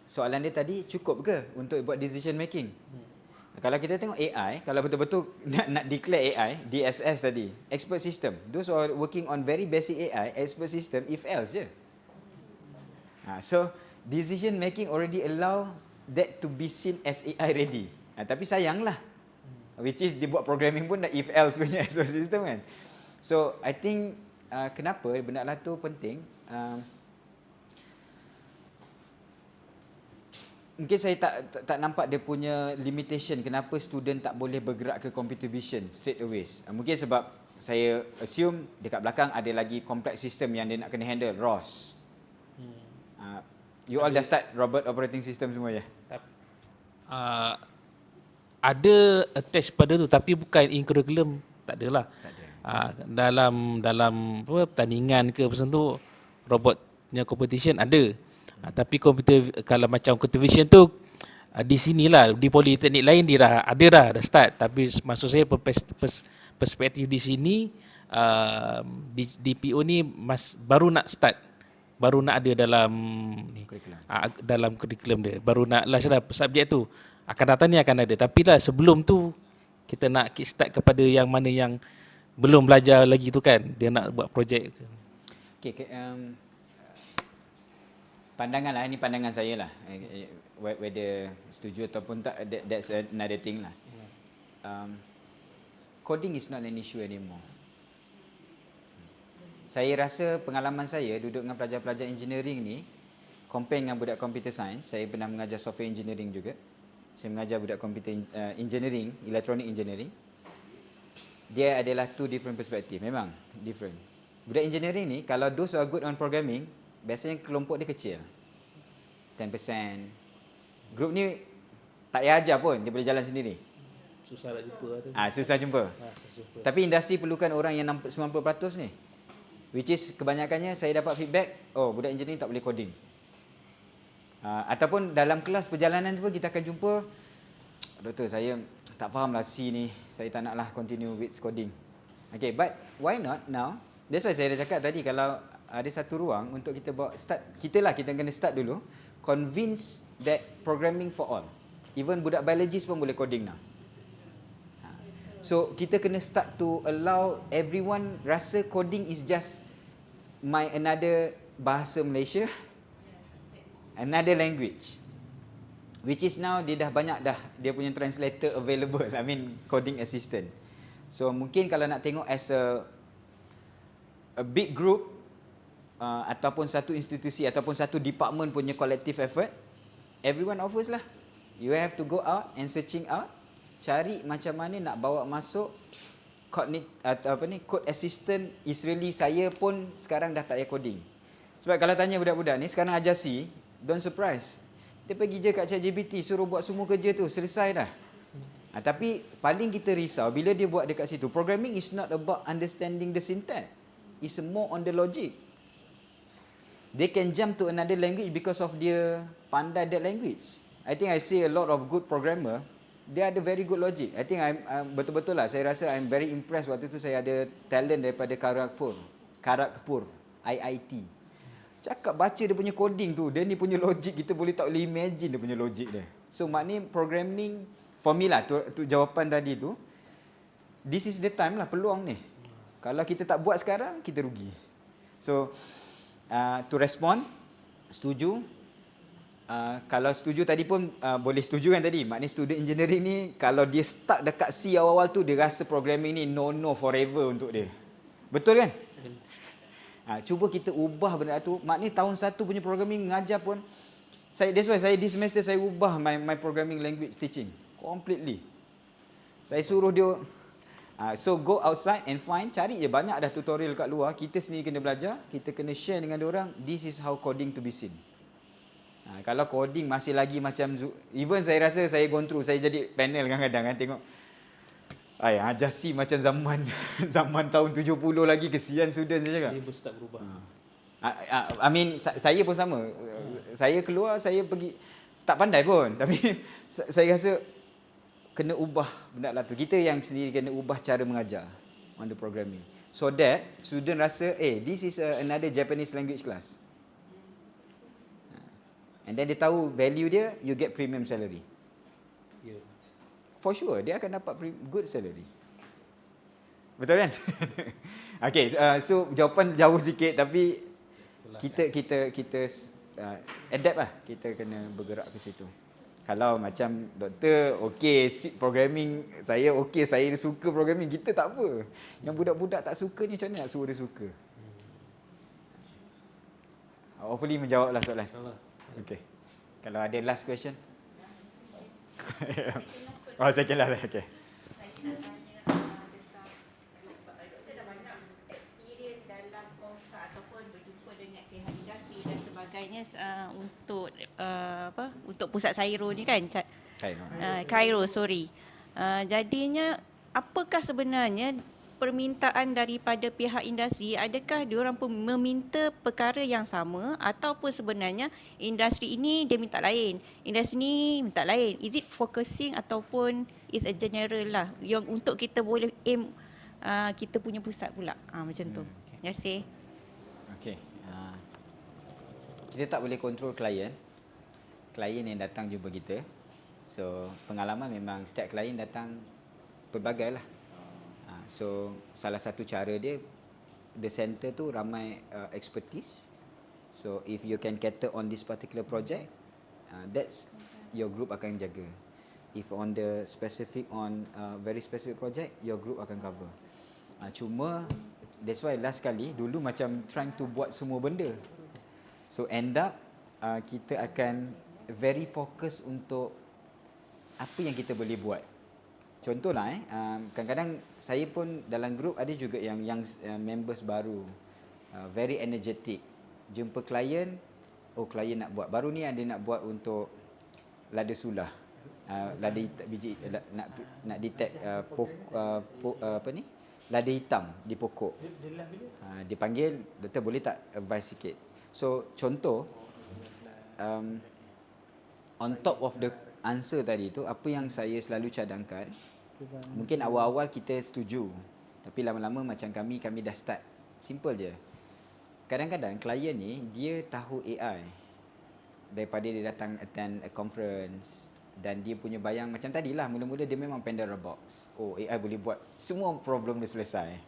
soalan dia tadi, cukup ke untuk buat decision making? Kalau kita tengok AI, kalau betul-betul nak declare AI, DSS tadi, expert system, those who are working on very basic AI, expert system, if else je. So decision making already allow that to be seen as AI ready. Tapi sayanglah, which is dibuat programming pun dah if else punya expert system kan. So I think kenapa benda lah tu penting, mungkin saya tak nampak dia punya limitation kenapa student tak boleh bergerak ke computer vision straight away. Mungkin sebab saya assume dekat belakang ada lagi complex system yang dia nak kena handle, ROS. You all dah start robot operating system semua ya? Ada attach pada tu, tapi bukan in curriculum, tak adalah. Tak ada. Dalam pertandingan ke pasal tu, robotnya competition ada. Tapi kalau macam computer vision tu di sinilah, di Polytechnic lain dia dah ada dah start. Tapi maksud saya perspektif di sini, di PO ni baru nak start, baru nak ada dalam dalam kurikulum dia, baru nak lah subjek tu. Akan datang ni akan ada, tapi lah sebelum tu kita nak start kepada yang mana yang belum belajar lagi tu kan, dia nak buat projek. Okay, pandangan lah, ini pandangan saya lah, whether setuju ataupun tak, that's another thing lah. Coding is not an issue anymore. Saya rasa pengalaman saya duduk dengan pelajar-pelajar engineering ni, compare dengan budak computer science, saya pernah mengajar software engineering juga. Saya mengajar budak computer engineering, electronic engineering. Dia adalah two different perspective, memang different. Budak engineering ni, kalau those who are good on programming, biasanya kelompok dia kecil. 10%. Grup ni tak payah ajar pun, dia boleh jalan sendiri. Susah nak jumpa. Susah jumpa. Tapi industri perlukan orang yang 90% ni. Which is kebanyakannya saya dapat feedback, oh budak engineering tak boleh coding. Ataupun dalam kelas perjalanan tu pun kita akan jumpa, doktor saya tak faham lah C ni, saya tak naklah continue with coding. Okay, but why not now? That's why saya dah cakap tadi, kalau ada satu ruang untuk kita bawa start, kita kena start dulu, convince that programming for all. Even budak biologist pun boleh coding now. So kita kena start to allow everyone rasa coding is just my another bahasa Malaysia, another language, which is now dia dah banyak dah dia punya translator available, I mean coding assistant. So mungkin kalau nak tengok as a big group ataupun satu institusi ataupun satu department punya collective effort, everyone offers lah. You have to go out and searching out, cari macam mana nak bawa masuk code assistant. Is really, saya pun sekarang dah tak payah coding. Sebab kalau tanya budak-budak ni sekarang ajar C, don't surprise, dia pergi je kat ChatGPT, suruh buat semua kerja tu, selesai dah. Tapi paling kita risau bila dia buat dekat situ, programming is not about understanding the syntax, it's more on the logic. They can jump to another language because of dia pandai that language. I think I see a lot of good programmer, dia ada very good logic. I think betul-betul lah, saya rasa I'm very impressed. Waktu tu saya ada talent daripada Karakpur, IIT. Cakap baca dia punya coding tu, dia ni punya logic, kita boleh tak boleh imagine dia punya logic dia. So maknanya programming, for me lah, tu jawapan tadi tu, this is the time lah, peluang ni. Kalau kita tak buat sekarang, kita rugi. So, to respond, setuju. Kalau setuju tadi pun boleh setuju kan tadi. Maknanya student engineering ni, kalau dia stuck dekat C awal-awal tu, dia rasa programming ni no forever untuk dia. Betul kan? Cuba kita ubah benda tu. Maknanya tahun 1 punya programming mengajar pun, that's why saya this semester saya ubah my programming language teaching completely. Saya suruh dia so go outside and find, cari je, banyak dah tutorial kat luar. Kita sendiri kena belajar, kita kena share dengan dia orang. This is how coding to be seen. Kalau coding masih lagi macam, even saya rasa saya gone through, saya jadi panel kadang-kadang kan, tengok ajar C macam zaman tahun 70 lagi, kesian student saya cakap. Dia pun start berubah. I mean saya pun sama. Saya keluar, saya pergi tak pandai pun, tapi saya rasa kena ubah benda lah tu. Kita yang sendiri kena ubah cara mengajar on the programming, so that student rasa this is another Japanese language class. And then dia tahu value dia, you get premium salary. Yeah. For sure, dia akan dapat good salary. Betul kan? Okay, so jawapan jauh sikit, tapi kita adapt lah. Kita kena bergerak ke situ. Kalau macam doktor, okay, programming, saya okay, saya suka programming, kita tak apa. Yang budak-budak tak suka ni, macam mana nak suruh dia suka? Hopefully menjawablah soalan. Okay. Kalau ada last question? Second last. Okay. Saya nak tanya tentang doktor dah banyak experience dalam kontak ataupun berjumpa dengan pihak industri dan sebagainya untuk pusat CAIRO ni kan. CAIRO, sorry. Jadinya apakah sebenarnya permintaan daripada pihak industri? Adakah diorang pun meminta perkara yang sama ataupun sebenarnya industri ini dia minta lain, industri ini minta lain? Is it focusing ataupun is a general lah yang untuk kita boleh aim kita punya pusat pula, macam tu. Terima kasih. Okay. Kita tak boleh kontrol klien yang datang jumpa kita. So pengalaman memang setiap klien datang pelbagai lah. So salah satu cara dia, the center tu ramai expertise. So if you can cater on this particular project, that's your group akan jaga. If on the specific, on very specific project, your group akan cover. Cuma that's why last kali dulu macam trying to buat semua benda. So end up kita akan very fokus untuk apa yang kita boleh buat. Contohlah kadang-kadang saya pun dalam grup ada juga yang members baru, very energetic. Jumpa klien, klien nak buat. Baru ni ada nak buat untuk lada sulah. Lada biji nak detect lada hitam di pokok. Dipanggil, doktor boleh tak advice sikit. So contoh on top of the answer tadi tu, apa yang saya selalu cadangkan, mungkin awal-awal kita setuju, tapi lama-lama macam kami dah start simple je. Kadang-kadang klien ni dia tahu AI daripada dia datang attend a conference, dan dia punya bayang macam tadilah, mula-mula dia memang Pandora box. AI boleh buat semua problem dia selesai.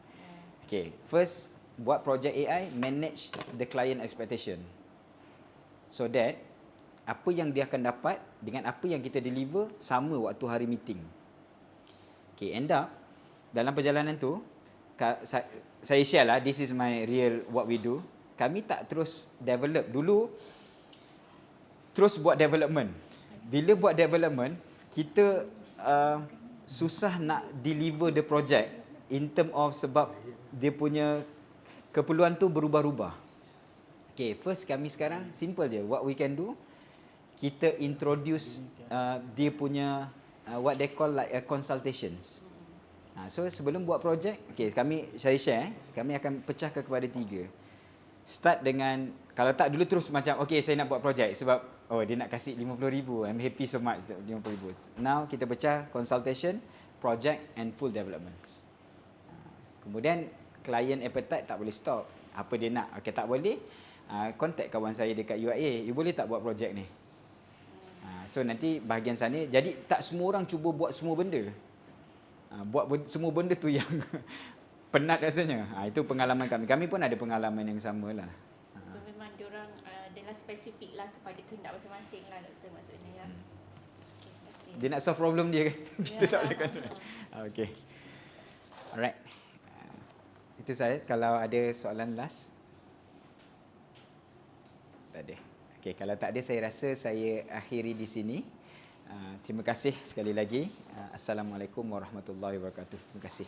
Okay, first buat project AI, manage the client expectation, so that apa yang dia akan dapat dengan apa yang kita deliver sama waktu hari meeting. Okay, end up dalam perjalanan tu, saya share lah, this is my real what we do. Kami tak terus develop dulu, terus buat development. Bila buat development, kita susah nak deliver the project in term of, sebab dia punya keperluan tu berubah-ubah. Okay, first kami sekarang simple je, what we can do, kita introduce dia punya what they call like a consultations. So sebelum buat projek, okay, saya share, kami akan pecahkan kepada 3. Start dengan, kalau tak dulu terus macam, okay saya nak buat projek sebab dia nak kasih 50,000, I'm happy so much 50,000. Now kita pecah consultation, project and full development. Kemudian client appetite tak boleh stop. Apa dia nak? Okay, tak boleh, contact kawan saya dekat UIA, you boleh tak buat projek ni? So nanti bahagian sana, jadi tak semua orang cuba buat semua benda. Buat semua benda tu yang penat rasanya. Itu pengalaman kami. Kami pun ada pengalaman yang sama lah. So memang diorang adalah spesifik lah kepada kehendak masing-masing lah, doktor, maksudnya ya. Okay, terima kasih. Dia nak solve problem dia kan. Kita tak boleh kontrol. Okay. Alright. Itu saya. Kalau ada soalan last. Tak ada. Okay, kalau tak ada, saya rasa saya akhiri di sini. Terima kasih sekali lagi. Assalamualaikum warahmatullahi wabarakatuh. Terima kasih.